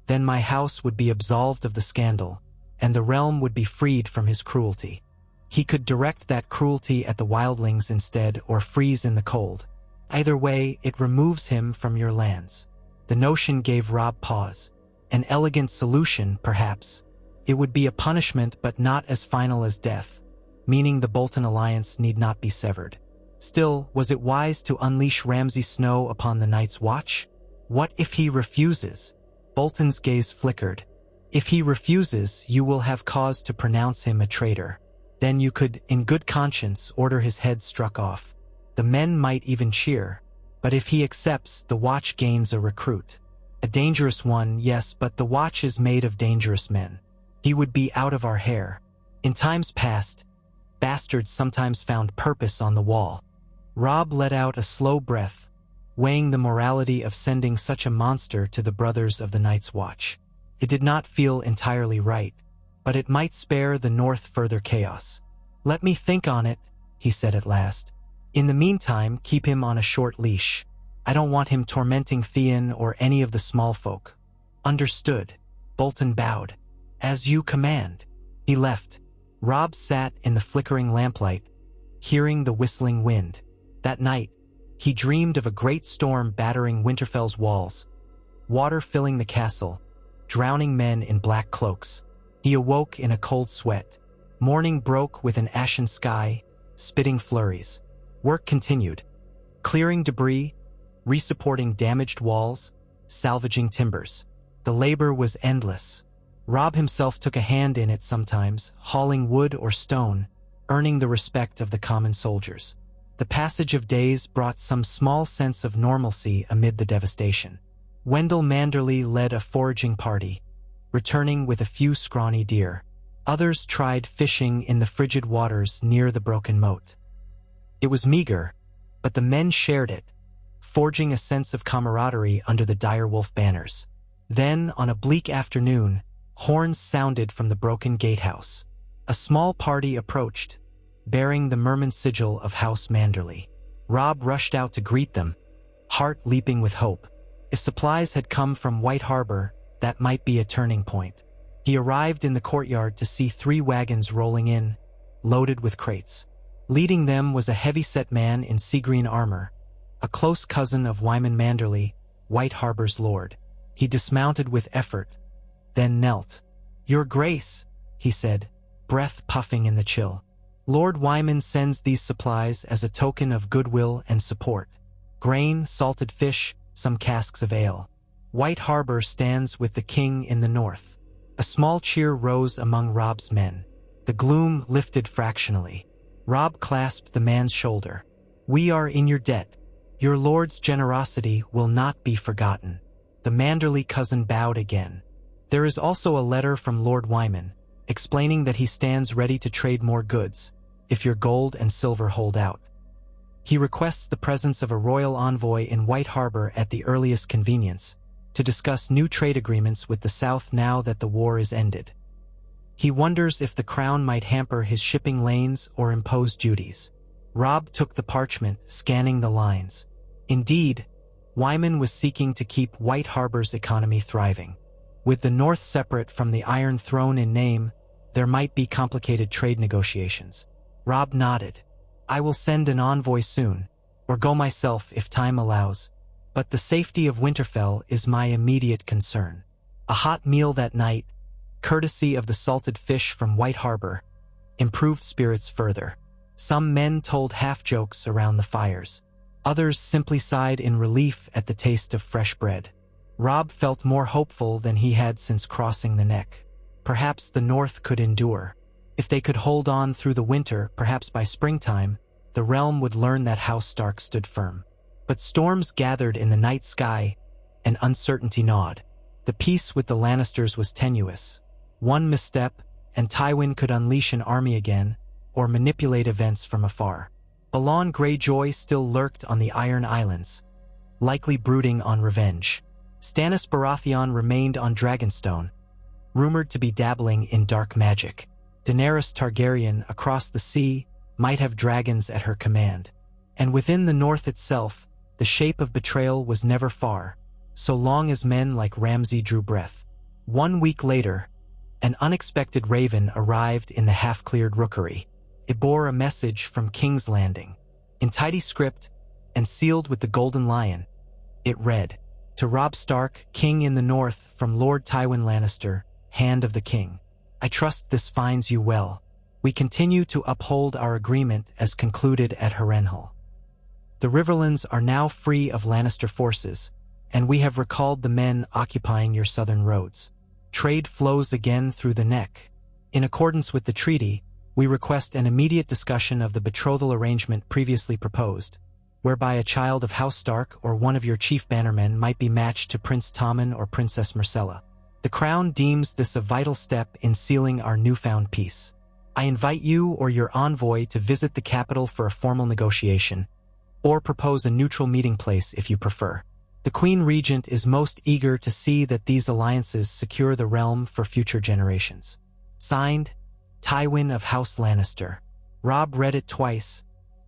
then my house would be absolved of the scandal, and the realm would be freed from his cruelty. He could direct that cruelty at the wildlings instead, or freeze in the cold. Either way, it removes him from your lands. The notion gave Robb pause. An elegant solution, perhaps. It would be a punishment, but not as final as death, meaning the Bolton alliance need not be severed. Still, was it wise to unleash Ramsay Snow upon the Night's Watch? What if he refuses? Bolton's gaze flickered. If he refuses, you will have cause to pronounce him a traitor. Then you could, in good conscience, order his head struck off. The men might even cheer. But if he accepts, the Watch gains a recruit. A dangerous one, yes, but the Watch is made of dangerous men. He would be out of our hair. In times past, bastards sometimes found purpose on the wall. Robb let out a slow breath, weighing the morality of sending such a monster to the brothers of the Night's Watch. It did not feel entirely right, but it might spare the North further chaos. Let me think on it, he said at last. In the meantime, keep him on a short leash. I don't want him tormenting Theon or any of the small folk. Understood. Bolton bowed. As you command. He left. Robb sat in the flickering lamplight, hearing the whistling wind. That night, he dreamed of a great storm battering Winterfell's walls, water filling the castle, drowning men in black cloaks. He awoke in a cold sweat. Morning broke with an ashen sky, spitting flurries. Work continued, clearing debris, resupporting damaged walls, salvaging timbers. The labor was endless. Robb himself took a hand in it sometimes, hauling wood or stone, earning the respect of the common soldiers. The passage of days brought some small sense of normalcy amid the devastation. Wendell Manderley led a foraging party, returning with a few scrawny deer. Others tried fishing in the frigid waters near the broken moat. It was meager, but the men shared it, forging a sense of camaraderie under the direwolf banners. Then, on a bleak afternoon, horns sounded from the broken gatehouse. A small party approached, bearing the merman sigil of House Manderley. Robb rushed out to greet them, heart leaping with hope. If supplies had come from White Harbor, that might be a turning point. He arrived in the courtyard to see 3 wagons rolling in, loaded with crates. Leading them was a heavy-set man in sea-green armor, a close cousin of Wyman Manderley, White Harbor's lord. He dismounted with effort, then knelt. "Your Grace," he said, breath puffing in the chill. "Lord Wyman sends these supplies as a token of goodwill and support. Grain, salted fish, some casks of ale. White Harbor stands with the king in the north." A small cheer rose among Robb's men. The gloom lifted fractionally. Robb clasped the man's shoulder. "We are in your debt. Your lord's generosity will not be forgotten." The Manderley cousin bowed again. "There is also a letter from Lord Wyman, explaining that he stands ready to trade more goods, if your gold and silver hold out. He requests the presence of a royal envoy in White Harbor at the earliest convenience, to discuss new trade agreements with the South now that the war is ended. He wonders if the crown might hamper his shipping lanes or impose duties." Robb took the parchment, scanning the lines. Indeed, Wyman was seeking to keep White Harbor's economy thriving. With the North separate from the Iron Throne in name, there might be complicated trade negotiations. Robb nodded. "I will send an envoy soon, or go myself if time allows. But the safety of Winterfell is my immediate concern." A hot meal that night, courtesy of the salted fish from White Harbor, improved spirits further. Some men told half-jokes around the fires. Others simply sighed in relief at the taste of fresh bread. Robb felt more hopeful than he had since crossing the Neck. Perhaps the North could endure. If they could hold on through the winter, perhaps by springtime, the realm would learn that House Stark stood firm. But storms gathered in the night sky, and uncertainty gnawed. The peace with the Lannisters was tenuous. One misstep, and Tywin could unleash an army again, or manipulate events from afar. Balon Greyjoy still lurked on the Iron Islands, likely brooding on revenge. Stannis Baratheon remained on Dragonstone, rumored to be dabbling in dark magic. Daenerys Targaryen across the sea might have dragons at her command. And within the North itself, the shape of betrayal was never far, so long as men like Ramsay drew breath. 1 week later, an unexpected raven arrived in the half-cleared rookery. It bore a message from King's Landing. In tidy script and sealed with the Golden Lion, it read, "To Robb Stark, King in the North, from Lord Tywin Lannister, Hand of the King. I trust this finds you well. We continue to uphold our agreement as concluded at Harrenhal. The Riverlands are now free of Lannister forces, and we have recalled the men occupying your southern roads. Trade flows again through the neck. In accordance with the treaty, we request an immediate discussion of the betrothal arrangement previously proposed, whereby a child of House Stark or one of your chief bannermen might be matched to Prince Tommen or Princess Myrcella. The Crown deems this a vital step in sealing our newfound peace. I invite you or your envoy to visit the capital for a formal negotiation, or propose a neutral meeting place if you prefer. The Queen Regent is most eager to see that these alliances secure the realm for future generations. Signed, Tywin of House Lannister." Robb read it twice,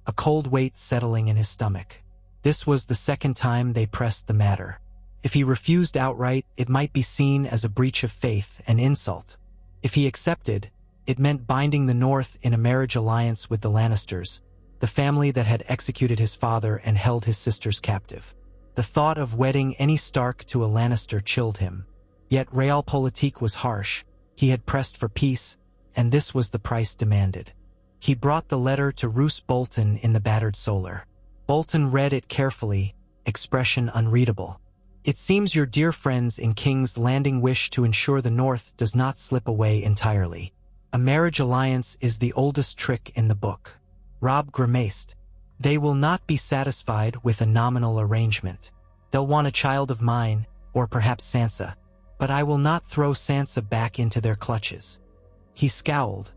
a cold weight settling in his stomach. This was the second time they pressed the matter. If he refused outright, it might be seen as a breach of faith and insult. If he accepted, it meant binding the North in a marriage alliance with the Lannisters, the family that had executed his father and held his sisters captive. The thought of wedding any Stark to a Lannister chilled him. Yet realpolitik was harsh. He had pressed for peace, and this was the price demanded. He brought the letter to Roose Bolton in the battered Solar. Bolton read it carefully, expression unreadable. "It seems your dear friends in King's Landing wish to ensure the North does not slip away entirely. A marriage alliance is the oldest trick in the book." Robb grimaced. "They will not be satisfied with a nominal arrangement. They'll want a child of mine, or perhaps Sansa. But I will not throw Sansa back into their clutches." He scowled,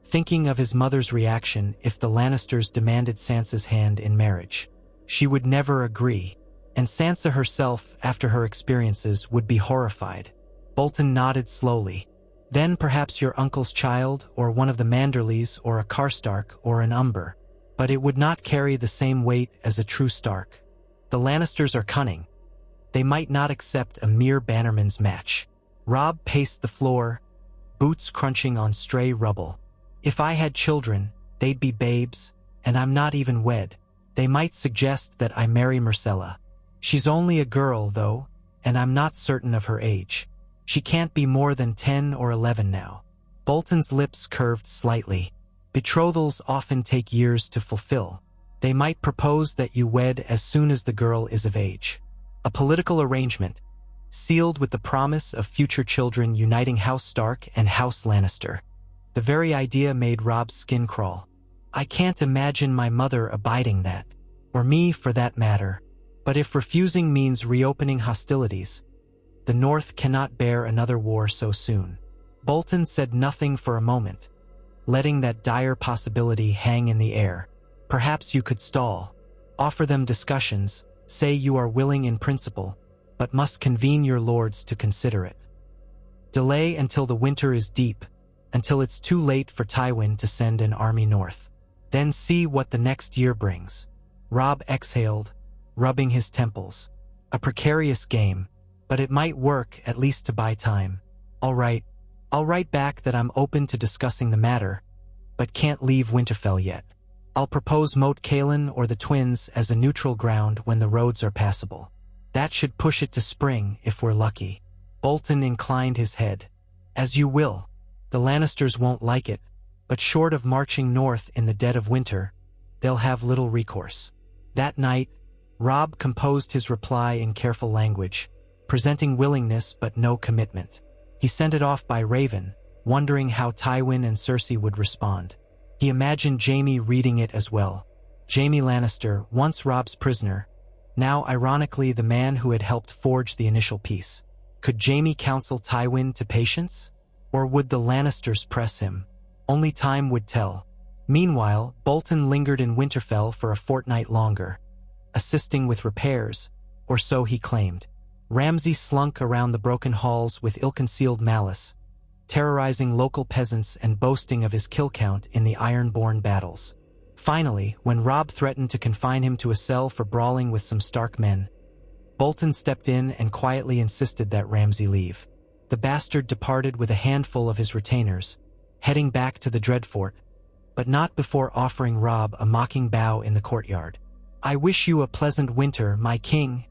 thinking of his mother's reaction if the Lannisters demanded Sansa's hand in marriage. She would never agree, and Sansa herself, after her experiences, would be horrified. Bolton nodded slowly. "Then perhaps your uncle's child, or one of the Manderleys, or a Karstark, or an Umber. But it would not carry the same weight as a true Stark. The Lannisters are cunning. They might not accept a mere bannerman's match." Robb paced the floor, boots crunching on stray rubble. "If I had children, they'd be babes, and I'm not even wed. They might suggest that I marry Myrcella. She's only a girl, though, and I'm not certain of her age. She can't be more than 10 or 11 now." Bolton's lips curved slightly. "Betrothals often take years to fulfill. They might propose that you wed as soon as the girl is of age. A political arrangement, sealed with the promise of future children uniting House Stark and House Lannister." The very idea made Robb's skin crawl. "I can't imagine my mother abiding that, or me for that matter. But if refusing means reopening hostilities, the North cannot bear another war so soon." Bolton said nothing for a moment, letting that dire possibility hang in the air. "Perhaps you could stall. Offer them discussions, say you are willing in principle, but must convene your lords to consider it. Delay until the winter is deep, until it's too late for Tywin to send an army north. Then see what the next year brings." Robb exhaled, rubbing his temples. A precarious game, but it might work at least to buy time. "All right, I'll write back that I'm open to discussing the matter, but can't leave Winterfell yet. I'll propose Moat Cailin or the Twins as a neutral ground when the roads are passable. That should push it to spring if we're lucky." Bolton inclined his head. "As you will. The Lannisters won't like it, but short of marching north in the dead of winter, they'll have little recourse." That night, Robb composed his reply in careful language, presenting willingness but no commitment. He sent it off by Raven, wondering how Tywin and Cersei would respond. He imagined Jaime reading it as well. Jaime Lannister, once Robb's prisoner, now ironically the man who had helped forge the initial peace. Could Jaime counsel Tywin to patience? Or would the Lannisters press him? Only time would tell. Meanwhile, Bolton lingered in Winterfell for a fortnight longer, assisting with repairs, or so he claimed. Ramsay slunk around the broken halls with ill-concealed malice, terrorizing local peasants and boasting of his kill count in the Ironborn battles. Finally, when Robb threatened to confine him to a cell for brawling with some Stark men, Bolton stepped in and quietly insisted that Ramsay leave. The bastard departed with a handful of his retainers, heading back to the Dreadfort, but not before offering Robb a mocking bow in the courtyard. "I wish you a pleasant winter, my king,"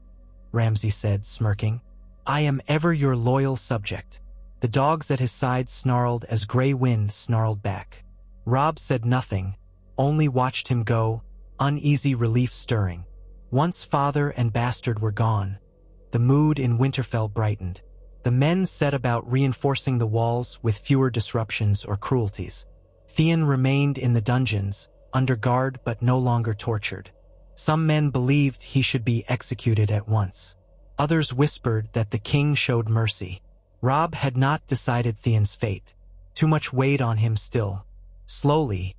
Ramsay said, smirking. "I am ever your loyal subject." The dogs at his side snarled as Grey Wind snarled back. Robb said nothing, only watched him go, uneasy relief stirring. Once father and bastard were gone, the mood in Winterfell brightened. The men set about reinforcing the walls with fewer disruptions or cruelties. Theon remained in the dungeons, under guard but no longer tortured. Some men believed he should be executed at once. Others whispered that the king showed mercy. Robb had not decided Theon's fate. Too much weighed on him still. Slowly,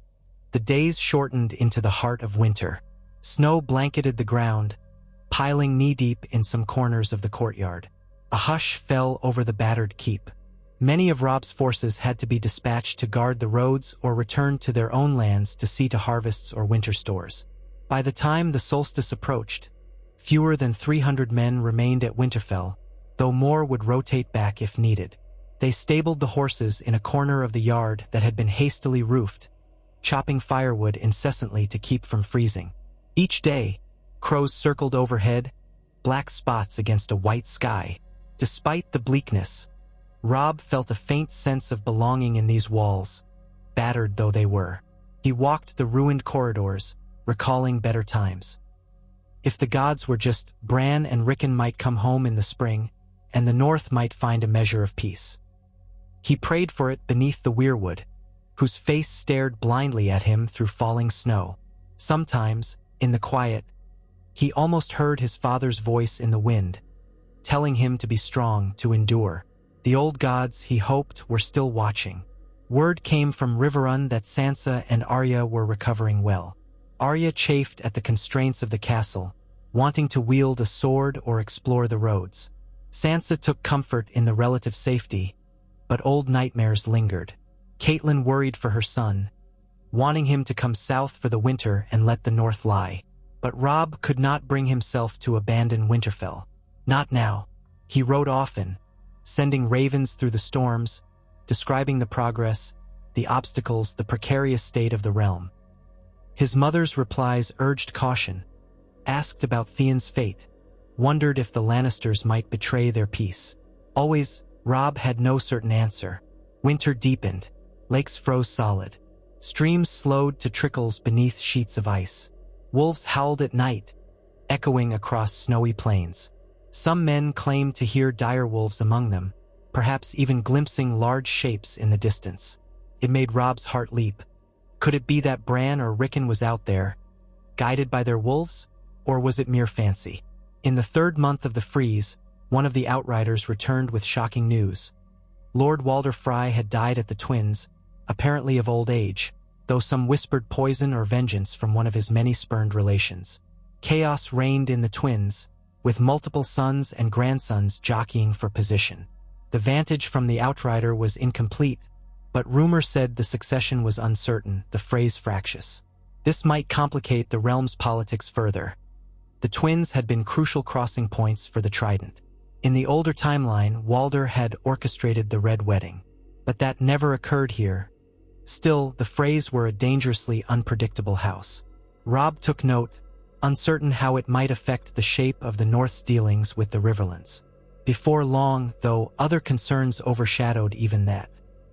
the days shortened into the heart of winter. Snow blanketed the ground, piling knee-deep in some corners of the courtyard. A hush fell over the battered keep. Many of Robb's forces had to be dispatched to guard the roads or return to their own lands to see to harvests or winter stores. By the time the solstice approached, fewer than 300 men remained at Winterfell, though more would rotate back if needed. They stabled the horses in a corner of the yard that had been hastily roofed, chopping firewood incessantly to keep from freezing. Each day, crows circled overhead, black spots against a white sky. Despite the bleakness, Robb felt a faint sense of belonging in these walls, battered though they were. He walked the ruined corridors, recalling better times. If the gods were just, Bran and Rickon might come home in the spring, and the North might find a measure of peace. He prayed for it beneath the weirwood, whose face stared blindly at him through falling snow. Sometimes, in the quiet, he almost heard his father's voice in the wind, telling him to be strong, to endure. The old gods, he hoped, were still watching. Word came from Riverrun that Sansa and Arya were recovering well. Arya chafed at the constraints of the castle, wanting to wield a sword or explore the roads. Sansa took comfort in the relative safety, but old nightmares lingered. Catelyn worried for her son, wanting him to come south for the winter and let the North lie. But Robb could not bring himself to abandon Winterfell. Not now. He wrote often, sending ravens through the storms, describing the progress, the obstacles, the precarious state of the realm. His mother's replies urged caution, asked about Theon's fate, wondered if the Lannisters might betray their peace. Always, Robb had no certain answer. Winter deepened, lakes froze solid, streams slowed to trickles beneath sheets of ice. Wolves howled at night, echoing across snowy plains. Some men claimed to hear direwolves among them, perhaps even glimpsing large shapes in the distance. It made Robb's heart leap. Could it be that Bran or Rickon was out there, guided by their wolves, or was it mere fancy? In the 3rd month of the freeze, one of the outriders returned with shocking news. Lord Walder Frey had died at the Twins, apparently of old age, though some whispered poison or vengeance from one of his many spurned relations. Chaos reigned in the Twins, with multiple sons and grandsons jockeying for position. The vantage from the outrider was incomplete, but rumor said the succession was uncertain, the phrase fractious. This might complicate the realm's politics further. The Twins had been crucial crossing points for the Trident. In the older timeline, Walder had orchestrated the Red Wedding, but that never occurred here. Still, the Freys were a dangerously unpredictable house. Robb took note, uncertain how it might affect the shape of the North's dealings with the Riverlands. Before long, though, other concerns overshadowed even that.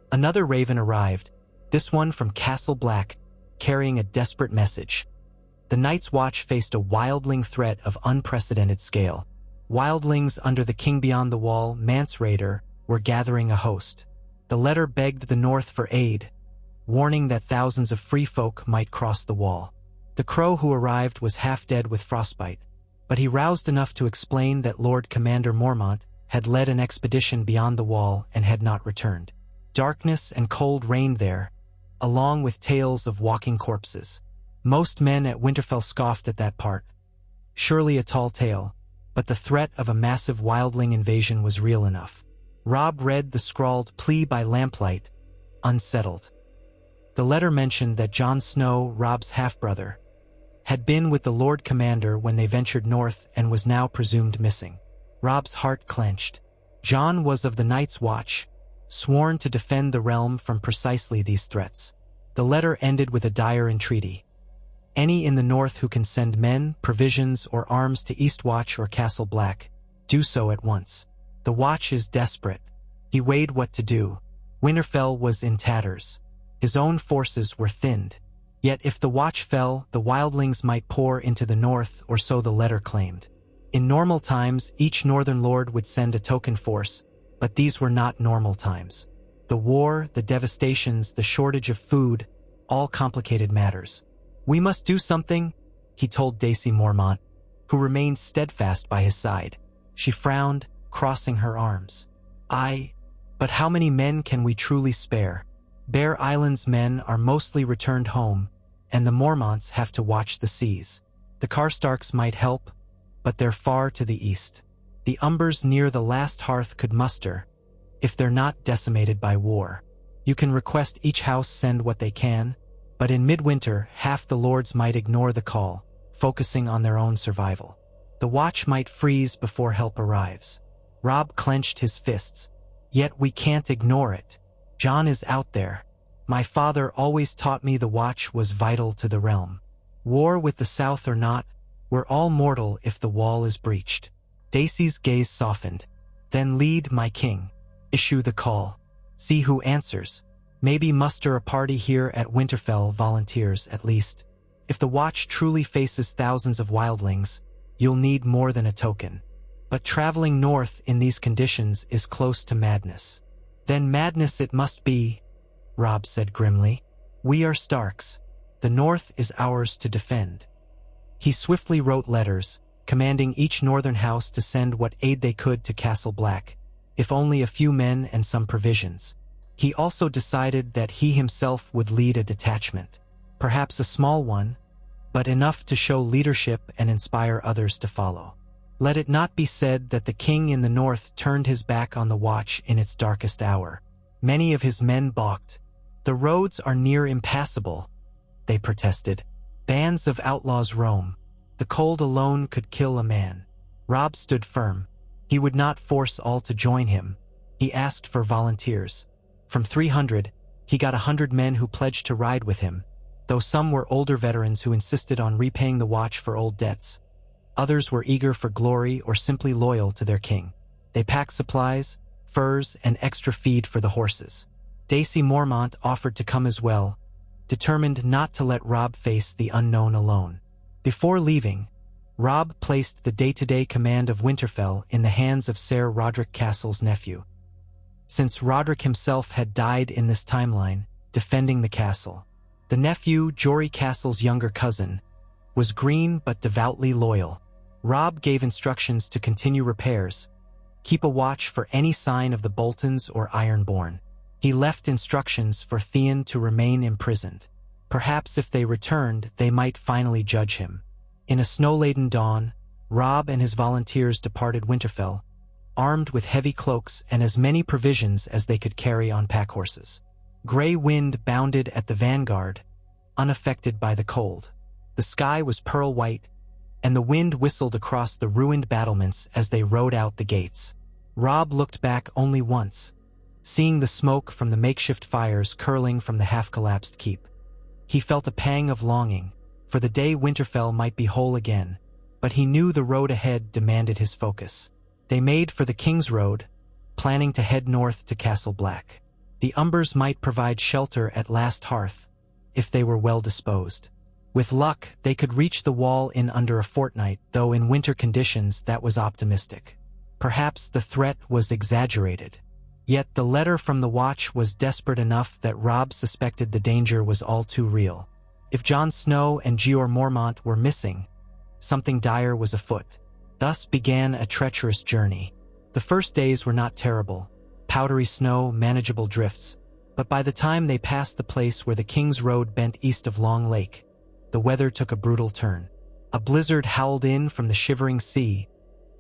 Another raven arrived, this one from Castle Black, carrying a desperate message. The Night's Watch faced a wildling threat of unprecedented scale. Wildlings under the King Beyond the Wall, Mance Rayder, were gathering a host. The letter begged the North for aid, warning that thousands of free folk might cross the wall. The crow who arrived was half dead with frostbite, but he roused enough to explain that Lord Commander Mormont had led an expedition beyond the wall and had not returned. Darkness and cold reigned there, along with tales of walking corpses. Most men at Winterfell scoffed at that part. Surely a tall tale, but the threat of a massive wildling invasion was real enough. Robb read the scrawled plea by lamplight, unsettled. The letter mentioned that Jon Snow, Robb's half-brother, had been with the Lord Commander when they ventured north and was now presumed missing. Robb's heart clenched. Jon was of the Night's Watch, sworn to defend the realm from precisely these threats. The letter ended with a dire entreaty. Any in the north who can send men, provisions, or arms to Eastwatch or Castle Black, do so at once. The Watch is desperate. He weighed what to do. Winterfell was in tatters. His own forces were thinned. Yet if the Watch fell, the wildlings might pour into the north, or so the letter claimed. In normal times, each northern lord would send a token force, but these were not normal times. The war, the devastations, the shortage of food, all complicated matters. "We must do something," he told Daisy Mormont, who remained steadfast by his side. She frowned, crossing her arms. But how many men can we truly spare? Bear Island's men are mostly returned home, and the Mormonts have to watch the seas. The Karstarks might help, but they're far to the east. The Umbers near the last hearth could muster, if they're not decimated by war. You can request each house send what they can, but in midwinter half the lords might ignore the call, focusing on their own survival. The Watch might freeze before help arrives. Robb clenched his fists. Yet we can't ignore it. Jon is out there. My father always taught me the Watch was vital to the realm. War with the South or not, we're all mortal if the wall is breached. Daisy's gaze softened. Then lead, my king. Issue the call. See who answers. Maybe muster a party here at Winterfell, volunteers at least. If the Watch truly faces thousands of wildlings, you'll need more than a token. But traveling north in these conditions is close to madness. Then madness it must be, Robb said grimly. We are Starks. The north is ours to defend. He swiftly wrote letters, commanding each northern house to send what aid they could to Castle Black, if only a few men and some provisions. He also decided that he himself would lead a detachment, perhaps a small one, but enough to show leadership and inspire others to follow. Let it not be said that the king in the north turned his back on the Watch in its darkest hour. Many of his men balked. The roads are near impassable, they protested. Bands of outlaws roam. The cold alone could kill a man. Robb stood firm. He would not force all to join him. He asked for volunteers. From 300, he got 100 men who pledged to ride with him, though some were older veterans who insisted on repaying the Watch for old debts. Others were eager for glory or simply loyal to their king. They packed supplies, furs, and extra feed for the horses. Daisy Mormont offered to come as well, determined not to let Robb face the unknown alone. Before leaving, Robb placed the day-to-day command of Winterfell in the hands of Ser Rodrik Castle's nephew. Since Rodrik himself had died in this timeline, defending the castle, the nephew, Jory Castle's younger cousin, was green but devoutly loyal. Robb gave instructions to continue repairs, keep a watch for any sign of the Boltons or Ironborn. He left instructions for Theon to remain imprisoned. Perhaps if they returned, they might finally judge him. In a snow-laden dawn, Robb and his volunteers departed Winterfell, armed with heavy cloaks and as many provisions as they could carry on packhorses. Gray wind bounded at the vanguard, unaffected by the cold. The sky was pearl white, and the wind whistled across the ruined battlements as they rode out the gates. Robb looked back only once, seeing the smoke from the makeshift fires curling from the half-collapsed keep. He felt a pang of longing, for the day Winterfell might be whole again, but he knew the road ahead demanded his focus. They made for the King's Road, planning to head north to Castle Black. The Umbers might provide shelter at Last Hearth, if they were well disposed. With luck, they could reach the wall in under a fortnight, though in winter conditions that was optimistic. Perhaps the threat was exaggerated. Yet the letter from the Watch was desperate enough that Robb suspected the danger was all too real. If Jon Snow and Jeor Mormont were missing, something dire was afoot. Thus began a treacherous journey. The first days were not terrible. Powdery snow, manageable drifts. But by the time they passed the place where the King's Road bent east of Long Lake, the weather took a brutal turn. A blizzard howled in from the shivering sea,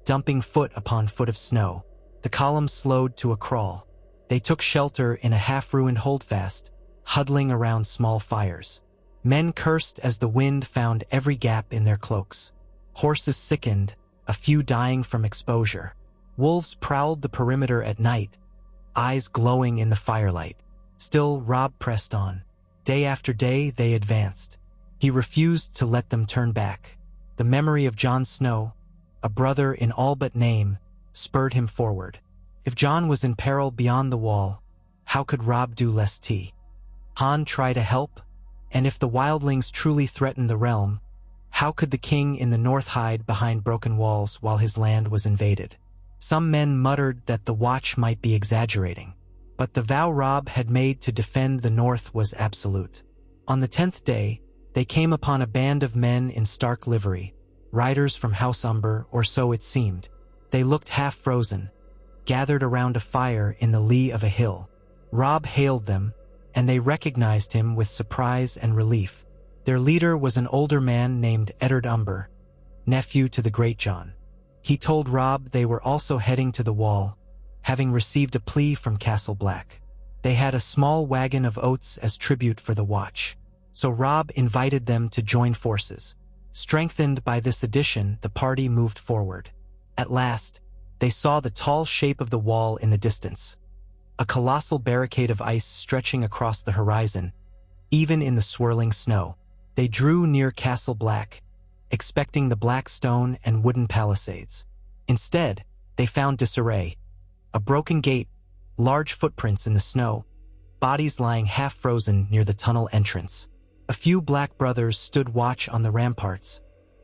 dumping foot upon foot of snow. The column slowed to a crawl. They took shelter in a half-ruined holdfast, huddling around small fires. Men cursed as the wind found every gap in their cloaks. Horses sickened, a few dying from exposure. Wolves prowled the perimeter at night, eyes glowing in the firelight. Still, Robb pressed on. Day after day, they advanced. He refused to let them turn back. The memory of Jon Snow, a brother in all but name, spurred him forward. If Jon was in peril beyond the wall, how could Robb do less? Han try to help? And if the wildlings truly threatened the realm, how could the king in the north hide behind broken walls while his land was invaded? Some men muttered that the Watch might be exaggerating, but the vow Robb had made to defend the north was absolute. On the 10th day, they came upon a band of men in stark livery, riders from House Umber, or so it seemed. They looked half-frozen, gathered around a fire in the lee of a hill. Robb hailed them, and they recognized him with surprise and relief. Their leader was an older man named Eddard Umber, nephew to the Great Jon. He told Robb they were also heading to the wall, having received a plea from Castle Black. They had a small wagon of oats as tribute for the Watch, so Robb invited them to join forces. Strengthened by this addition, the party moved forward. At last, they saw the tall shape of the wall in the distance, a colossal barricade of ice stretching across the horizon, even in the swirling snow. They drew near Castle Black, expecting the black stone and wooden palisades. Instead, they found disarray. A broken gate, large footprints in the snow, bodies lying half-frozen near the tunnel entrance. A few black brothers stood watch on the ramparts,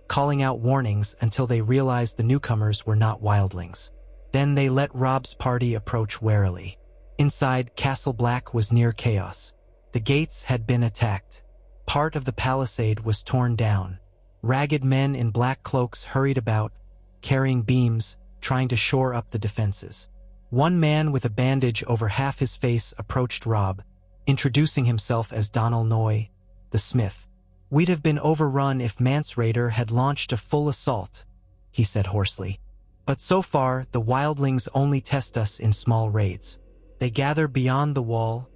calling out warnings until they realized the newcomers were not wildlings. Then they let Robb's party approach warily. Inside, Castle Black was near chaos. The gates had been attacked. Part of the palisade was torn down. Ragged men in black cloaks hurried about, carrying beams, trying to shore up the defenses. One man with a bandage over half his face approached Robb, introducing himself as Donal Noy, the smith. "We'd have been overrun if Mance Rayder had launched a full assault," he said hoarsely. "But so far, the wildlings only test us in small raids. They gather beyond the wall,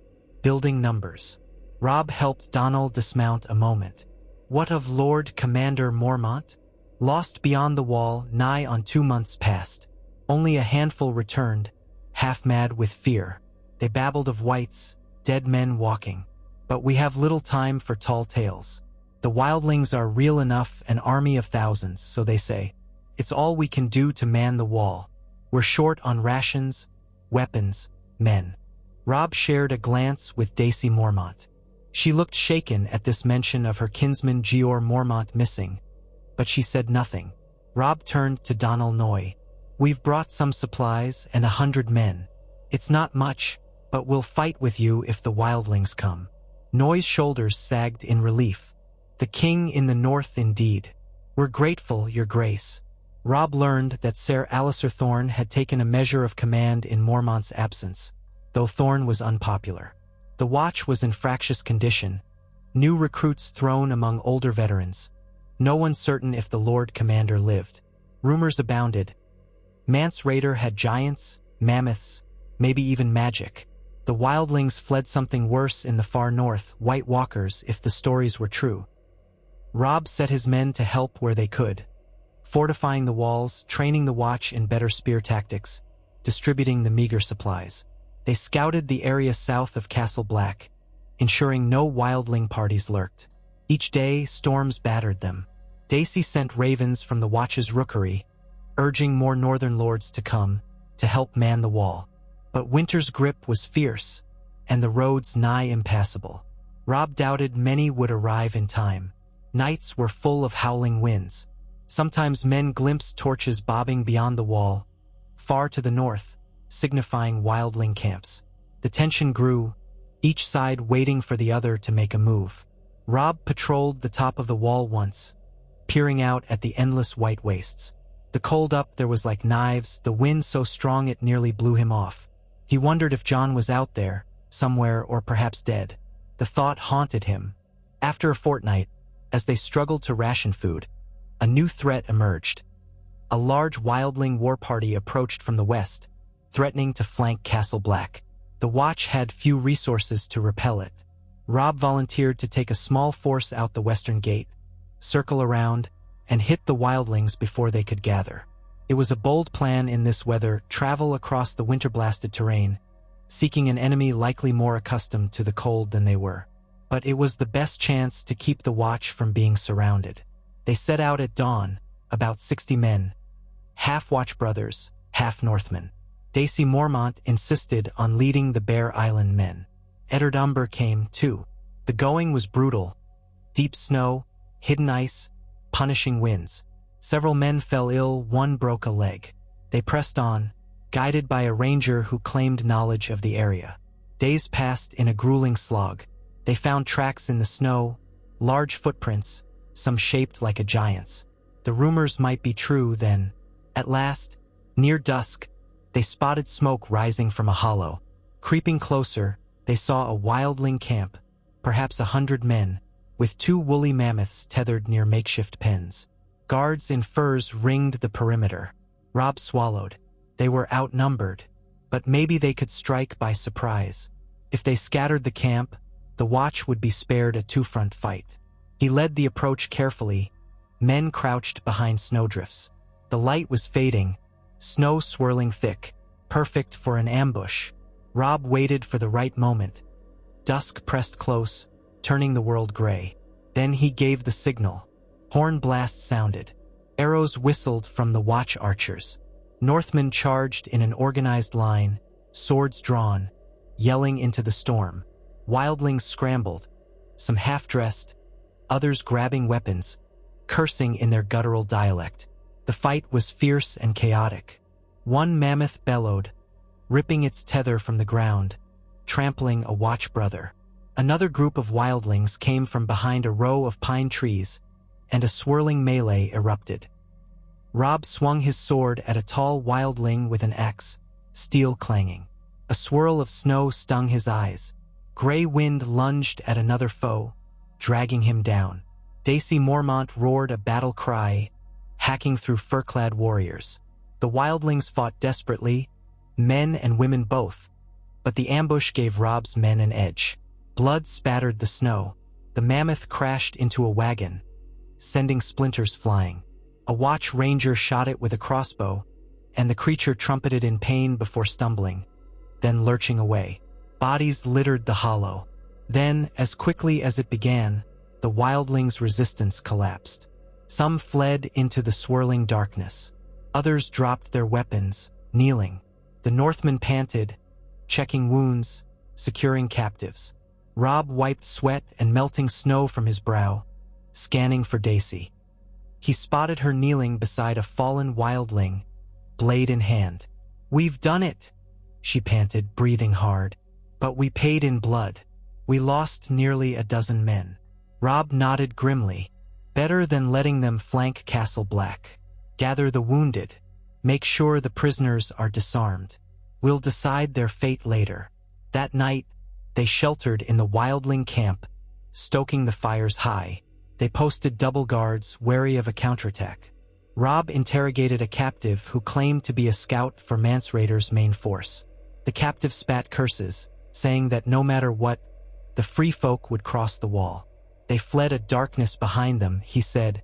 building numbers." Robb helped Donal dismount a moment. "What of Lord Commander Mormont? Lost beyond the wall nigh on 2 months past. Only a handful returned, half mad with fear. They babbled of whites, dead men walking. But we have little time for tall tales. The wildlings are real enough, an army of thousands, so they say. It's all we can do to man the wall. We're short on rations, weapons, men." Robb shared a glance with Daisy Mormont. She looked shaken at this mention of her kinsman Jeor Mormont missing, but she said nothing. Robb turned to Donal Noy. "We've brought some supplies and 100 men. It's not much, but we'll fight with you if the wildlings come." Noy's shoulders sagged in relief. "The king in the north indeed. We're grateful, your grace." Robb learned that Ser Alliser Thorne had taken a measure of command in Mormont's absence, though Thorne was unpopular. The Watch was in fractious condition, new recruits thrown among older veterans. No one certain if the Lord Commander lived. Rumors abounded. Mance Rayder had giants, mammoths, maybe even magic. The wildlings fled something worse in the far north, White Walkers, if the stories were true. Robb set his men to help where they could, fortifying the walls, training the Watch in better spear tactics, distributing the meager supplies. They scouted the area south of Castle Black, ensuring no wildling parties lurked. Each day, storms battered them. Daisy sent ravens from the Watch's rookery, urging more northern lords to come, to help man the wall. But winter's grip was fierce, and the roads nigh impassable. Robb doubted many would arrive in time. Nights were full of howling winds. Sometimes men glimpsed torches bobbing beyond the wall, far to the north, signifying wildling camps. The tension grew, each side waiting for the other to make a move. Robb patrolled the top of the wall once, peering out at the endless white wastes. The cold up there was like knives, the wind so strong it nearly blew him off. He wondered if Jon was out there, somewhere, or perhaps dead. The thought haunted him. After a fortnight, as they struggled to ration food, a new threat emerged. A large wildling war party approached from the west, threatening to flank Castle Black. The Watch had few resources to repel it. Robb volunteered to take a small force out the western gate, circle around, and hit the wildlings before they could gather. It was a bold plan in this weather, travel across the winter-blasted terrain, seeking an enemy likely more accustomed to the cold than they were. But it was the best chance to keep the Watch from being surrounded. They set out at dawn, about 60 men, half Watch brothers, half Northmen. Daisy Mormont insisted on leading the Bear Island men. Eddard Umber came, too. The going was brutal. Deep snow, hidden ice, punishing winds. Several men fell ill, one broke a leg. They pressed on, guided by a ranger who claimed knowledge of the area. Days passed in a grueling slog. They found tracks in the snow, large footprints, some shaped like a giant's. The rumors might be true then. At last, near dusk, they spotted smoke rising from a hollow. Creeping closer, they saw a wildling camp, perhaps 100 men, with 2 woolly mammoths tethered near makeshift pens. Guards in furs ringed the perimeter. Robb swallowed. They were outnumbered, but maybe they could strike by surprise. If they scattered the camp, the Watch would be spared a two-front fight. He led the approach carefully. Men crouched behind snowdrifts. The light was fading, snow swirling thick, perfect for an ambush. Robb waited for the right moment. Dusk pressed close, turning the world gray. Then he gave the signal. Horn blasts sounded. Arrows whistled from the Watch archers. Northmen charged in an organized line, swords drawn, yelling into the storm. Wildlings scrambled, some half-dressed, others grabbing weapons, cursing in their guttural dialect. The fight was fierce and chaotic. One mammoth bellowed, ripping its tether from the ground, trampling a Watch brother. Another group of wildlings came from behind a row of pine trees, and a swirling melee erupted. Robb swung his sword at a tall wildling with an axe, steel clanging. A swirl of snow stung his eyes. Gray wind lunged at another foe, dragging him down. Daisy Mormont roared a battle cry, hacking through fur-clad warriors. The wildlings fought desperately, men and women both, but the ambush gave Robb's men an edge. Blood spattered the snow. The mammoth crashed into a wagon, sending splinters flying. A Watch ranger shot it with a crossbow, and the creature trumpeted in pain before stumbling, then lurching away. Bodies littered the hollow. Then, as quickly as it began, the wildlings' resistance collapsed. Some fled into the swirling darkness. Others dropped their weapons, kneeling. The Northmen panted, checking wounds, securing captives. Robb wiped sweat and melting snow from his brow, scanning for Daisy. He spotted her kneeling beside a fallen wildling, blade in hand. "We've done it," she panted, breathing hard. "But we paid in blood. We lost nearly a dozen men." Robb nodded grimly. "Better than letting them flank Castle Black. Gather the wounded. Make sure the prisoners are disarmed. We'll decide their fate later." That night, they sheltered in the wildling camp, stoking the fires high. They posted double guards, wary of a counterattack. Robb interrogated a captive who claimed to be a scout for Mance Raider's main force. The captive spat curses, saying that no matter what, the free folk would cross the wall. They fled a darkness behind them, he said,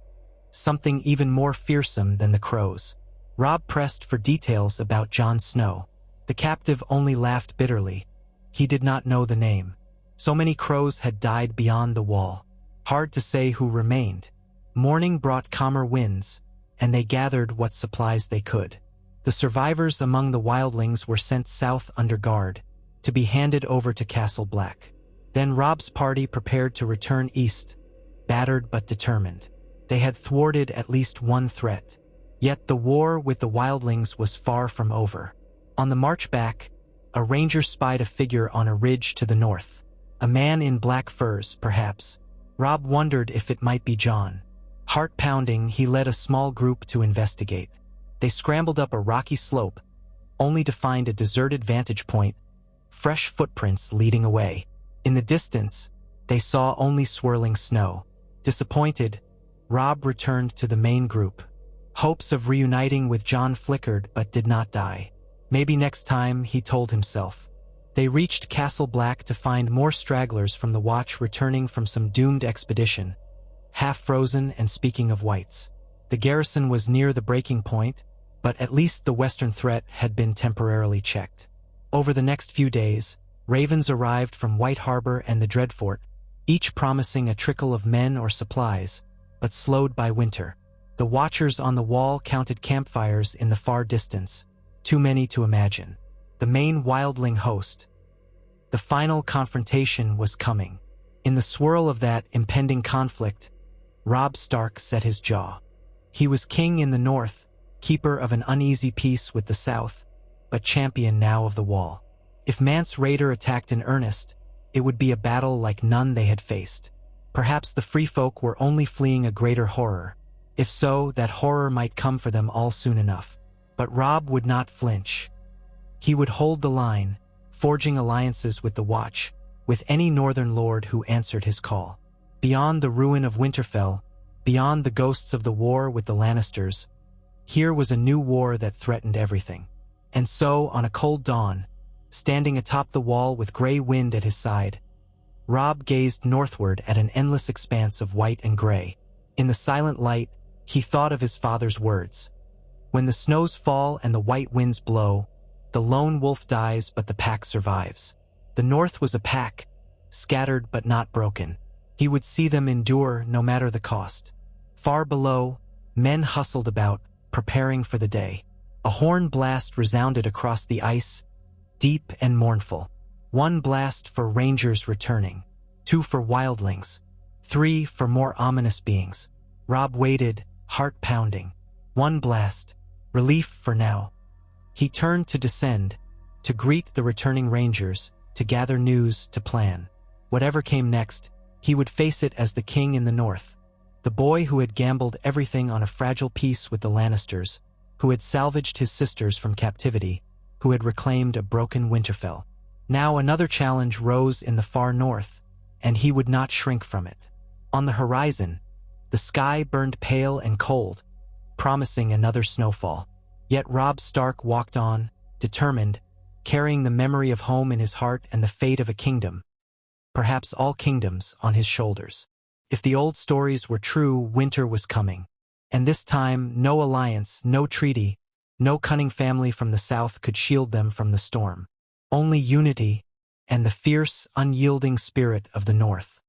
something even more fearsome than the crows. Robb pressed for details about Jon Snow. The captive only laughed bitterly. He did not know the name. So many crows had died beyond the wall. Hard to say who remained. Morning brought calmer winds, and they gathered what supplies they could. The survivors among the wildlings were sent south under guard, to be handed over to Castle Black. Then Robb's party prepared to return east, battered but determined. They had thwarted at least one threat. Yet the war with the wildlings was far from over. On the march back, a ranger spied a figure on a ridge to the north. A man in black furs, perhaps. Robb wondered if it might be Jon. Heart-pounding, he led a small group to investigate. They scrambled up a rocky slope, only to find a deserted vantage point, fresh footprints leading away. In the distance, they saw only swirling snow. Disappointed, Robb returned to the main group. Hopes of reuniting with Jon flickered but did not die. Maybe next time, he told himself. They reached Castle Black to find more stragglers from the Watch returning from some doomed expedition, half frozen and speaking of whites. The garrison was near the breaking point, but at least the western threat had been temporarily checked. Over the next few days, ravens arrived from White Harbor and the Dreadfort, each promising a trickle of men or supplies, but slowed by winter. The watchers on the wall counted campfires in the far distance, too many to imagine. The main wildling host. The final confrontation was coming. In the swirl of that impending conflict, Robb Stark set his jaw. He was king in the north, keeper of an uneasy peace with the south, but champion now of the wall. If Mance Rayder attacked in earnest, it would be a battle like none they had faced. Perhaps the free folk were only fleeing a greater horror. If so, that horror might come for them all soon enough. But Robb would not flinch. He would hold the line, forging alliances with the Watch, with any northern lord who answered his call. Beyond the ruin of Winterfell, beyond the ghosts of the war with the Lannisters, here was a new war that threatened everything. And so, on a cold dawn, standing atop the wall with gray wind at his side, Robb gazed northward at an endless expanse of white and gray. In the silent light, he thought of his father's words. When the snows fall and the white winds blow, the lone wolf dies but the pack survives. The north was a pack, scattered but not broken. He would see them endure no matter the cost. Far below, men hustled about, preparing for the day. A horn blast resounded across the ice, deep and mournful. One blast for rangers returning, 2 for wildlings, 3 for more ominous beings. Robb waited, heart pounding. 1 blast, relief for now. He turned to descend, to greet the returning rangers, to gather news, to plan. Whatever came next, he would face it as the king in the north. The boy who had gambled everything on a fragile peace with the Lannisters, who had salvaged his sisters from captivity, who had reclaimed a broken Winterfell. Now another challenge rose in the far north, and he would not shrink from it. On the horizon, the sky burned pale and cold, promising another snowfall. Yet Robb Stark walked on, determined, carrying the memory of home in his heart and the fate of a kingdom, perhaps all kingdoms, on his shoulders. If the old stories were true, winter was coming. And this time, no alliance, no treaty, no cunning family from the south could shield them from the storm. Only unity and the fierce, unyielding spirit of the north.